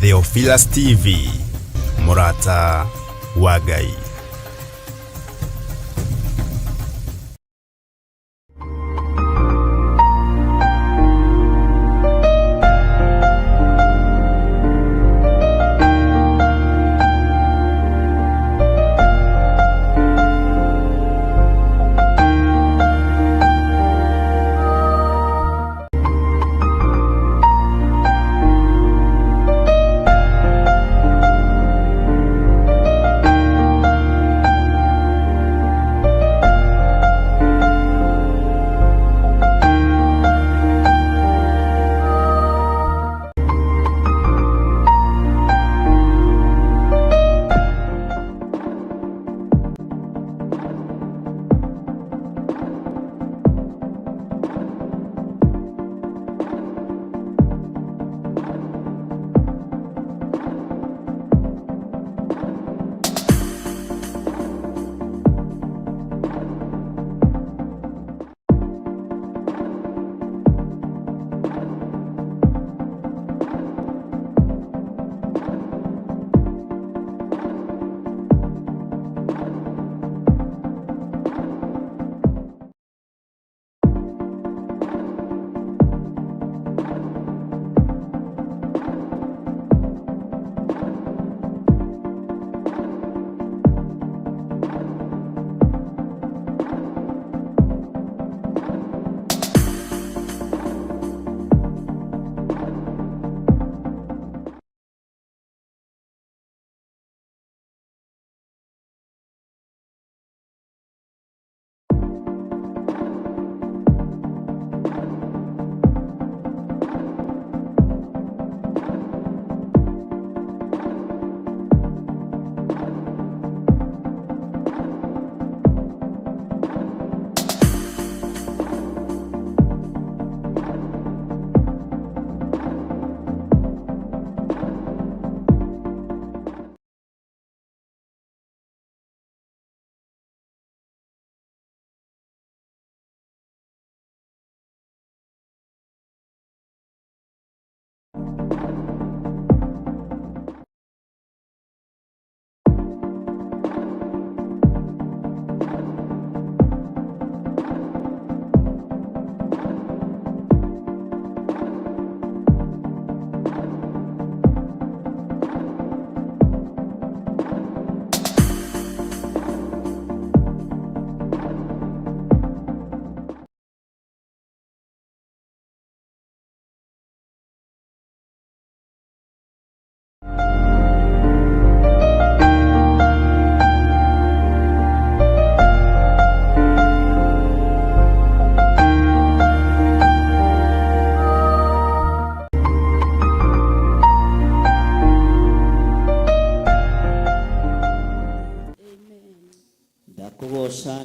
Theophilus TV, Murata wa Ngai.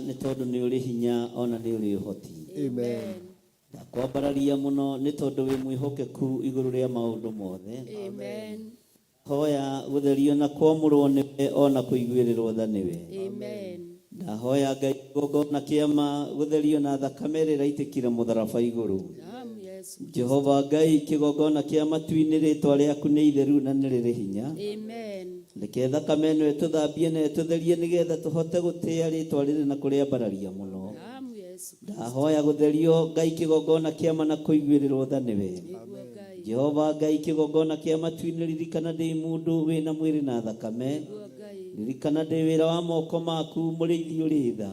Nĩ tondũ nĩ ũrĩ hinya ona nĩ ũrĩ ũhoti. Amen. Ndakwambararia mũno nĩ tondũ wĩ mwĩhokeku igũrũ rĩa maũndũ mothe. Amen. Hoya gũtherio na kwamũrwo nĩwe ona kũiguĩrĩrwo tha nĩwe. Amen. Ndahoya Ngai gũkona kĩama gũtherio na thakame ĩrĩa ĩraitĩkire mũtharaba igũrũ. Jehova Ngai kĩgongona kĩa matu-inĩ rĩtwa rĩaku nĩ itheru na nĩ rĩrĩ hinya. Amen. Reke thakame ĩno ĩtũthambie na ĩtũtherie nĩgetha tũhote gũtĩa rĩtwa rĩrĩ na kũrĩambararia mũno. Ndahoya gũtherio Ngai kĩgongona kĩama na kũiguĩrĩrwo tha nĩwe. Jehova Ngai kĩgongona kĩa matu-inĩ ririkana ndĩ mũndũ wĩna mwĩrĩ na thakame. Ririkana ndĩ wĩra wa moko maku mũrĩithi ũrĩ tha.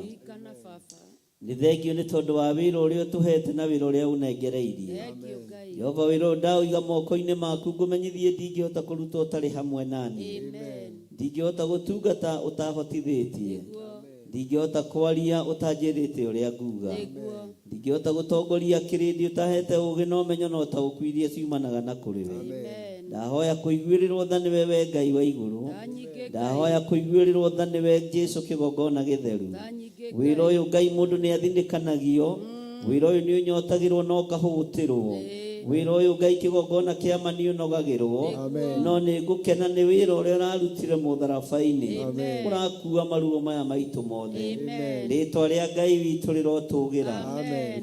Nĩ thengio nĩ tondũ wa wĩra ũrĩa ũtũhete na wĩra ũrĩa ũnengereirie. Jehova wĩra ndauiga moko-inĩ maku ngũmenyithie ndingĩhota kũruta ũtarĩ hamwe nani. Ndingĩhota gũtungata ũtahotithĩtie. Ndingĩhota kwaria ũtanjĩrĩte ũrĩa nguga. Ndingĩhota gũtongoria kĩrĩndĩ ũtahete ũũgĩ na ũmenyo na ũtaũku iria ciumanaga na kũrĩ we. Ndahoya kũiguĩrĩrwo tha nĩwe we Ngai wa igũrũ. Ndahoya kũiguĩrĩrwo tha nĩwe Jesũ kĩgongona gĩtheru. Wĩra ũyũ Ngai mũndũ nĩ athinĩkanagio. Wĩra ũyũ nĩ ũnyotagĩrwo na ũkahũgũtĩrwo. wĩra ũyũ Ngai kĩgongona kĩa ma nĩ ũnogagĩrwo no nĩ ngũkena nĩ wĩra ũrĩa ũrarutire mũtharaba-inĩ ũrakua maruo maya maitũ mothe rĩtwa rĩa Ngai witũ rĩrotũgĩra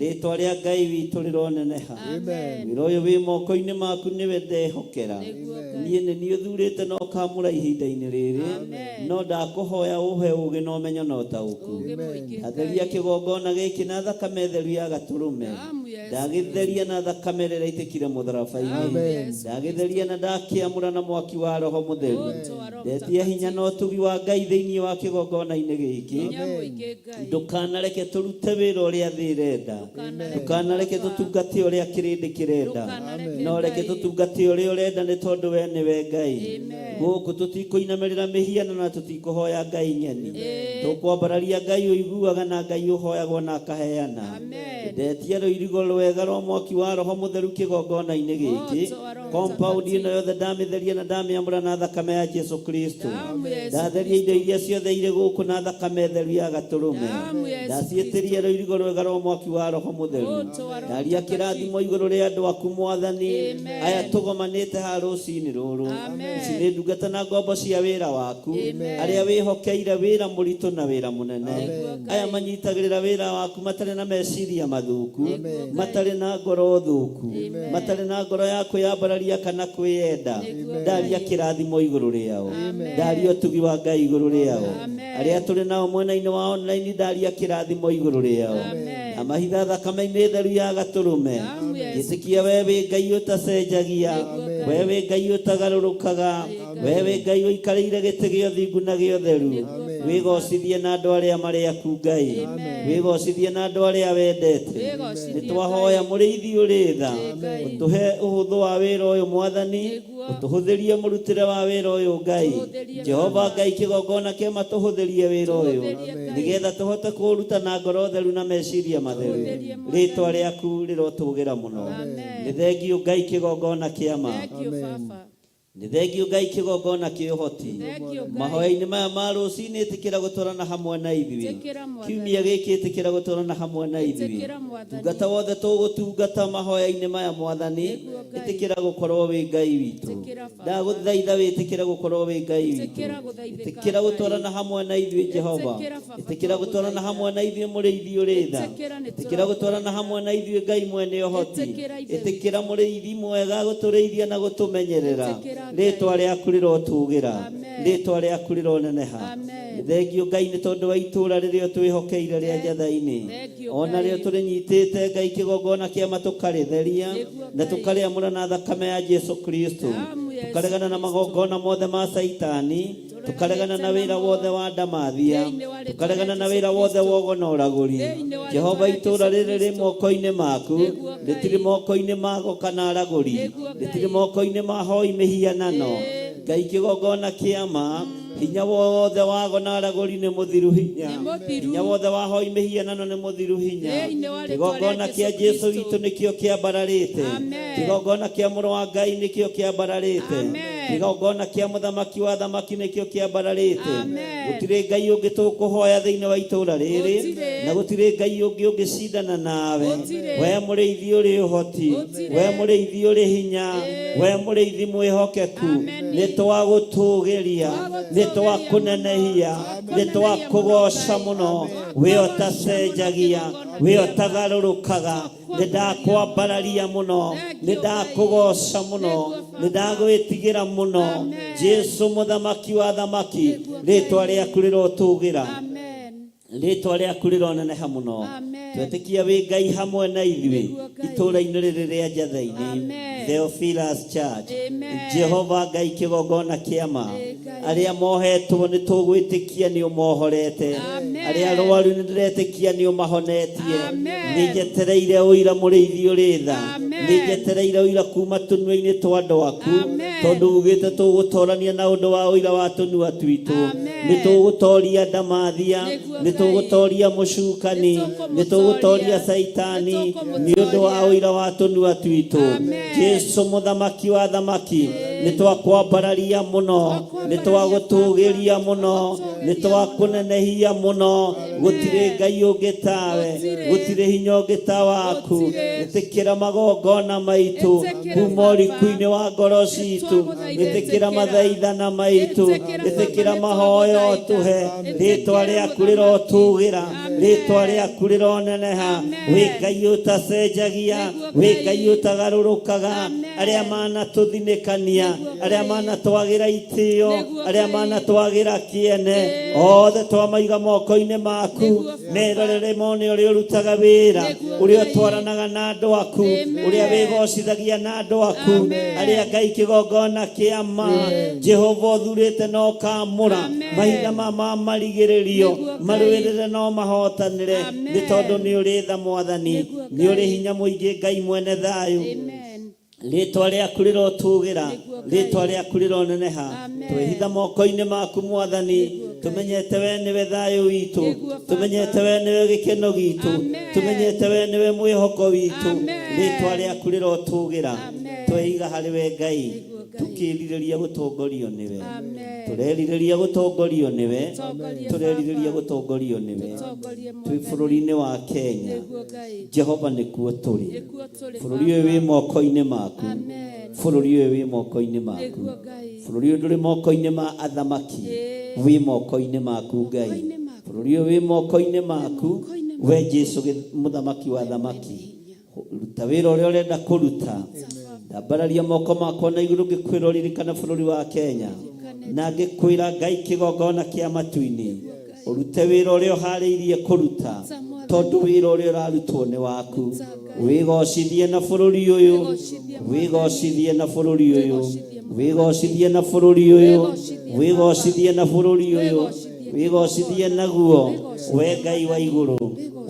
rĩtwa rĩa Ngai witũ rĩroneneha wĩra ũyũ wĩ moko-inĩ maku nĩwe ndehokera niĩ nĩ niĩ ũthurĩte na ũkamũra ihinda-inĩ rĩrĩ no ndakũhoya ũhe ũgĩ na ũmenyo na ũtaũku atheria kĩgongona gĩkĩ na thakame theru ya gatũrũme ndagĩtheria na thakame ĩrĩa ĩitĩkire mũtharaba-inĩ ndagĩtheria na ndakĩamũra na mwaki wa Roho Mũtheru ndetia hinya na ũtugi wa Ngai thĩinĩ wa kĩgongona-inĩ gĩkĩ ndũkanareke tũrute wĩra ũrĩa thĩ ĩrenda ndũkanareke tũtungate ũrĩa kĩrĩndĩ kĩrenda no reke tũtungate ũrĩa ũrenda nĩ tondũ we nĩwe Ngai gũkũ tũtikũinamĩrĩra mĩhiano na tũtikũhoya Ngai nyeni tũkwambararia Ngai ũiguaga na Ngai ũhoyagwo na akaheana ndetia rũirigo rwega rwa mwaki wa Roho Mũtheru kĩgongona-inĩ gĩkĩ compound ĩno yothe ndamĩtheria na ndamĩamũra na thakame ya Jesu Kristo ndatheria indo iria ciothe irĩ gũkũ na thakame theru ya gatũrũme ndaciĩtĩria rũirigo rwega rwa mwaki wa Roho Mũtheru ndaria kĩrathimo igũrũ rĩa andũ aku Mwathani aya tũgomanĩte haha rũcinĩ rũrũ ici nĩ ndungata na ngombo cia wĩra waku arĩa wĩhokeire wĩra mũritũ na wĩra mũnene aya manyitagĩrĩra wĩra waku matarĩ na meciria mathũku matarĩ na ngoro thũku matarĩ na ngoro ya kwĩyambararia kana kwĩyenda ndaria kĩrathimo igũrũ rĩao ndaria ũtugi wa Ngai igũrũ rĩao arĩa tũrĩ nao mwena-inĩ wa online ndaria kĩrathimo igũrũ rĩao na mahitha thakame-inĩ theru ya gatũrũme gĩtĩkia we wĩ Ngai ũtacenjagia we wĩ Ngai ũtagarũrũkaga we wĩ Ngai ũikarĩire gĩtĩ gĩa ũthingu na gĩa ũtheru wĩgocithie na andũ arĩa marĩ aku Ngai wĩgocithie na andũ arĩa wendete nĩ twahoya mũrĩithi ũrĩ tha ũtũhe ũhũthũ wa wĩra ũyũ Mwathani ũtũhũthĩrie mũrutĩre wa wĩra ũyũ Ngai Jehova Ngai kĩgongona kĩa ma tũhũthĩrie wĩra ũyũ nĩgetha tũhote kũruta na ngoro theru na meciria matheru rĩtwa rĩaku rĩrotũgĩra mũno nĩ thengiũ Ngai kĩgongona kĩa ma nĩ thengiũ Ngai kĩgongona kĩ ũhoti mahoya-inĩ maya ma rũcinĩ ĩtĩkĩra gũtwarana hamwe na ithuĩ kiumia gĩkĩ ĩtĩkĩra gũtwarana hamwe na ithuĩ tungata wothe tũgũtungata mahoya-inĩ maya Mwathani ĩtĩkĩra gũkorwo wĩ Ngai witũ ndagũthaitha wĩtĩkĩra gũkorwo wĩ Ngai witũ ĩtĩkĩra gũtwarana hamwe na ithuĩ Jehova ĩtĩkĩra gũtwarana hamwe na ithuĩ mũrĩithi ũrĩ tha ĩtĩkĩra gũtwarana hamwe na ithuĩ Ngai mwene ũhoti ĩtĩkĩra mũrĩithi mwega gũtũrĩithia na gũtũmenyerera rĩtwa rĩaku rĩrotũgĩra rĩtwa rĩaku rĩroneneha thengiũ Ngai nĩ tondũ wa itũũra rĩrĩa twĩhokeire rĩa Njatha-inĩ ona rĩo tũrĩnyitĩte Ngai kĩgongona kĩa ma tũkarĩtheria na tũkarĩamũra na thakame ya Jesu Kristo tũkaregana na magongona mothe ma Saitani tũkaregana na wĩra wothe wa ndamathia tũkaregana na wĩra wothe wa ũgonoragũri Jehova itũũra rĩrĩ rĩ moko-inĩ maku rĩtirĩ moko-inĩ mago kana aragũri rĩtirĩ moko-inĩ ma hoi mĩhianano Ngai kĩgongona kĩa ma hinya wothe wago na aragũri nĩ mũthiru hinya wothe wa hoi mĩhianano nĩ mũthiru hinya kĩgongona kĩa Jesu witũ nĩkĩo kĩambararĩte kĩgongona kĩa mũrũ wa Ngai nĩkĩo kĩambararĩte kĩgongona kĩa mũthamaki wa thamaki nĩkĩo kĩambararĩte gũtirĩ Ngai ũngĩ tũkũhoya thĩinĩ wa itũũra rĩrĩ na gũtirĩ Ngai ũngĩ ũngĩcindana nawe we mũrĩithi ũrĩ ũhoti we mũrĩithi ũrĩ hinya we mũrĩithi mwĩhokeku nĩ twagũtũgĩria nĩ twakũnenehia nĩ twakũgoca mũno we ũtacenjagia we ũtagarũrũkaga nĩ ndakwambararia mũno nĩ ndakũgoca mũno nĩ ndagwĩtigĩra mũno Jesu mũthamaki wa thamaki rĩtwa rĩaku rĩrotũgĩra rĩtwa rĩaku rĩroneneha mũno twetĩkia wĩ Ngai hamwe na ithuĩ itũũra-inĩ rĩrĩ rĩa Njatha-inĩ Theophilus Church Jehova Ngai kĩgongona kĩa ma arĩa mohetwo nĩ tũgwĩtĩkia nĩ ũmohorete arĩa arwaru nĩ ndĩretĩkia nĩ ũmahonetie nĩ njetereire ũira mũrĩithi ũrĩ tha nĩ njetereire ũira kuma tũnua-inĩ twa andũ aku tondũ ugĩte tũgũtorania na ũndũ wa ũira wa tũnua twitũ nĩ tũgũtoria ndamathia nĩ tũgũtoria mũcukani nĩ tũgũtoria Saitani nĩ ũndũ wa ũira wa tũnua twitũ Jesu mũthamaki wa thamaki nĩ twakwambararia mũno nĩ twagũtũgĩria mũno nĩ twakũnenehia mũno gutire ngai ungi tawe gutire hinya ungi ta waku itikira magongona maitu kuma uriku-ini wa ngoro citu itikira mathaithana maitu itikira mahoyo tuhe ritwa riaku rirotugira ritwa riaku rironeneha wi ngai utacenjagia wi ngai utagarurukaga aria manatuthinikania aria manatwagira itio aria manatwagira kiene othe twamaiga moko-ini maku nerorere mone uria urutaga wira uria twaranaga na andu aku uria wigocithagia na andu aku aria ngai kigongona kiama Jehova uthurite no kamura mahinda ma marigiririo marwirire no mahotanire ni tondu ni uri tha mwathani ni uri hinya muingi ngai mwene thayu ritwa riaku rirotugira ritwa riaku rironeneha twihitha moko-ini maku mwathani tumenyete we niwe thayu witu tumenyete we niwe gikeno gitu tumenyete we niwe mwihoko witu ritwa riaku rirotugira twiga hari we ngai tukiririria gutongorio niwe tureririria gutongorio niwe tureririria gutongorio niwe twi bururi-ini wa Kenya Jehova nikuo turi bururi uyu wi moko-ini maku bururi uyu wi moko-ini maku bururi uyu nduri moko-ini ma athamaki wi moko-ini maku ngai bururi uyu wi moko-ini maku we Jesu muthamaki wa athamaki ruta wira uria urenda kuruta ndambararia moko makwa na iguru ngikwira uririkana bururi wa Kenya na ngikwira ngai kigongona kia matu-ini urute wira uria uhariirie kuruta tondu wira uria urarutwo ni waku wigocithie na bururi uyu wigocithie na bururi uyu wigocithie na bururi uyu wigocithie na bururi uyu wigocithie naguo we ngai wa iguru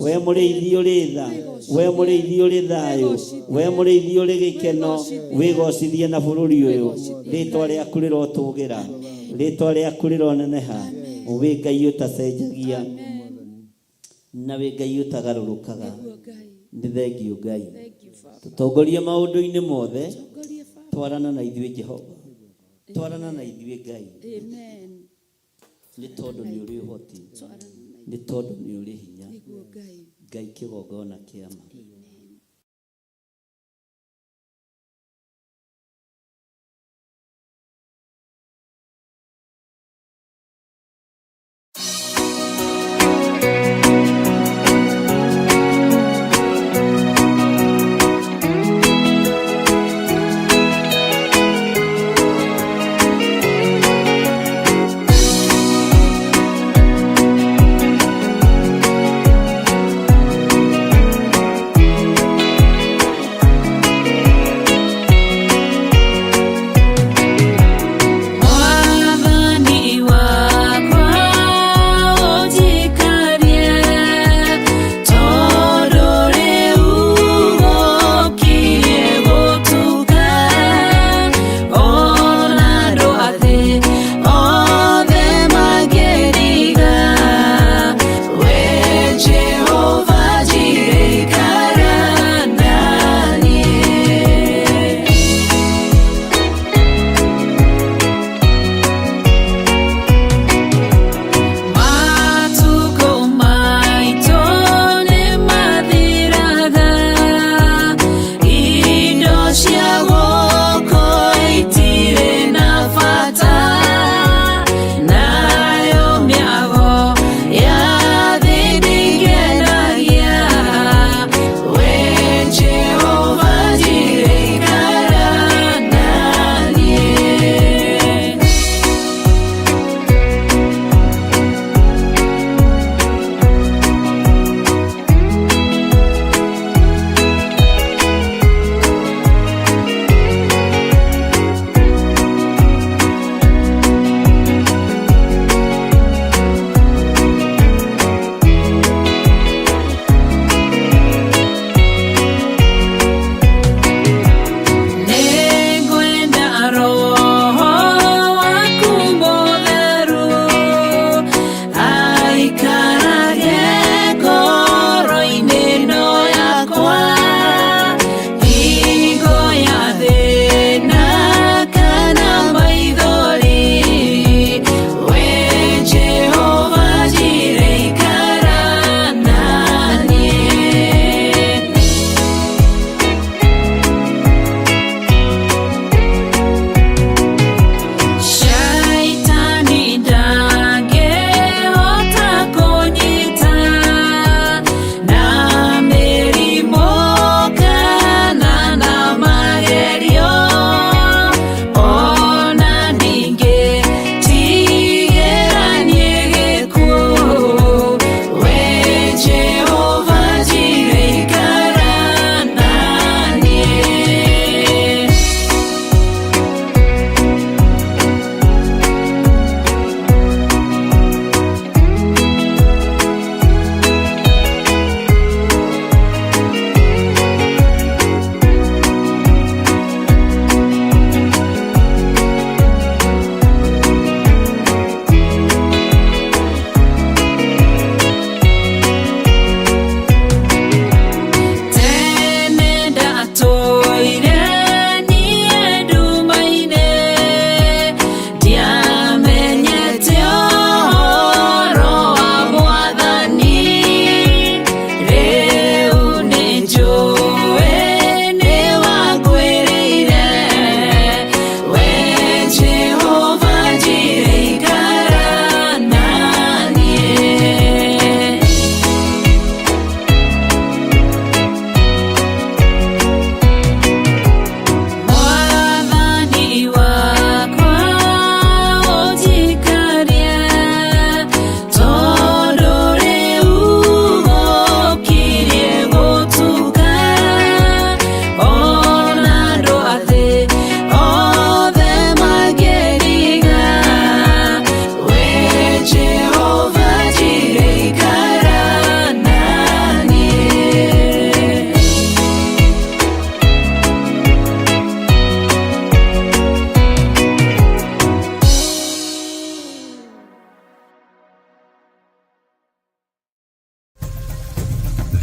we muriithi uri tha we muriithi uri thayu we muriithi uri gikeno wigocithie na bururi uyu ritwa riaku rirotugira ritwa riaku rironeneha wi ngai utacenjagia na wi ngai utagarurukaga ni thengiu ngai tutongorie maundu-ini mothe twarana na ithuĩ Jehova twarana na ithuĩ ngai ni tondu ni uri uhoti ni tondu ni uri hinya ngai kigongona kiama.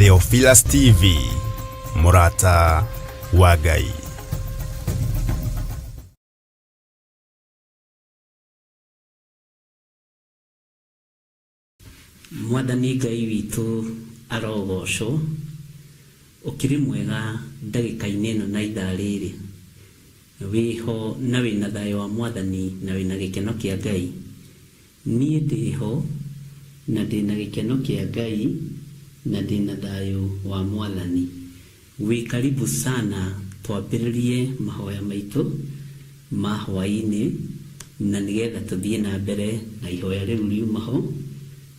Theophilus TV, Murata wa Ngai. Mwathani Ngai witũ arogocwo, ukiri mwega ndagĩka-inĩ ĩno na ithaa rĩrĩ, wĩho na wĩna thayũ wa Mwathani na wĩna gĩkeno kĩa Ngai. Niĩ ndĩho na ndĩna gĩkeno kĩa Ngai na ndĩna thayũ wa Mwathani. Wĩ karibu sana twambĩrĩrie mahoya maitũ ma hwaĩ-inĩ, na nĩgetha tũthiĩ na mbere na ihoya rĩu riumaho.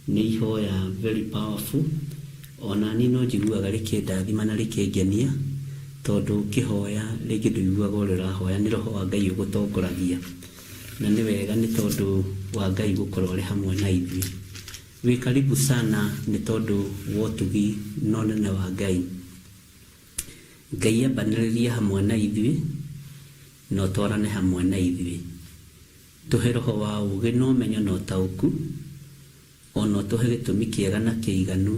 Nĩ ihoya very powerful, ona niĩ no njiguaga rĩkĩndathima na rĩkĩngenia, tondũ ũkĩhoya rĩngĩ ndũiguaga ũrĩa ũrahoya, nĩ Roho wa Ngai ũgũtongoragia, na nĩ wega nĩ tondũ wa Ngai gũkorwo ũrĩ hamwe na ithuĩ. Wĩ karibu sana nĩ tondũ wa ũtugi na ũnene wa Ngai. Ngai ambanĩrĩrie hamwe na ithuĩ na ũtwarane hamwe na ithuĩ. Tũhe Roho wa ũũgĩ na ũmenyo na ũtaũku, ona tũhe gĩtũmi kĩega na kĩiganu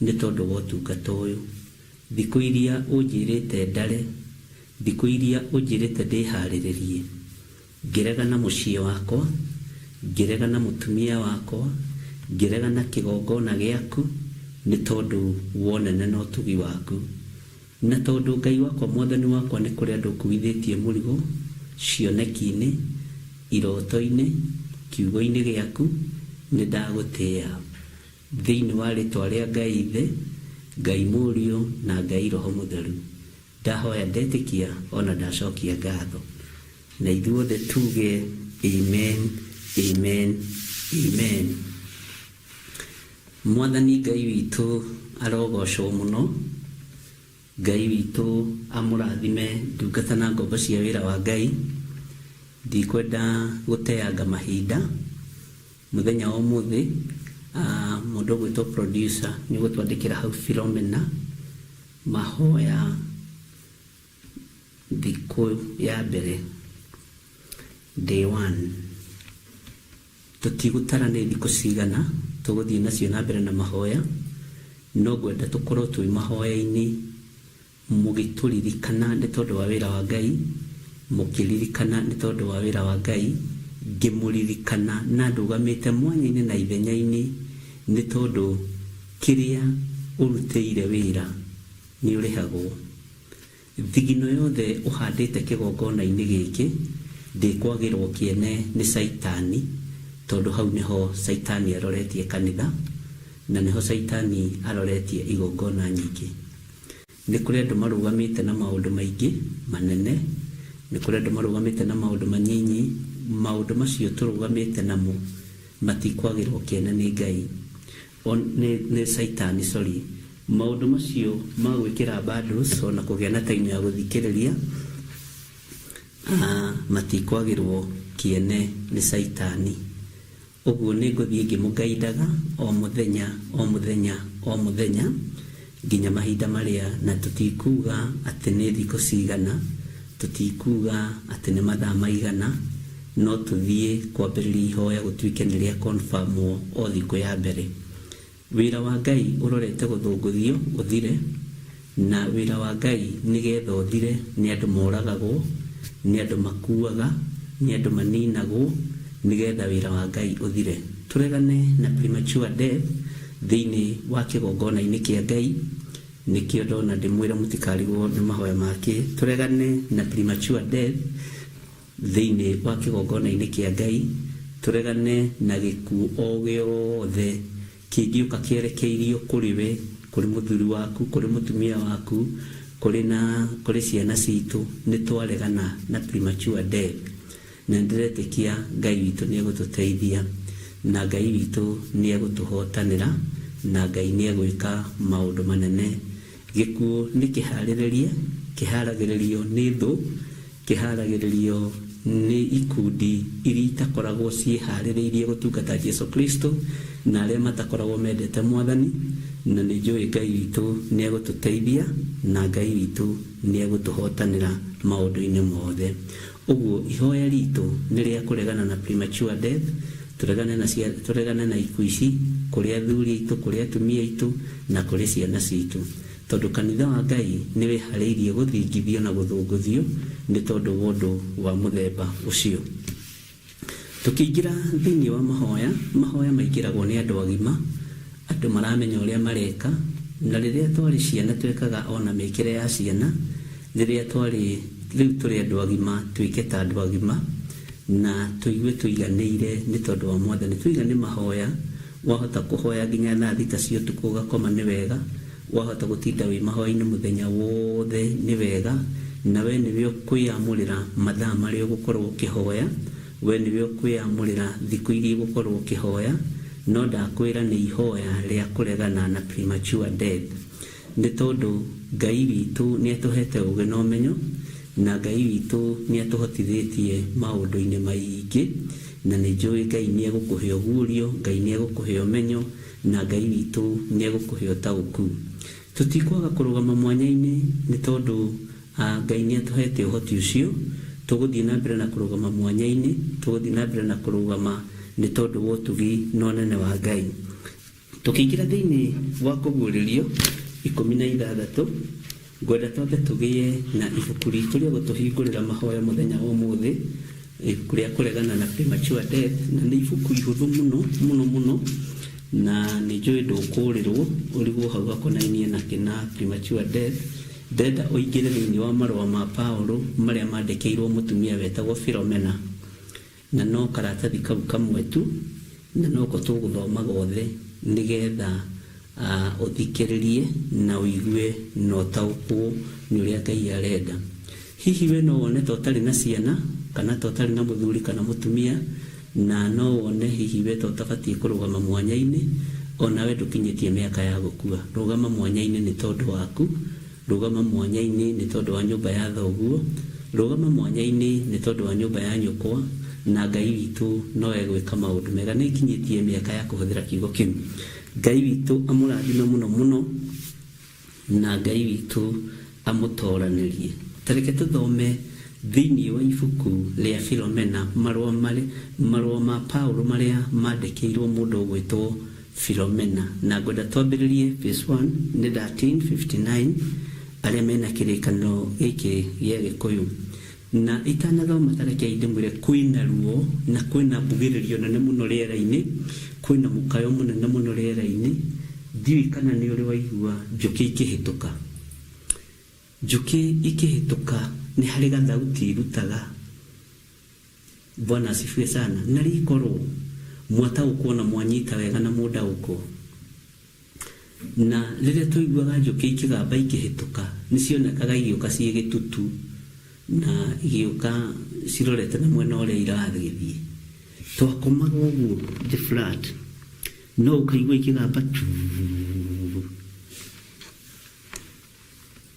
nĩ tondũ wa ũtungata ũyũ. Thikũ iria ũnjĩrĩte ndare, thikũ iria ũnjĩrĩte ndĩharĩrĩrie, ngĩregana mũciĩ wakwa, ngĩregana mũtumia wakwa, ngĩregana kĩgongona gĩaku, nĩ tondũ wa ũnene na ũtugi waku. Na tondũ Ngai wakwa, Mwathani wakwa, nĩ kũrĩ andũ ũkuithĩtie mũrigo cioneki-inĩ, iroto-inĩ, kiugo-inĩ gĩaku, nĩ ndagũtĩĩa. Thĩinĩ wa rĩtwa rĩa Ngai Ithe, Ngai Mũriũ na Ngai Roho Mũtheru, ndahoya ndetĩkia ona ndacokia ngatho. Na ithuothe tuge amen, amen, amen. Mwathani Ngai witũ arogocwo mũno. Ngai witũ amũrathime ndungata na ngombo cia wĩra wa Ngai. Ndikwenda gũteanga mahinda. Mũthenya wa ũmũthĩ, mũndũ ũgwĩtwo producer nĩ gũtwandĩkĩra hau Philomena mahoya thikũ ya mbere, day 1. Tũtigũtara nĩ thikũ cigana tũgũthiĩ nacio na mbere na mahoya, no ngwenda tũkorwo twĩ mahoya-inĩ mũgĩtũririkana nĩ tondũ wa wĩra wa Ngai, mũkĩririkana nĩ tondũ wa wĩra wa Ngai, ngĩmũririkana na ndũgamĩte mwanya-inĩ na ithenya-inĩ nĩ tondũ kĩrĩa ũrutĩire wĩra nĩ ũrĩhagwo. Thigino yothe ũhandĩte kĩgongona-inĩ gĩkĩ ndĩkwagĩrwo kĩene nĩ Saitani, tondũ hau nĩho Saitani aroretie kanitha, na nĩho Saitani aroretie igongona nyingĩ. Nĩ kũrĩ andũ marũgamĩte na maũndũ maingĩ manene, nĩ kũrĩ andũ marũgamĩte na maũndũ manyinyi. Maũndũ macio tũrũgamĩte namo matikwagĩrwo kĩene nĩ Ngai, nĩ Saitani, sorry. Maũndũ macio ma gwĩkĩra bundles ona kũgĩa na time ya gũthikĩrĩria, matikwagĩrwo kĩene nĩ Saitani. Ũguo nĩ ngũthiĩ ngĩmũgaidaga o mũthenya o mũthenya o mũthenya nginya mahinda marĩa, na tũtikuga atĩ nĩ thikũ cigana, tũtikuga atĩ nĩ mathaa maigana, no tũthiĩ kwambĩrĩria ihoya gũtuĩke nĩ rĩa confirm o thikũ ya mbere. Wĩra wa Ngai ũrorete gũthũngũthio ũthire, na wĩra wa Ngai nĩgetha ũthire nĩ andũ moragagwo, nĩ andũ makuaga, nĩ andũ maninagwo, nĩgetha wĩra wa Ngai ũthire. Tũregane na premature death thĩinĩ wa kĩgongona-inĩ kĩa Ngai, nĩkĩo ndona ndĩmwĩra mũtikarigwo nĩ mahoya make. Tũregane na premature death thĩinĩ wa kĩgongona-inĩ kĩa Ngai. Tũregane na gĩkuũ o gĩothe kĩngĩũka kĩerekeirio kũrĩ we, kũrĩ mũthuri waku, kũrĩ mũtumia waku, kũrĩ ciana citũ. Nĩ twaregana na premature death, na ndĩretĩkia Ngai witũ nĩ egũtũteithia, na Ngai witũ nĩ egũtũhotanĩra, na Ngai nĩ egwĩka maũndũ manene. Gĩkuũ nĩ kĩharĩrĩrie, kĩharagĩrĩrio nĩ thũ, kĩharagĩrĩrio nĩ ikundi iria itakoragwo ciĩharĩrĩirie gũtungata Jesũ Kristo na arĩa matakoragwo mendete Mwathani, na nĩ njũĩ Ngai witũ nĩ egũtũteithia, na Ngai witũ nĩ egũtũhotanĩra maũndũ-inĩ mothe. Ũguo ihoya ritũ nĩ rĩa kũregana na premature death, tũregane na ikuũ ici kuri athuri aitu, kuri atumia aitu na kuri ciana citu, tondu kanitha wa Ngai ni wihariirie guthingithio na guthunguthio ni tondu wondu wa muthemba ucio. Tukiingira thiini wa mahoya maingiragwo ni andu agima, andu maramenya uria mareka, na riria twari ciana twekaga ona mekire ya ciana, riria twari riu turi andu agima twike ta andu agima na tuigue tuiganire ni tondu wa Mwathani. Twiga ni mahoya, wahota kuhoya nginya na thita cio tuku gakoma ni wega, wahota gutinda wi mahoya-ini muthenya wothe ni wega, na we niwe kwiyamurira mathaa maria ugukorwo ukihoya, we niwe kwiyamurira thiku iria ugukorwo ukihoya, no ndakwira ni ihoya ria kuregana na premature death, ni tondu Ngai witu ni atuhete uge na umenyo, na Ngai witu ni atuhotithitie maundu-ini maingi, na ni njui Ngai ni egukuhe ugurio, Ngai ni egukuhe umenyo, na Ngai witu ni egukuhe utauku. Tutikwaga kurugama mwanya-ini ni tondu Ngai ni atuhete uhoti ucio, tuguthii na mbere na kurugama mwanya-ini, tuguthii na mbere na kurugama ni tondu wa utugi no nene wa Ngai. Tukiingira thiini wa kuguririo 16, ngwenda twambe tugie na ibuku ritu ria gutuhingurira mahoya muthenya wa umuthi, ibuku ria kuregana na premature death, na ni ibuku ihuthu muno na ni njui ndukurirwo urigwo hau hakonainie na kina premature death. Ndenda uingire thiini wa marua ma Paulo maria mandikirwo mutumia wetagwo Philomena, na no karatathi kau kamwe tu, na no ko tuguthoma gothe nigetha uthikiririe na uigue no taukwo ni uria Ngai arenda. Hihi we no wone totari na ciana, kana totari na muthuri kana mutumia, na no wone hihi we totabatie kurugama mwanya-ini, ona we ndukinyitie miaka ya gukua. Rugama mwanya-ini ni tondu waku, rugama mwanya-ini ni tondu wa nyumba ya thoguo, rugama mwanya-ini ni tondu wa nyumba ya nyukwa, na Ngai witu no egwika maundu mega ni kinyitie miaka ya kuhuthira kiugo kiu. Ngai witu amurathime muno na Ngai witu amutoranirie. Tareke tuthome thiini wa ibuku ria Philomena marua ma Paulo maria mandikirwo mundu ugwitwo Philomena, na ngwenda twambiririe verse 1 ni 13:59 aria mena kirikano giki gia Gikuyu. Na itanathoma tareke indimwire kwina ruo na kwina mbugiririo nene muno riera-ini, kwina mukayo munene muno riera-ini. Ndiwi kana ni uri waigua njuki ikihituka. Njuki ikihituka ni hari gathauti irutaga. Bwana asifiwe sana. Na rikorwo mwataũkwo na mwanyita wega na mũndaũkwo. Na riria tuiguaga njuki ikigamba ikihituka, nicionekaga igĩũka ciĩ gĩtutu na igĩũka cirorete na mwena ũrĩa irathithie. Twakomaga ũguo the flat, no ũkaigua ikigamba tu.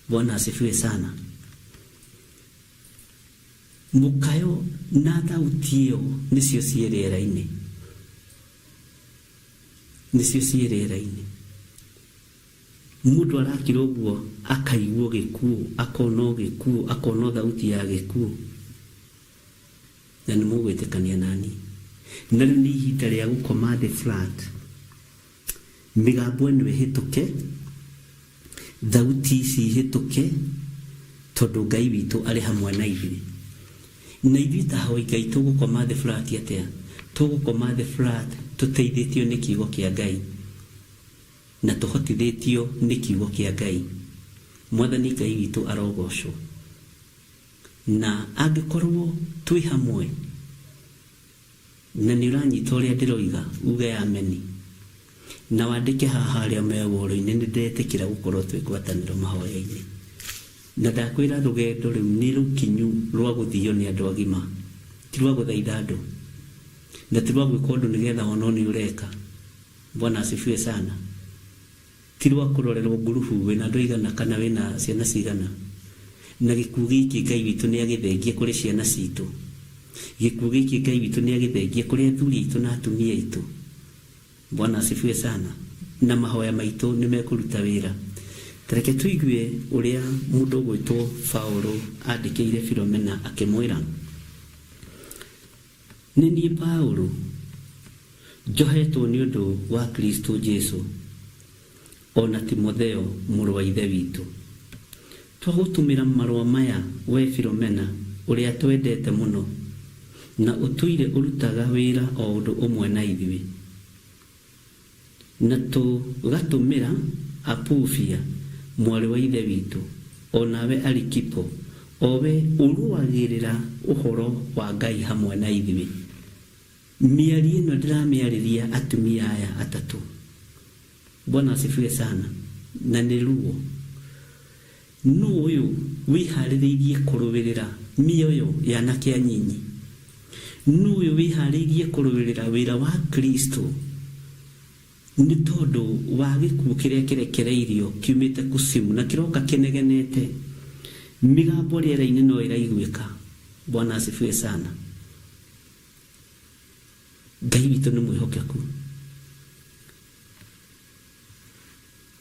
Bwana asifiwe sana. Mukayo na thauti ĩyo nĩcio ciĩ rĩera-inĩ, nĩcio ciĩ rĩera-inĩ. Mundu arakira ũguo akaigua gĩkuũ, akona gĩkuũ, akona thauti ya gĩkuũ, na nĩ mũgwĩtĩkania nani. Na rĩu nĩ ihinda rĩa gũkoma the flat. Mĩgambo ĩno ĩhĩtũke, thauti ici ihĩtũke, tondu Ngai witũ arĩ hamwe na ithuĩ. Na ithuĩ ta hoi Ngai tũgũkoma the flat atĩa? Tũgũkoma the flat tũteithĩtio nĩ kiugo kĩa Ngai na tũhotithĩtio nĩ kiugo kĩa Ngai. Mwathani Ngai witũ arogocwo. Na angĩkorwo twĩ hamwe na nĩ ũranyita ũrĩa ndĩroiga, uge ameni, na wandĩke haha harĩa meworo-inĩ nĩ ndĩretĩkĩra gũkorwo twĩ ngwatanĩro mahoya-inĩ. Na ndakwĩra rũgendo rĩu nĩ rũkinyu rwa gũthio nĩ andũ agima, ti rwa gũthaitha andũ, na ti rwa gwĩka ũndũ nĩgetha wonwo nĩ ũreka. Bwana asifiwe sana. Ti rwa kũrorerwo ngurubu wĩna andũ aigana kana wĩna ciana cigana. Na gĩkuũ gĩkĩ Ngai witũ nĩ agĩthengie kũrĩ ciana citũ. Gĩkuũ gĩkĩ Ngai witũ nĩ agĩthengie kũrĩ athuri aitũ na atumia aitũ. Bwana asifiwe sana. Na mahoya maitũ nĩ mekũruta wĩra. Tareke tuigue uria mundu gwitwo Paulo andikĩire Philomena akĩmwĩra, nĩ niĩ Paulo njohetwo nĩ ũndũ wa Kristo Jesu ona Timotheo mũrũ wa ithe witũ. Twagũtũmĩra marũa maya we Philomena ũrĩa twendete mũno na ũtũire ũrutaga wĩra o ũndũ ũmwe na ithuĩ, na tũgatũmĩra Apufia mwarĩ wa ithe witũ onawe Arikipo owe ũrũagĩrĩra ũhoro wa Ngai hamwe na ithuĩ. Mĩario ĩno ndĩramĩarĩria atumia aya atatũ. Bwana asifiwe sana. Na nĩ ruo. Nũ ũyũ wĩharĩrĩirie kũrũĩrĩra mĩoyo ya anake anyinyi? Nũ ũyũ wĩharĩirie kũrũĩrĩra wĩra wa Kristo nĩ tondũ wa gĩkuũ kĩrĩa kĩrekereirio kiumĩte kusimu na kĩroka kĩnegenete? Mĩgambo rĩera-inĩ no ĩraiguĩka. Bwana asifiwe sana. Ngai witũ nĩ mwĩhokeku.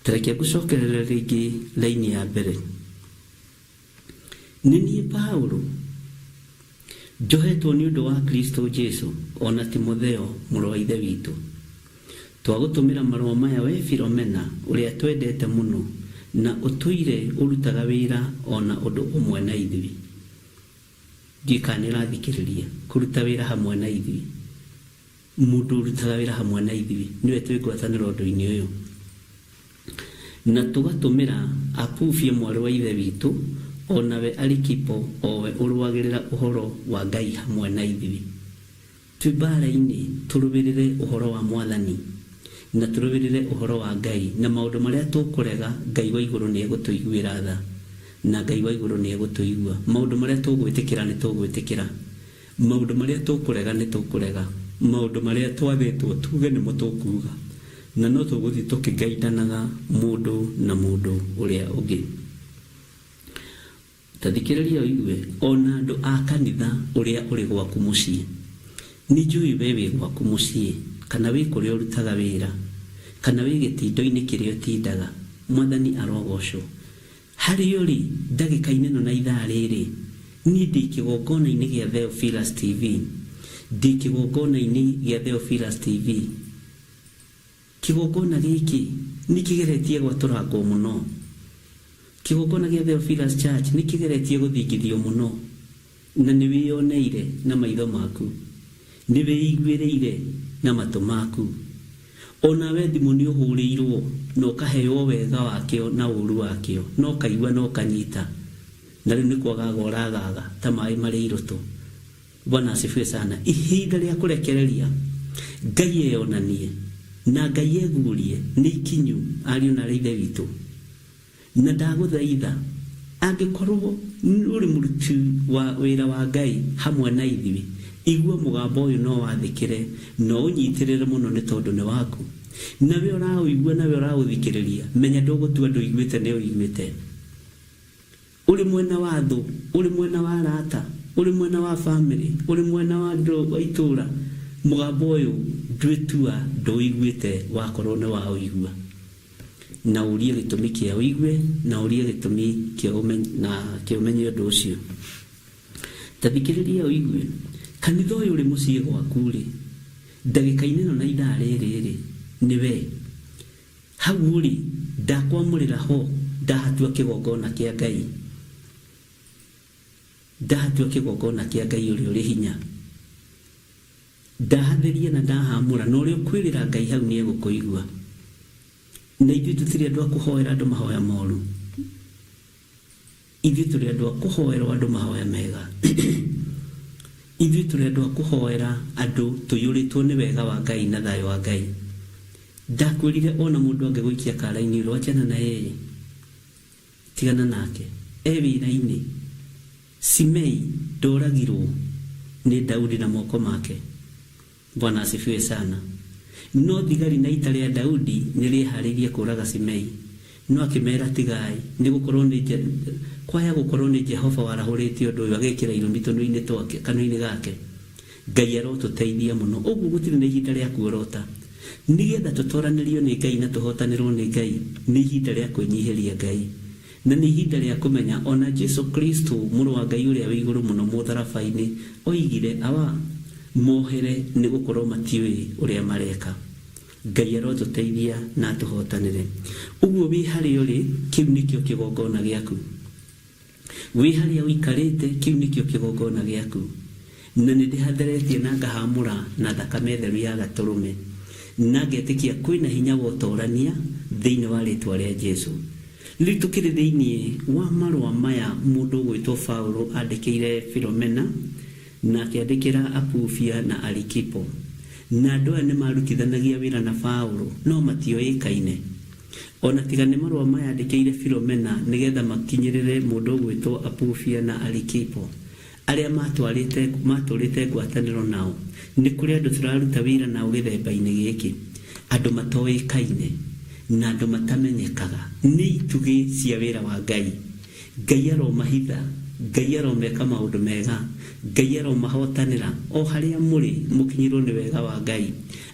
Tareke gũcokerera rĩngĩ laini ya mbere. Nĩ niĩ Paulo njohetwo nĩ ũndũ wa Kristo Jesu ona Timotheo mũrũ wa ithe witũ. Twagũtũmĩra marũa maya we Philomena ũrĩa twendete mũno na ũtũire ũrutaga wĩra ona ũndũ ũmwe na ithuĩ. Ndikana ĩrathikĩrĩria kũruta wĩra hamwe na ithuĩ. Mũndũ ũrutaga wĩra hamwe na ithuĩ nĩwe twĩgwatanĩra ũndũ-inĩ ũyũ. Na tũgatũmĩra Apufia mwarĩ wa ithe witũ onawe Arikipo owe ũrũagĩrĩra ũhoro wa Ngai hamwe na ithuĩ. Twĩ mbara-inĩ tũrũĩrĩre ũhoro wa Mwathani na tũrũĩrĩre ũhoro wa Ngai, na maũndũ marĩa tũkũrega Ngai wa igũrũ nĩ egũtũiguĩra tha, na Ngai wa igũrũ nĩ egũtũigua. Maũndũ marĩa tũgwĩtĩkĩra nĩ tũgwĩtĩkĩra, maũndũ marĩa tũkũrega nĩ tũkũrega, maũndũ marĩa twathĩtwo tuge nĩmo tũkuga, na no tũgũthiĩ tũkĩgaithanaga mũndũ na mũndũ ũrĩa ũngĩ. Tathikĩrĩria ũigue ona andũ a kanitha ũrĩa ũrĩ gwaku mũciĩ. Nĩ njũĩ we wĩ gwaku mũciĩ, kana wĩ kũrĩa ũrutaga wĩra, kana wĩ gĩtindo-inĩ kĩrĩa ũtindaga. Mwathani arogocwo. Harĩ ũrĩ ndagĩka-inĩ ĩno na ithaa rĩrĩ, niĩ ndĩ kĩgongona-inĩ gĩa Theophilus TV, ndĩ kĩgongona-inĩ gĩa Theophilus TV. Kĩgongona gĩkĩ nĩ kĩgeretie gwatũrangwo mũno. Kĩgongona gĩa Theophilus Church nĩ kĩgeretie gũthingithio mũno, na nĩ wĩyoneire na maitho maku, nĩ wĩiguĩrĩire na matũ maku. Ona we thimũ nĩ ũhũrĩirwo na ũkaheo wega wakĩo na ũru wakĩo, no kaigua no kanyita, na rĩu nĩ kwagaga ũragaga ta maĩ marĩ irũtũ. Bwana asifiwe sana. Ihinda rĩa kũrekereria Ngai eyonanie na Ngai eguũrie nĩ ikinyu, ariũ na ithe witũ. Na ndagũthaitha angĩkorwo ũrĩ mũruti wa wĩra wa Ngai hamwe na ithuĩ, igua mũgambo ũyũ no wathĩkĩre, no ũnyitĩrĩre mũno nĩ tondũ nĩ waku. Nawe ũraũigua, nawe ũraũthikĩrĩria, menya ndũgũtua ndũiguĩte nĩ ũiguĩte. Ũrĩ mwena wa thũ, ũrĩ mwena wa arata, ũrĩ mwena wa bamĩrĩ, ũrĩ mwena wa andũ wa itũũra, mũgambo ũyũ ndwĩtua ndũiguĩte wakorwo nĩ waũigua. Na ũrie gĩtũmi kĩa ũigue, na ũrie gĩtũmi kĩa ũmenye ũndũ ũcio. Tathikĩrĩria ũigue, kanitha ũyũ ũrĩ mũciĩ gwaku-rĩ, ndagĩka-inĩ ĩno na ithaa rĩrĩ nĩ we. Hau-rĩ ndakwamũrĩra ho, ndahatua kĩgongona kĩa Ngai, ndahatua kĩgongona kĩa Ngai ũrĩa ũrĩ hinya. Ndahatheria na ndahamũra, na ũrĩa ũkwĩrĩra Ngai hau nĩ egũkũigua. Na ithuĩ tũtirĩ andũ a kũhoera andũ mahoya moru, ithuĩ tũrĩ andũ a kũhoerwo andũ mahoya mega. Ithuĩ tũrĩ andũ a kũhoera andũ tũiyũrĩtwo nĩ wega wa Ngai na thayũ wa Ngai. Ndakwĩrire ona mũndũ angĩgũikia kara-inĩ rwachana na yeye, tigana nake, wĩra-inĩ. Simei ndoragirwo nĩ Daudi na moko make. Bwana asifiwe sana. No thigari na ita rĩa Daudi nĩ rĩeharĩirie kũraga Simei, no akĩmera tigai, nĩ gũkorwo nĩ kwaya gũkorwo nĩ Jehova warahũrĩte ũndũ ũyũ agekĩra irumi tũnua-inĩ twake, kanua-inĩ gake. Ngai arotũteithia mũno. Ũguo gũtirĩ na ihinda rĩa kuorota, nĩgetha tũtoranĩrio nĩ Ngai na tũhotanĩrwo nĩ Ngai. Nĩ ihinda rĩa kwĩnyihĩria Ngai, na nĩ ihinda rĩa kũmenya ona Jesu Kristo mũrũ wa Ngai ũrĩa wĩ igũrũ mũno mũtharaba-inĩ oigire awa mohere nĩ gũkorwo matiũĩ ũrĩa mareka. Ngai arotũteithia na tũhotanĩre. Ũguo wĩ harĩa ũrĩ, kĩu nĩkĩo kĩgongona gĩaku. Wĩ harĩa ũikarĩte, kĩu nĩkĩo kĩgongona gĩaku. Na nĩ ndĩhatheretie na ngahamũra na thakame theru ya Gatũrũme, na ngetĩkia kwĩna hinya wa ũtoorania thĩinĩ wa rĩĩtwa rĩa Jesũ. Rĩu tũkĩrĩ thĩinĩ wa marũa maya mũndũ ũgwĩtwo Paulo andĩkĩire Philomena na akĩandĩkĩra Apufia na Arikipo. Na andũ aya nĩ marutithanagia wĩra na Paulo, no matioĩkaine. Ona tiga nĩ marũa maya andĩkĩire Philomena nĩgetha makinyĩrĩre mũndũ ũgwĩtwo Apufia na Arikipo, arĩa matũrĩte ngwatanĩro nao. Nĩ kũrĩ andũ tũraruta wĩra nao gĩthemba-inĩ gĩkĩ, andũ matoĩkaine na andũ matamenyekaga. Nĩ itugĩ cia wĩra wa Ngai. Ngai aromahitha, Ngai aromeka maũndũ mega, Ngai aromahotanĩra o harĩa mũrĩ mũkinyĩrwo nĩ wega wa Ngai.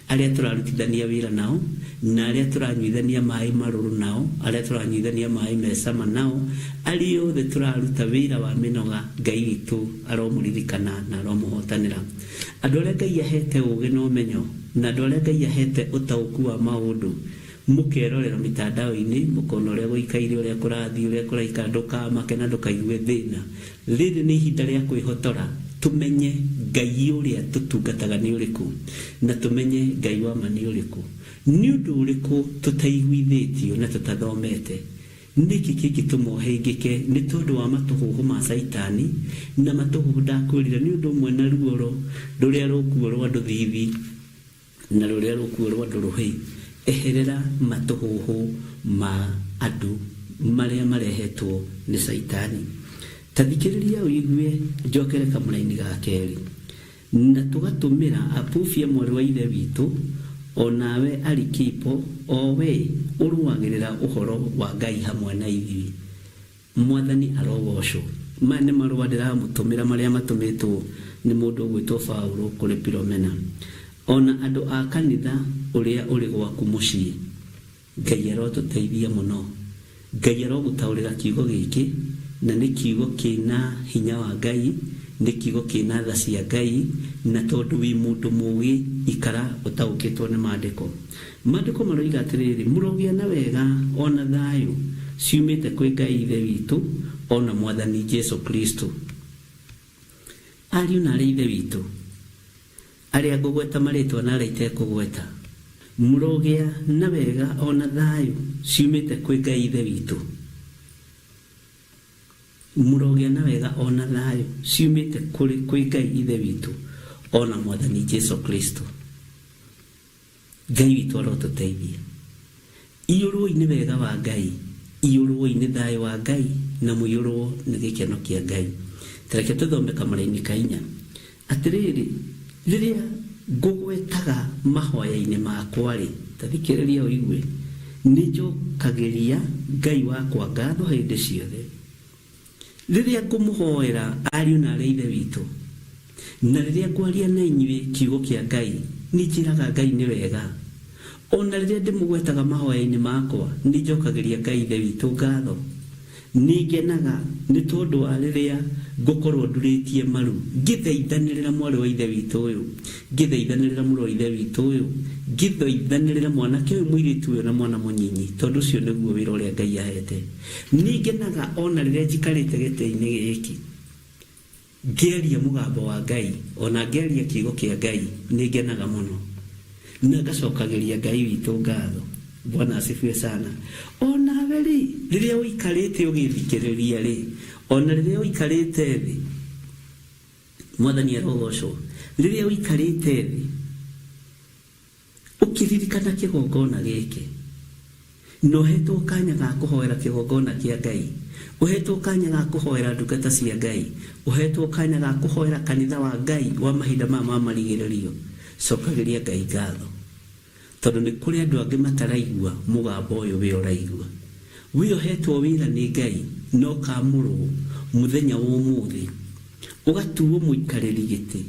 Arĩa tũrarutithania wĩra nao na arĩa tũranyuithania maĩ marũrũ nao, arĩa tũranyuithania maĩ mecama nao, arĩa othe tũraruta wĩra wa mĩnoga, Ngai witũ aromũririkana na aromũhotanĩra. Andũ arĩa Ngai ahete ũũgĩ na ũmenyo na andũ arĩa Ngai ahete ũtaũku wa maũndũ, mũkerorera mitandao-inĩ, mũkona ũrĩa gũikaire, ũrĩa kũrathiĩ, ũrĩa kũraika, ndũkamake na ndũkaigue thĩna. Rĩrĩ nĩ ihinda rĩa kwĩhotora, tumenye Ngai ũrĩa tũtungataga nĩ ũrĩkũ, na tumenye Ngai wa ma nĩ ũrĩkũ. Nĩ ũndũ ũrĩkũ tũtaiguithĩtio na tũtathomete? Nĩkĩ kĩngĩ tũmohĩngĩke nĩ tondũ wa matũhũhũ ma Saitani, na matũhũhũ ndakwĩrira nĩ ũndũ ũmwe na ruo rũrĩa rũkuo rwa andũ thithi na rũrĩa rũkuo rwa andũ rũhĩ. Eherera matũhũhũ ma andũ marĩa marehetwo nĩ Saitani. Tathikĩrĩria ũigue njokere kamũra-inĩ ga kerĩ, na tũgatũmĩra Apufia mwarĩ wa ithe witũ, o nawe Arikipo, o we ũrũagĩrĩra ũhoro wa Ngai hamwe na ithuĩ. Mwathani arogocwo. Maya nĩ marũa ndĩramũtũmĩra marĩa matũmĩtwo nĩ mũndũ ũgwĩtwo Paulo kũrĩ Philomena. Ona andũ a kanitha ũrĩa ũrĩ gwaku mũciĩ, Ngai arotũteithia mũno. Ngai arogũtaũrĩra kiugo gĩkĩ, na nĩ kiugo kĩna hinya wa Ngai, nĩ kiugo kĩna tha cia Ngai, na tondũ wĩ mũndũ mũũgĩ, ikara ũtaũkĩtwo nĩ maandĩko. Maandĩko maroiga atĩrĩrĩ, mũrogĩa na wega ona thayũ ciumĩte kwĩ Ngai ithe witũ, ona Mwathani Jesũ Kristo. Ariũ na arĩ ithe witũ, arĩa ngũgweta marĩtwa na arĩa itekũgweta, mũrogĩa na wega ona thayũ ciumĩte kwĩ Ngai ithe witũ. Mũrogĩa na wega ona thayũ ciumĩte kwĩ Ngai ithe witũ, ona Mwathani Jesũ Kristo. Ngai witũ arotũteithia. Iyũrwo-inĩ wega wa Ngai, iyũrwo-inĩ thayũ wa Ngai, na mũiyũrwo nĩ gĩkeno kĩa Ngai. Tareke tũthome kamũra-inĩ ka 4. Atĩrĩrĩ, rĩrĩa ngũgwetaga mahoya-inĩ makwa-rĩ, tathikĩrĩria ũigue, nĩ njokagĩria Ngai wakwa ngatho hĩndĩ ciothe. Rĩrĩa ngũmũhoera ariũ na arĩa ithe witũ, na rĩrĩa ngwaria na inyuĩ kiugo kĩa Ngai, nĩ njĩraga Ngai nĩ wega. Ona rĩrĩa ndĩmũgwetaga mahoya-inĩ makwa, nĩ njokagĩria Ngai ithe witũ ngatho. Nĩ ngenaga nĩ tondũ wa rĩrĩa ngũkorwo ndurĩtie maru, ngĩthaithanĩrĩra mwarĩ wa ithe witũ ũyũ, ngĩthaithanĩrĩra mũrũ wa ithe witũ ũyũ, ngĩthaithanĩrĩra mwanake ũyũ mũirĩtu ũyũ na mwana mũnyinyi, tondũ ũcio nĩguo wĩra ũrĩa Ngai ahete. Nĩ ngenaga ona rĩrĩa njikarĩte gĩtĩ-inĩ gĩkĩ, ngĩaria mũgambo wa Ngai, ona ngĩaria kiugo kĩa Ngai, nĩ ngenaga mũno, na ngacokagĩria Ngai witũ ngatho. Bwana asifiwe sana. Ona we rĩrĩa ũikarĩte ũgĩthikĩrĩria-rĩ, ona rĩrĩa ũikarĩte thĩ, Mwathani arogocwo, rĩrĩa ũikarĩte thĩ ũkĩririkana kĩgongona gĩkĩ, na ũhetwo kanya ga kũhoera kĩgongona kĩa Ngai, ũhetwo kanya ga kũhoera ndungata cia Ngai, ũhetwo kanya ga kũhoera kanitha wa Ngai wa mahinda ma marigĩrĩrio, cokagĩria Ngai ngatho. Tondũ nĩ kũrĩ andũ angĩ mataraigua mũgambo ũyũ we ũraigua. We ũhetwo wĩra nĩ Ngai, no kamũrwo mũthenya wa ũmũthĩ, ũgatuo mũikarĩri gĩtĩ,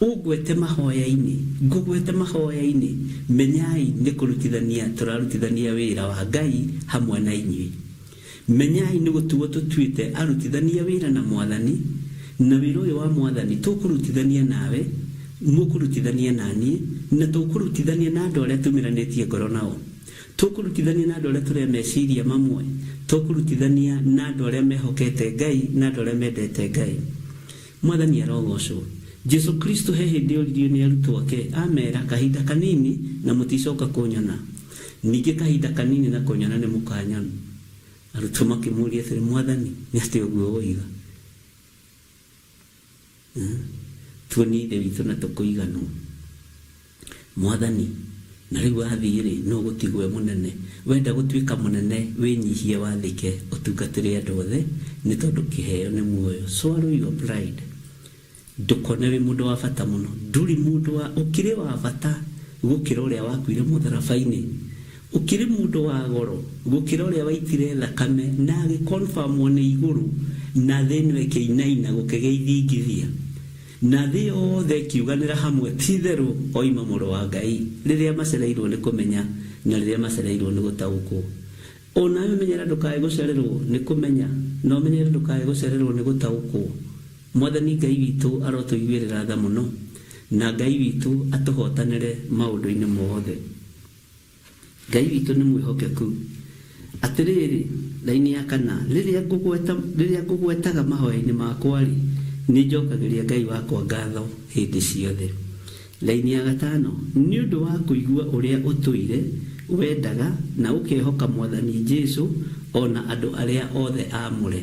ũgwete mahoya-inĩ, ngũgwete mahoya-inĩ, menyai nĩ kũrutithania tũrarutithania wĩra wa Ngai hamwe na inyuĩ. Menyai nĩ gũtuo tũtuĩte arutithania wĩra na Mwathani, na wĩra ũyũ wa Mwathani tũkũrutithania nawe, mukurutithania nani na tukurutithania na andu aria tumiranitie ngoro nao, tukurutithania na andu aria turi meciria mamwe, tukurutithania na andu aria mehokete Ngai na andu aria mendete Ngai. Mwathani arogocwo. Jesu Kristo he hindi oririo ni arutwo ake amera kahinda kanini na muticoka kunyona, ningi kahinda kanini na kunyona ni mukanyona. Arutwo makimuria atiri Mwathani ni ati uguo woiga? Tuoni ithe witũ na tũkũiganwo. Mwathani na rĩu wathire no gũtigwe mũnene, wenda gũtuĩka mũnene wĩnyihie wathĩke ũtungatĩre andũ othe nĩ tondũ kĩheo nĩ muoyo. Swallow your pride. Ndũkone wĩ mũndũ wa bata mũno, ndũrĩ mũndũ wa ũkĩrĩ wa bata gũkĩra ũrĩa wakuire mũtharabai-inĩ, ũkĩrĩ mũndũ wa goro gũkĩra ũrĩa waitire thakame na agĩconfirmwo nĩ igũrũ na thĩ ĩno ĩkĩinaina gũkĩgĩa ithingithia na thĩ yothe ĩkiuganĩra hamwe ti therũ oima mũrũ wa Ngai rĩrĩa macereirwo nĩ kũmenya na rĩrĩa macereirwo nĩ gũtaũkwo. Onawe menyera ndũkae gũcererwo nĩ kũmenya no menyera ndũkae gũcererwo nĩ gũtaũkwo. Mwathani Ngai witũ arotũiguĩrĩra tha mũno na Ngai witũ atũhotanĩre maũndũ-inĩ mothe. Ngai witũ nĩ mwĩhokeku. Atĩrĩrĩ, raini ya kana, rĩrĩa ngũgwetaga mahoya-inĩ makwa-rĩ, nĩ njokagĩria Ngai wakwa ngatho hĩndĩ ciothe. Raini ya gatano, nĩ ũndũ wa kũigua ũrĩa ũtũire wendaga na ũkehoka Mwathani Jesũ ona andũ arĩa othe amũre.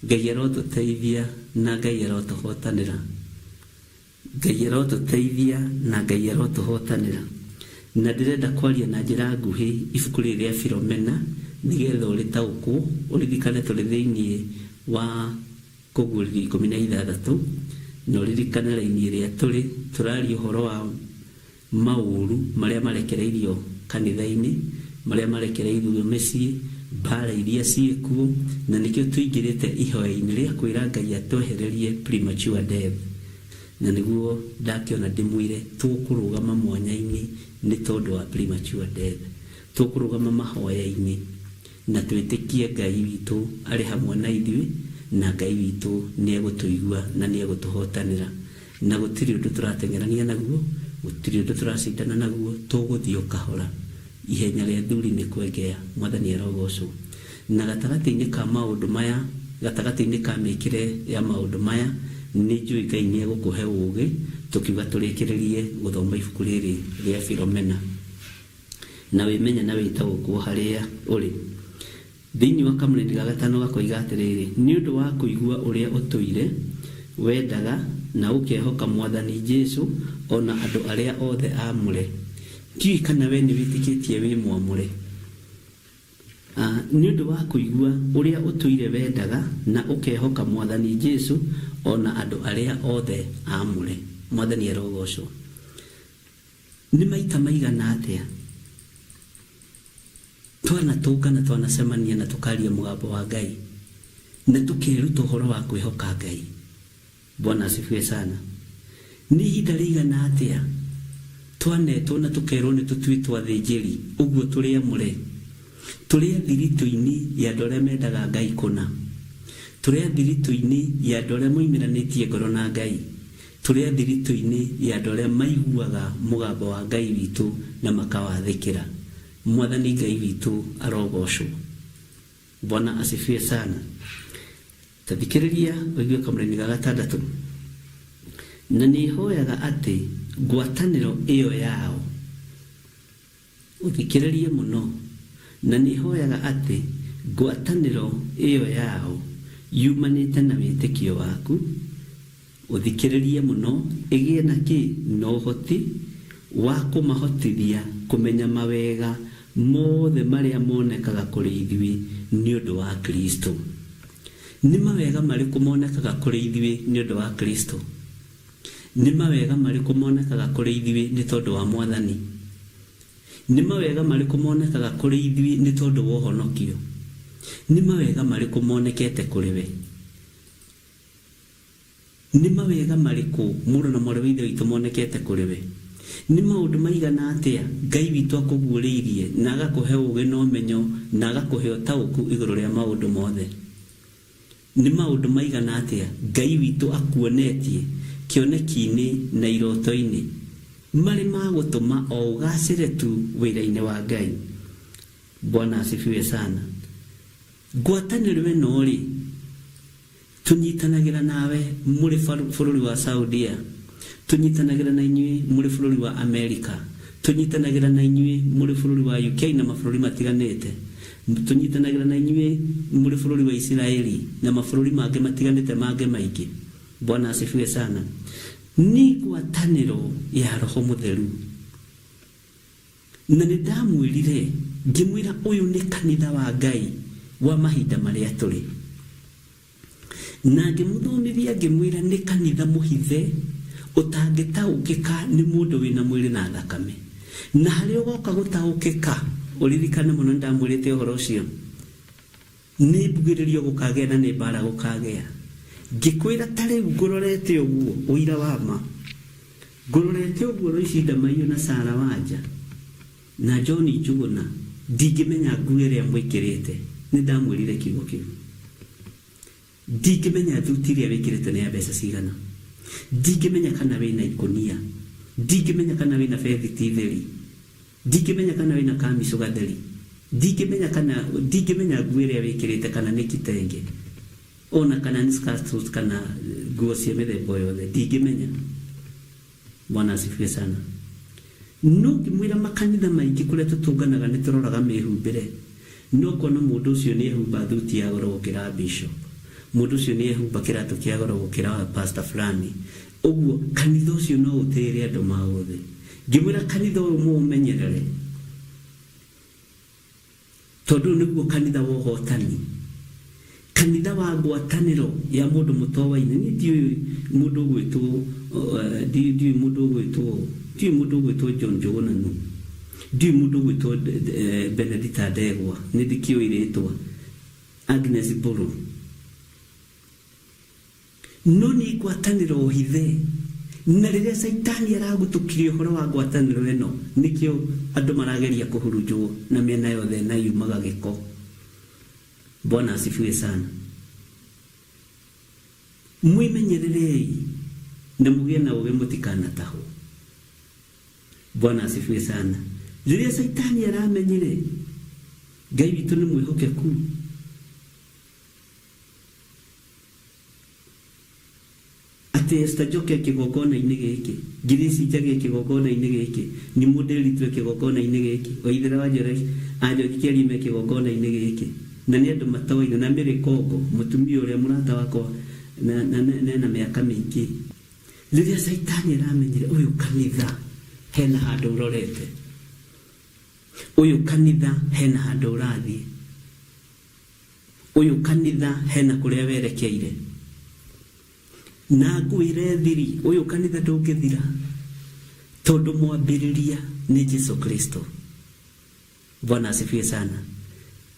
Ngai arotũteithia na Ngai arotũhotanĩra. Ngai arotũteithia na Ngai arotũhotanĩra. Na ndĩrenda kwaria na njĩra nguhĩ ibuku rĩrĩ rĩa Philomena nĩgetha ũrĩtaũkwo, ũririkane tũrĩ thĩinĩ wa Kũguũrĩrio 16 na ũririkane raini ĩrĩa tũraria ũhoro wa maũru marĩa marekereirio kanitha-inĩ, marĩa marekereirio mĩciĩ, mbara iria ciĩkuo, na nĩkĩo tũingĩrĩte ihoya-inĩ rĩa kwĩra Ngai atwehererie premature death. Na nĩguo ndakĩona ndĩmwĩre tũkũrũgama mwanya-inĩ nĩ tondũ wa premature death, tũkũrũgama mahoya-inĩ na twĩtĩkie Ngai witũ arĩ hamwe na ithuĩ na Ngai witũ nĩ egũtũigua na nĩ egũtũhotanĩra, na gũtirĩ ũndũ tũrateng'erania naguo, gũtirĩ ũndũ tũracindana naguo, tũgũthiĩ kahora. Ihenya rĩa thuri nĩ kwengea. Mwathani arogocwo. Na gatagatĩ-inĩ ka maũndũ maya, gatagatĩ-inĩ ka mĩkĩre ya maũndũ maya, nĩ njũĩ Ngai nĩ egũkũhe ũũgĩ tũkiuga tũrĩkĩrĩrie gũthoma ibuku rĩrĩ rĩa Philomena na wĩmenye na wĩtaũkwo harĩa ũrĩ. Thĩinĩ wa kamũrĩndi ga gatano gakoiga atĩrĩrĩ, nĩ ũndũ wa kũigua ũrĩa ũtũire wendaga na ũkehoka Mwathani Jesũ ona andũ arĩa othe amũre. Ndiũĩ kana we nĩ wĩtĩkĩtie wĩ mwamũre. Nĩ ũndũ wa kũigua ũrĩa ũtũire wendaga na ũkehoka Mwathani Jesũ ona andũ arĩa othe amũre. Mwathani arogocwo. Nĩ maita maigana atĩa twanatũngana twanacemania na tũkaria mũgambo wa Ngai na tũkĩruta ũhoro wa kwĩhoka Ngai. Bwana asifiwe sana. Nĩ ihinda rĩigana atĩa twanetwo na tũkerwo nĩ tũtuĩtwo athĩnjĩri ũguo tũrĩ amũre, tũrĩ athiritũ-inĩ ya andũ arĩa mendaga Ngai kũna, tũrĩ athiritũ-inĩ ya andũ arĩa moimĩranĩtie ngoro na Ngai, tũrĩ athiritũ-inĩ ya andũ arĩa maiguaga mũgambo wa Ngai witũ na makawathĩkĩra. Mwathani Ngai witũ arogocwo. Bwana asifiwe sana. Tathikĩrĩria ũigue kamũrĩni ga gatandatũ. Na nĩ hoyaga atĩ ngwatanĩro ĩyo yao, ũthikĩrĩrie mũno, na nĩ hoyaga atĩ ngwatanĩro ĩyo yao yumanĩte na wĩtĩkio waku, ũthikĩrĩrie mũno, ĩgĩe na kĩ na ũhoti wa kũmahotithia kũmenya mawega mothe marĩa monekaga kũrĩ ithuĩ nĩ ũndũ wa Kristo. Nĩ mawega marĩkũ monekaga kũrĩ ithuĩ nĩ ũndũ wa Kristo? Nĩ mawega marĩkũ monekaga kũrĩ ithuĩ nĩ tondũ wa Mwathani? Nĩ mawega marĩkũ monekaga kũrĩ ithuĩ nĩ tondũ wa ũhonokio? Nĩ mawega marĩkũ monekete kũrĩ we? Nĩ mawega marĩkũ mũrũ na mwarĩ wa ithe witũ monekete kũrĩ we? Nĩ maũndũ maigana atĩa Ngai witũ akũguũrĩirie na agakũhe ũũgĩ na ũmenyo na agakũhe ũtaũku igũrũ rĩa maũndũ mothe? Nĩ maũndũ maigana atĩa Ngai witũ akuonetie kĩoneki-inĩ na iroto-inĩ marĩ ma gũtũma o ũgacĩre tu wĩra-inĩ wa Ngai. Bwana asifiwe sana. Ngwatanĩro ĩno rĩ, tunyitanagĩra nawe mũrĩ bũrũri wa Saudia, tunyitanagĩra na inyuĩ mũrĩ bũrũri wa Amerika, tunyitanagĩra na inyuĩ mũrĩ bũrũri wa UK na mabũrũri matiganĩte, tunyitanagĩra na inyuĩ mũrĩ bũrũri wa Israeli na mabũrũri mangĩ matiganĩte mangĩ maingĩ. Bwana asifiwe sana. Ni ngwatanĩro ya Roho Mũtheru. Na nĩndamwĩrire ngĩmwĩra ũyũ nĩ kanitha wa Ngai wa mahinda marĩa tũrĩ, na ngĩmũthomithia ngĩmwĩra nĩ kanitha mũhithe ũtangĩtaũkĩka nĩ mũndũ wĩna mwĩrĩ na thakame. Na harĩ ũgoka gũtaũkĩka, ũririkane mũno ndamwĩrĩte ũhoro ũcio, nĩ mbugĩrĩrio gũkagĩa na nĩ mbara gũkagĩa. Ngĩkwĩra ta rĩu ngũrorete ũguo ũira wa ma, ngũrorete ũguo Rũcinda Maiyo na Sara Wanja na John Njuguna, ndingĩmenya nguo ĩrĩa mwĩkĩrĩte. Nĩ ndamwĩrire kiugo kĩu. Ndingĩmenya thuti ĩrĩa wĩkĩrĩte nĩ ya mbeca cigana, ndingĩmenya kana wĩna ikũnia, ndingĩmenya kana wĩna bethi theri, ndingĩmenya kana wĩna kamico gatheri, ndingĩmenya nguo ĩrĩa wĩkĩrĩte kana nĩ kitenge, ona kana nĩ skirt kana nguo cia mĩthemba yothe, ndingĩmenya. Bwana asifiwe sana. No ngĩmwĩra makanitha maingĩ kũrĩa tũtũnganaga nĩ tũroraga mĩhumbĩre, no kuona mũndũ ũcio nĩ ehumba thuti ya goro gũkĩra bishop, mũndũ ũcio nĩ ehumba kĩratũ kĩa goro gũkĩra pastor fulani. Ũguo kanitha ũcio no ũtĩĩre andũ maothe. Ngĩmwĩra kanitha ũyũ mũũmenyerere, tondũ nĩguo kanitha wa ũhotani, kanitha wa ngwatanĩro ya mũndũ mũtowaine. Niĩ ndiũĩ mũndũ ũgwĩtwo John Njuguna, ndiũĩ mũndũ ũgwĩtwo Benedita Ndegwa, nĩ ndikĩũĩ rĩtwa Agnes Mburu. No nĩ ngwatanĩro hithe, na rĩrĩa Saitani aragũtũkirie ũhoro wa ngwatanĩro ĩno, nĩkĩo andũ marageria kũhurunjwo na mĩena yothe na yumaga gĩko. Bwana asifiwe sana. Mwĩmenyererei na mũgĩe na ũgĩ mũtikanatahwo. Bwana asifiwe sana. Rĩrĩa Saitani aramenyire Ngai witũ nĩ mwĩhokeku, atĩ Esther Njoke kĩgongona-inĩ gĩkĩ, Ngirĩci Njage kĩgongona-inĩ gĩkĩ, nĩ Mũndĩritwe kĩgongona-inĩ gĩkĩ, Waithĩra wa Anjoki Kĩarime kĩgongona-inĩ gĩkĩ, na nĩ andũ matowaine, na Mary Kongo mũtumia ũrĩa mũrata wakwa na mĩaka mĩingĩ. Rĩrĩa Saitani aramenyire ũyũ kanitha hena handũ ũrorete, ũyũ kanitha hena handũ ũrathiĩ, ũyũ kanitha hena kũrĩa werekeire, na ngwĩre thiri, ũyũ kanitha ndũngĩthira, tondũ mwambĩrĩria nĩ Jesu Kristo. Bwana asifiwe sana.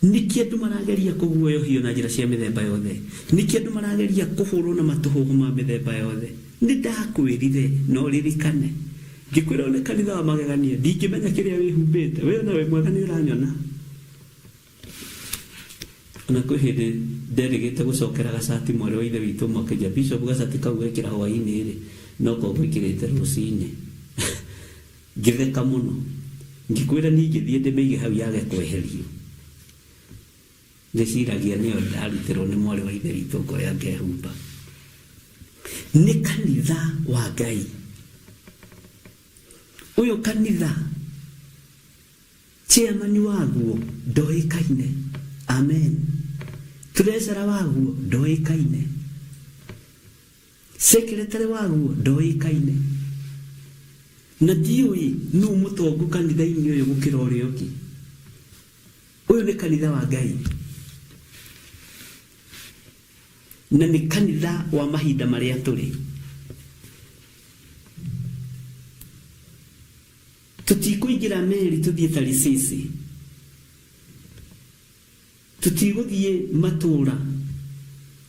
Nĩkĩ andũ marageria kũguoyohio na njĩra cia mĩthemba yothe, nĩkĩ andũ marageria kũhũrwo na matũhũhũ ma mĩthemba yothe. Nĩ ndakwĩrire no ririkane, ngĩkwĩra nĩ kanitha wa magegania, ndingĩmenya kĩrĩa wĩhumbĩte, we ona we mwega nĩ ũranyona. Ona kwĩ hĩndĩ nderĩgĩte gũcokera gacati mwarĩ wa ithe witũ Mwakĩnja, Bishop gacati kau gekĩra hwaĩ-inĩ rĩ, no ko gwĩkĩrĩte rũcinĩ. Ngĩtheka mũno, ngĩkwĩra ningĩthiĩ ndĩmĩige hau yage kweherio. Ndĩciragia nĩyo ndarutirwo nĩ mwarĩ wa ithe witũ ngoya ngehumba. Nĩ kanitha wa Ngai. Ũyũ kanitha chairman waguo ndoĩkaine. Amen. Treasurer waguo ndoĩkaine. Secretary waguo ndoĩkaine. Na ndiũĩ nũ mũtongu kanitha-inĩ ũyũ gũkĩra ũrĩa ũngĩ. Ũyũ nĩ kanitha wa Ngai, na nĩ kanitha wa mahinda marĩa tũrĩ. Tũtikũingĩra meri tũthiĩ Tarisisi, tũtigũthiĩ matũũra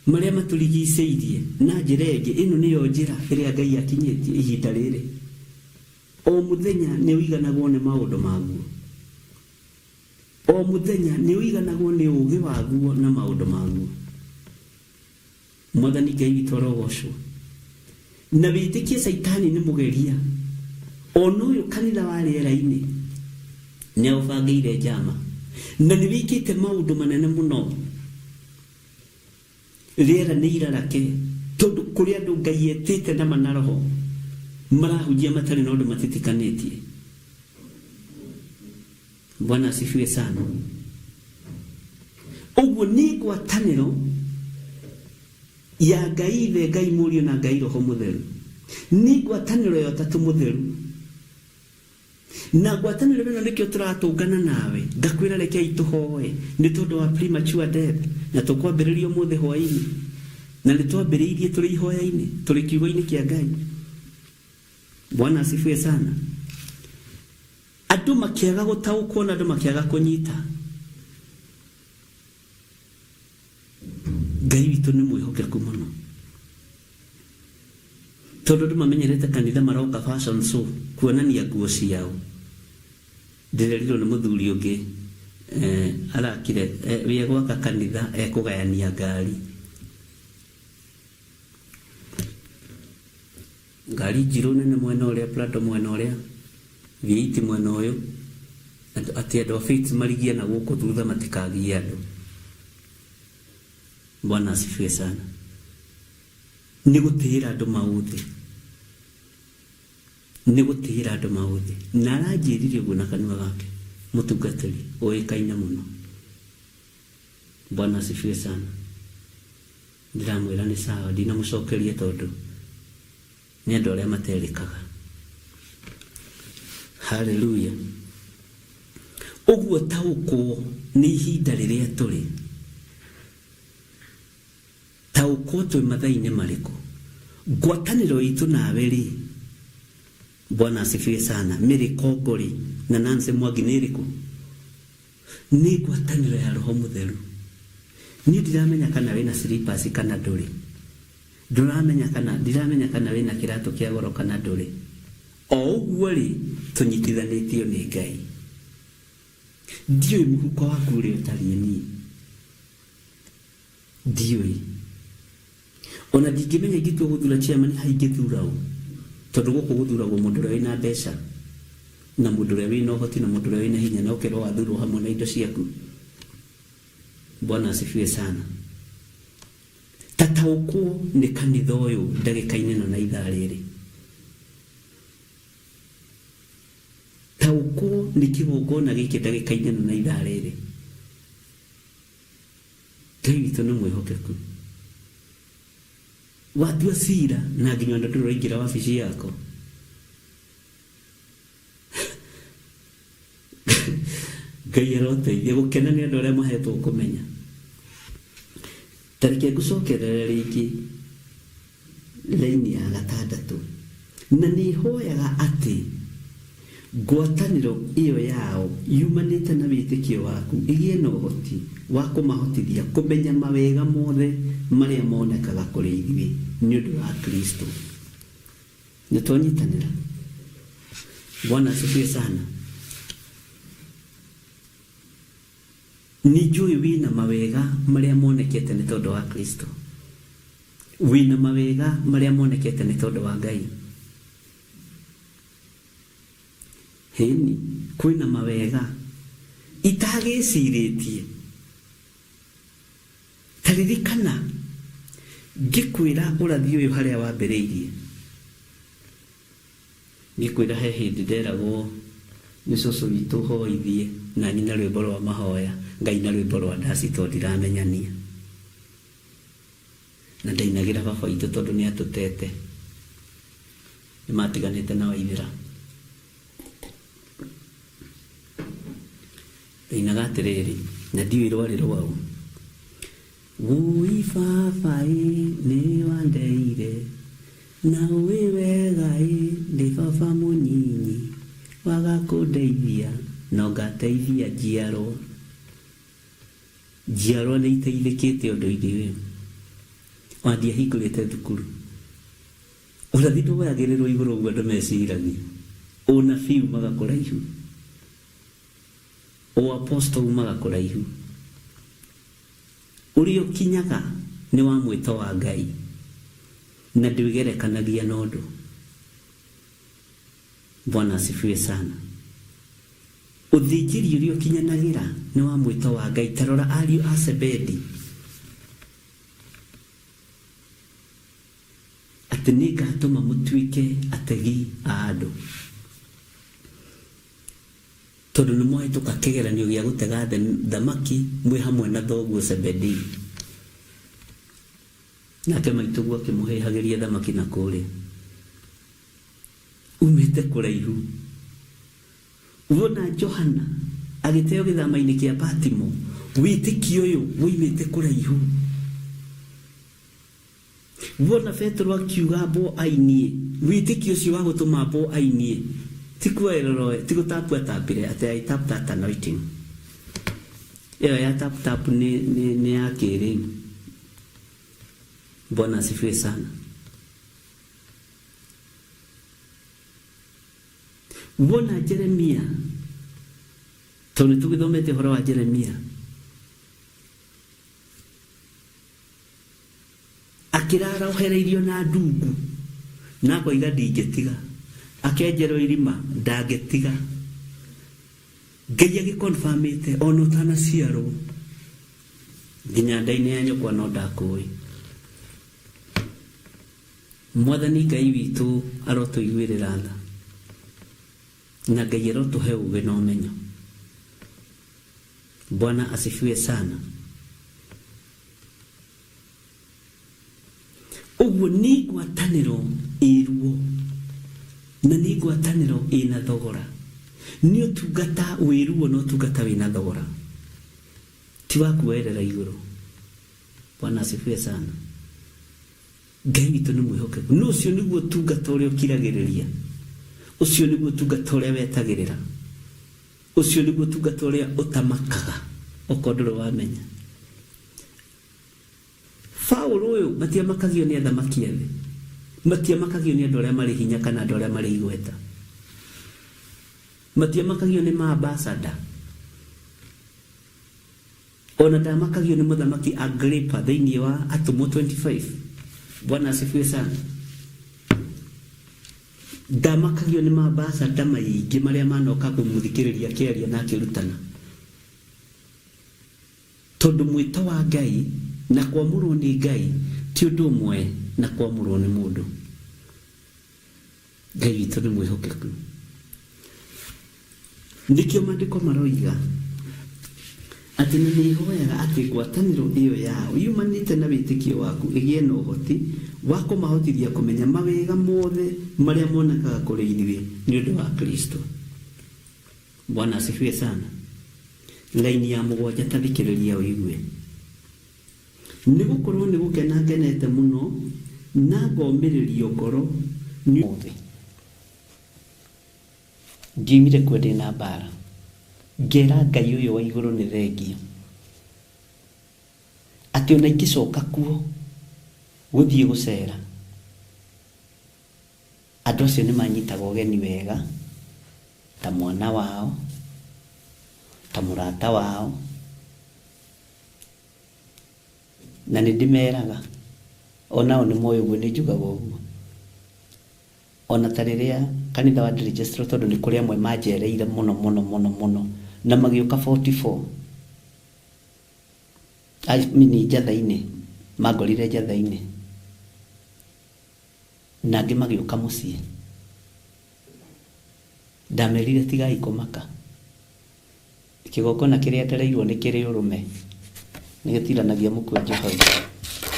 marĩa matũrigicĩirie na njĩra ĩngĩ. Ĩno nĩyo njĩra ĩrĩa Ngai akinyĩtie ihinda rĩrĩ. O mũthenya nĩ ũiganagwo nĩ maũndũ maguo, o mũthenya nĩ ũiganagwo nĩ ũũgĩ waguo na maũndũ maguo. Mwathani Ngai witũ arogocwo. na wĩtĩkie Saitani nĩ mũgeria. Ona ũyũ kanitha wa rĩera-inĩ nĩ ũbangĩire njama na nĩ wĩkĩte maũndũ manene mũno. Rĩera nĩ irarake tondũ kũrĩ andũ Ngai etĩte na manaroho marahunjia matarĩ na ũndũ matitikanĩtie. Bwana asifiwe sana. Ũguo nĩ ngwatanĩro ya Ngai Ithe, Ngai Mũriũ na Ngai Roho Mũtheru. Nĩ ngwatanĩro ya Ũtatũ Mũtheru. Na ngwatanĩro ĩno nĩkĩo tũratũngana nawe. Ngakwĩra rekei tũhoe nĩ tondũ wa premature death, na tũkwambĩrĩria ũmũthĩ hwaĩ-inĩ, na nĩ twambĩrĩirie tũrĩ ihoya-inĩ, tũrĩ kiugo-inĩ kĩa Ngai. Bwana asifiwe sana. Andũ makĩaga gũtaũkwo na andũ makĩaga kũnyita. Ngai witũ nĩ mwĩhokeku mũno. Tondũ andũ mamenyerete kanitha maroka fashion show kuonania nguo ciao. Ndĩrerirwo nĩ mũthuri ũngĩ arakire wĩ gwaka kanitha ekũgayania ngari. Ngari njirũ nene mwena ũrĩa, Prado mwena ũrĩa, V8 mwena ũyũ, atĩ andũ a Faith marigie na gũkũ thutha matikagie andũ. Bwana asifiwe sana. Nĩ gũtĩĩra andũ maũthĩ. Nĩ gũtĩĩra andũ maũthĩ. Na aranjĩrire ũguo na kanua gake, mũtungatĩri ũĩkaine mũno. Bwana asifiwe sana. Ndiramwĩra nĩ sawa, ndinamũcokerie tondũ nĩ andũ arĩa materĩkaga. Haleluya. Ũguo taũkwo nĩ ihinda rĩrĩa tũrĩ. Taũkwo twĩ mathaa-inĩ marĩkũ. Ngwatanĩro itũ nawe rĩ, Bwana asifiwe sana, Mary Kongori na Nancy Mwangi nĩ ĩrĩkũ? Nĩ ngwatanĩro ya Roho Mũtheru. Niĩ ndiramenya kana wĩna slippers kana ndũrĩ. Ndiramenya kana wĩna kĩratũ kĩa goro kana ndũrĩ. O ũguo rĩ, tũnyitithanĩtio nĩ Ngai. Ndiũĩ mũhuko waku ũrĩa ũtariĩ niĩ. Ndiũĩ. Ona ndingĩmenya ingĩtua gũthura chairman haingĩthura ũ. Tondũ gũkũ gũthuragwo mũndũ ũrĩa wĩna mbeca na mũndũ ũrĩa wĩna ũhoti na mũndũ ũrĩa wĩna hinya, na ũkerwo wathurwo hamwe na indo ciaku. Bwana asifiwe sana. Tataũkwo nĩ kanitha ũyũ ndagĩka-inĩ ĩno na ithaa rĩrĩ. Taũkwo nĩ kĩgongona gĩkĩ ndagĩka-inĩ ĩno na ithaa rĩrĩ. Ngai witũ nĩ mwĩhokeku. Watua cira na nginya andũ ndũraingĩra wabici yako. Ngai aroteithia gũkena nĩ andũ arĩa mahetwo kũmenya. Tarĩke ngũcokerera rĩngĩ laini ya 6. Na nĩ hoyaga atĩ ngwatanĩro ĩyo yao yumanĩte na wĩtĩkio waku ĩgĩe na ũhoti wa kũmahotithia kũmenya mawega mothe marĩa monekaga kũrĩ ithuĩ nĩ ũndũ wa Kristo. Nĩ twanyitanĩra. Bwana asifiwe sana. Nĩ njũĩ wĩna mawega marĩa monekete nĩ tondũ wa Kristo. Wĩna mawega marĩa monekete nĩ tondũ wa Ngai. Heni, kwĩna mawega itagĩcirĩtie. Taririkana ngĩkwĩra ũrathi ũyũ harĩa wambĩrĩirie. Ngĩkwĩra he hĩndĩ nderagwo nĩ cũcũ witũ hoithie na nĩ na rwĩmbo rwa mahoya, Ngai na rwĩmbo rwa ndaci tondũ ndiramenyania. Na ndainagĩra baba witũ tondũ nĩ atũtete. Nĩ matiganĩte na Waithĩra. Ndainaga atĩrĩrĩ, na ndiũĩ rwarĩ rwau. Wui baba nĩ wandeire, na wĩ wega nĩ baba mũnyinyi, waga kũndeithia no ngateithia njiarwa. Njiarwa nĩ iteithĩkĩte ũndũ-inĩ ũyũ. Wathiĩ ahingũrĩte thukuru. Ũrathi ndũgayagĩrĩrwo igũrũ ũguo andũ meciragia. Ũnabii umaga kũraihu. Apostle umaga kũraihu. Ũrĩa ũkinyaga nĩ wa mwĩto wa Ngai. na ndigerekanagia na undu. Bwana asifiwe sana. Uthinjiri uria ukinyanagira ni wa mwito wa Ngai. Tarora ariu a Zebedi, ati ni ngatuma mutuike ategi a andu, tondu ni mwahituka kigeranio gia gutega thamaki mwi hamwe na thoguo Zebedi. Nake maituguo akimuhihagiria thamaki na kuria umite kuraihu. Wona Johana agiteo githama-ini kia Patimo, witikio uyu wimite kuraihu. Wona Petro akiuga bo ainie, witikio ucio wa gutuma bo ainie, tikuerero tikutapua tapire ati I tap that anointing. Iyo ya tap ni akiri. Bwana asifiwe sana. Wona Jeremia, tondu tugithomete horo wa Jeremia, akirara uhereirio na ndungu na koiga ndingetiga, akenjerwo irima ndangetiga. Ngai agikonfirmite ono tana ciaro nginya ndaine ya nyokwa no ndakui. Mwathani Ngai witu arotuiguirira tha, na Ngai arotuhe uge na umenyo. Bwana asifiwe sana. Uguo ni ngwataniro iruo na ni ngwataniro ina thogora. Ni utungata wiruo no tungata wina thogora, ti wa kuerera iguru. Bwana asifiwe sana. Ngai witu ni mwihokeku. No ucio niguo tungata uria ukiragiriria, ucio niguo tungata uria wetagirira, ucio niguo tungata uria utamakaga ukondoro wamenya. Paulo uyu matiamakagio ni athamaki othe, matiamakagio ni andu aria mari hinya kana andu aria mari igweta, matiamakagio ni maambasada. Ona ndamakagio ni muthamaki Agrippa thiini wa Atumo 25. Bwana asifiwe sana. Ndamakagio ni maambasada maingi maria manoka kumuthikiriria kiaria na kirutana, tondu mwito wa Ngai na kwamurwo ni Ngai ti undu umwe na kwamurwo ni mundu. Ngai witu ni mwihokeku. Ndikio maandiko maroiga ati ni hoyaga ati ngwataniro iyo yao yumanite na witikio waku igie no hoti wa kumahotithia kumenya mawega mothe maria monekaga kuri ithuĩ ni undu wa Kristo. Bwana asifiwe sana. Laini ya mugwanja tathikiriria uigue. Nigukorwo ni gukena ngenete muno na ngomiririo ngoro ni othe. Ngimire kwende na bara, ngera Ngai uyu wa iguru ni thengio ati ona ingicoka kuo guthie gucera, andu acio ni manyitaga ugeni wega ta mwana wao, ta murata wao, na ni ndimeraga ona oni moyo gwe ni njugaga uguo. Ona tariria kanitha wa Registro tondu ni kuria amwe majereire muno na magiuka 44 mini jathaini magorire jathaini na ngi magiuka mucie. Ndamerire tigai kumaka, kigokona kiria tereirwo ni kiri urume nigetiranagia mukwenje hau.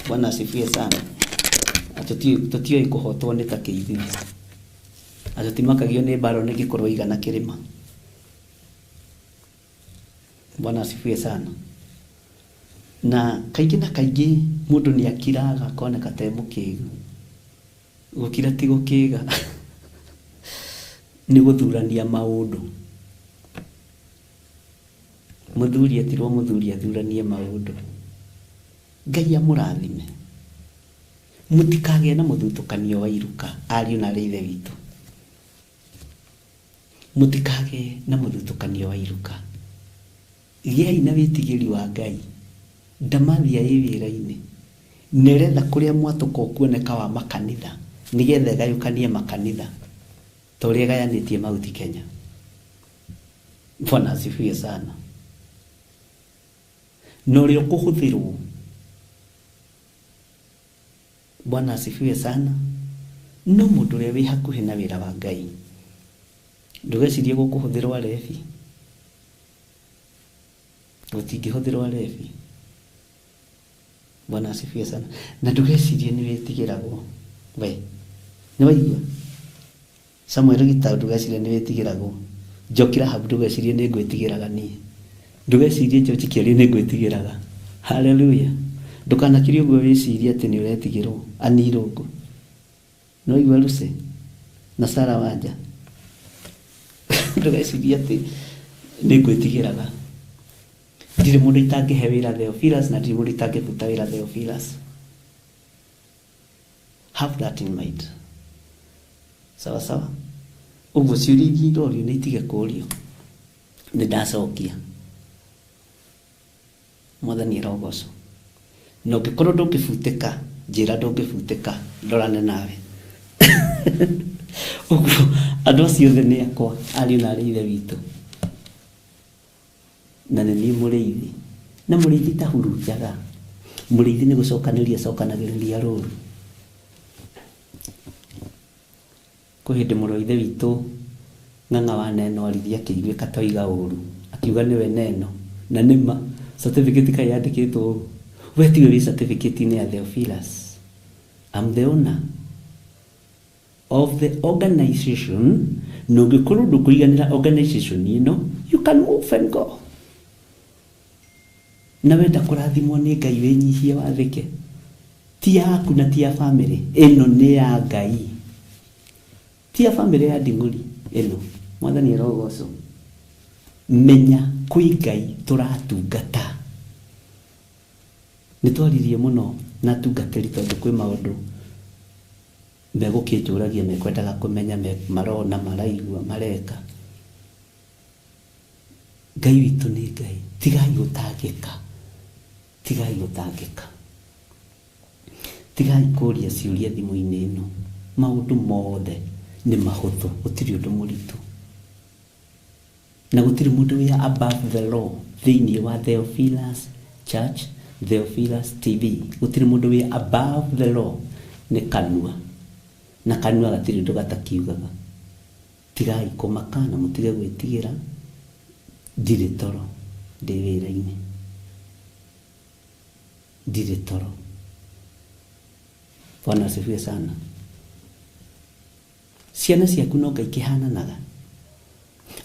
Bwana asifiwe sana. Tutio ikuhotwo ni takiithi, atimakagio ni baro ni gikorwo igana kirima. Bwana asifiwe sana. Na kaingi na kaingi mundu ni akiraga kone kate mukigu gukira ti gukiga ni guthurania maundu. Muthuri atirwo muthuri athuranie maundu. Ngai amurathime. Mutikage na muthutukanio wa iruka ariu na rithe witu. Mutikage na muthutukanio wa iruka. Giai na witigiri wa Ngai. Ndamathia ĩ wĩra-inĩ Niretha kuria mwatuko kuoneka wa makanitha nigetha gayukanie makanitha toria gayanitie mauti Kenya. Bwana asifiwe sana. Norio kuhuthirwo. Bwana asifiwe sana. No mundu uria wi hakuhi na wira wa Ngai ndugecirie gukuhuthirwo alevi. Utingihuthirwo alevi. Bwana asifiwe sana. Na ndugecirie ni witigiragwo. We ni waigua Samuel Gitau ndugecirie ni witigiragwo. Jokira habu ndugecirie ni ngwitigiraga nie. Ndugecirie George Kiari ni ngwitigiraga. Hallelujah. Ndukanakirie uguo wicirie ati ni uretigirwo anirungu. No igwa Lucy na Sara Wanja. Ndugecirie ati ni ngwitigiraga. Ndire mundu itangihe wira Theophilus na ndire mundu itangibuta wira Theophilus. Have that in mind. Sawa sawa. Uguo ciuria irorio ni itige kurio. Ni ndacokia. Mwathani arogoco. No ngikorwo ndungibutĩka njĩra ndungibutĩka ndorane nawe. Uguo andũ acio othe nĩ akwa ariũ na aarĩ ithe witũ. Na nĩ niĩ mũrĩithi. Na mũrĩithi tahurunjaga. Mũrĩithi nĩ gũcokanĩria cokanagĩrĩria rũru. Kwĩ hĩndĩ mũrũ ithe witũ Ng'ang'a wa Neno arithia akĩiguĩka toiga ũru. Akiuga nĩwe Neno. Na nĩma certificate kai yandĩkĩtwo ũru. We tiwe wĩ certificate-inĩ ya Theophilus. I'm the owner of the organization. No ngĩkorwo ndũkũiganĩra organization ĩno, you can move and go. Na wenda kũrathimwo nĩ Ngai wĩnyihie wathĩke. Ti yaku na ti ya family. Ĩno nĩ ya Ngai. Ti ya family ya Nding'uri ĩno. Mwathani arogocwo. Menya kwĩ Ngai tũratungata. Nĩtwaririe mũno na tungatĩri tondũ kwĩ maũndũ megũkĩnjũragia mekwendaga kũmenya marona maraigua mareka. Ngai witũ nĩ Ngai. Tigai gũtangĩka. Tigai gũtangĩka. Tigai kũria ciũria thimũ-inĩ ĩno. Maũndũ mothe nĩ mahũthũ. Gũtirĩ ũndũ mũritũ. Na gũtirĩ mũndũ wĩ above the law thĩinĩ wa Theophilus Church, Theophilus TV. Gũtirĩ mũndũ wĩ above the law. Nĩ kanua. Na kanua gatirĩ ũndũ gatakiugaga. Tigai kũmaka na mũtige gwĩtigĩra. Ndirĩ toro ndĩ wĩra-inĩ. Ndirĩ toro. Bwana asifiwe sana. Ciana ciaku no Ngai kĩhananaga.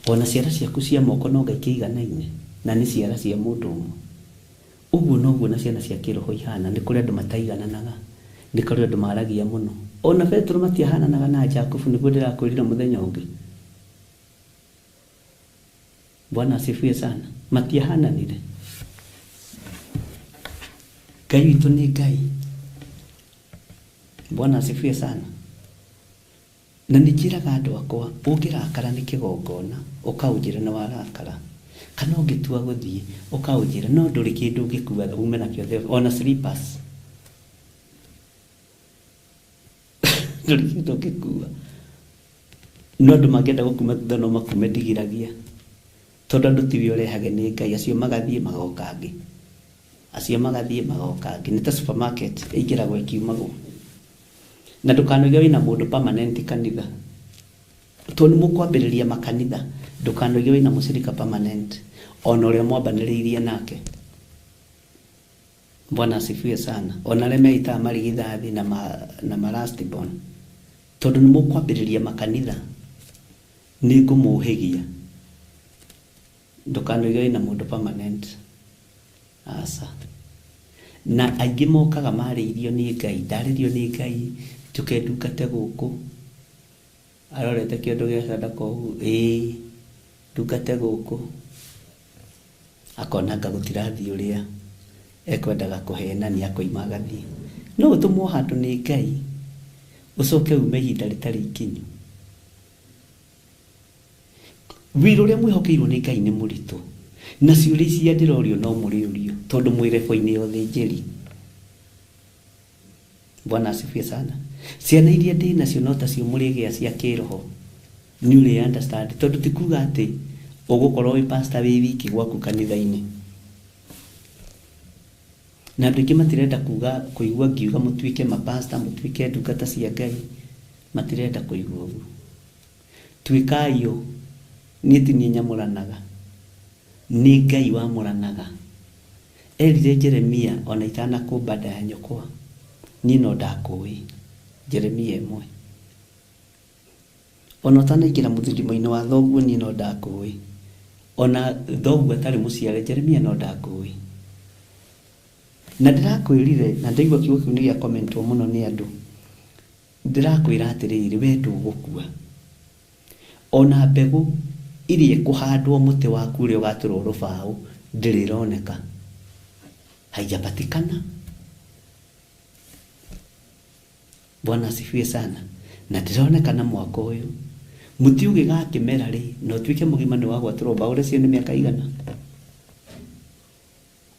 Ona ciara ciaku cia moko no Ngai kĩiganaine. Na nĩ ciara cia mũndũ ũmwe. Ũguo noguo na ciana cia kĩroho ihana. Nĩ kũrĩ andũ mataigananaga. Nĩ kũrĩ andũ maragia mũno. Ona Petro matiahananaga na Jakubu nĩguo ndĩrakwĩrire mũthenya ũngĩ. Bwana asifiwe sana. Matiahananire. Ngai witũ nĩ Ngai. Bwana asifiwe sana. Na nĩnjĩraga andũ akwa ũngĩrakara nĩ kĩgongona ũkaũnjĩra nĩ warakara. Kana ũngĩtua gũthiĩ ũkaũnjĩra no ndũrĩ kĩndũ ũngĩkua ume nakĩo ona slippers. Ndũrĩ kĩndũ ũngĩkua. No andũ mangĩenda gũkuma thutha no makume ndigiragia. Tondũ andũ tiwe ũrehage nĩ Ngai. Acio magathiĩ magoka angĩ. Acio magathiĩ magoka angĩ. Nĩ ta supermarket ĩingĩragwo ĩkiumagwo. Na ndũkanoige wĩna mũndũ permanent kanitha. Tondũ mũkwambĩrĩria makanitha. Ndũkanoige wĩna mũcirika permanent. Ona ũrĩa mwambanĩrĩirie nake. Bwana asifiwe sana. Ona arĩa meitaga marigithathi na last born. Tondũ nĩ mũkwambĩrĩria makanitha. Nĩ ngũmũhĩgia. Ndũkanoige wĩna mũndũ permanent. Asa. Na aingĩ mokaga marĩirio nĩ Ngai. Ndarĩrio nĩ Ngai. Njuke ndungate gũkũ. Arorete kĩndũ gĩa sadaka ũguo. Ndungate gũkũ. Akonanga gũtirathiĩ ũrĩa ekwendaga kũhenania akoima agathiĩ. No ũtũmwo handũ nĩ Ngai. Ũcoke ume ihinda rĩtarĩ ikinyu. Wĩra ũrĩa mwĩhokeirwo nĩ Ngai nĩ mũritũ. Na ciũria ici ndĩrorio no mũrĩũrio tondũ mwĩ level-inĩ ya ũthĩnjĩri. Bwana asifiwe sana. Ciana iria ndĩ nacio no tacio mũrĩgĩa cia kĩroho nĩ ũrĩ understand, tondũ ti kuga atĩ ũgũkorwo wĩ pastor wĩ wiki gwaku kanitha-inĩ. Na andũ aingĩ matirenda kũigua ngiuga mũtuĩke mapasta, mũtuĩke ndungata cia Ngai, matirenda kũigua ũguo. Tuĩkai o, niĩ ti niĩ nyamũranaga, nĩ Ngai wamũranaga. Erire Jeremia ona itanakũmba nda ya nyũkwa, niĩ no ndakũĩ. Jeremia 1. Ona ũtanaingĩra mũthũrimo-inĩ wa thoguo, niĩ no ndakũĩ. Ona thoguo atarĩ mũciare, Jeremia no ndakũĩ. Na ndĩrakwĩrire, na ndaigua kiugo kĩu nĩ gĩa komentwo mũno nĩ andũ, ndĩrakwĩra atĩrĩrĩ, we ndũgũkua. Ona mbegũ iria ĩkũhandwo mũtĩ waku ũrĩa ũgatũrwo rũbaũ ndĩrĩroneka, haijapatikana. Bwana asifiwe sana. Na ndĩronekana mwaka ũyũ mũtĩ ũgĩgakĩmera rĩ, na ũtuĩke mũgima nĩ wagwatũrwo mbaũ ũrĩa nĩ mĩaka igana.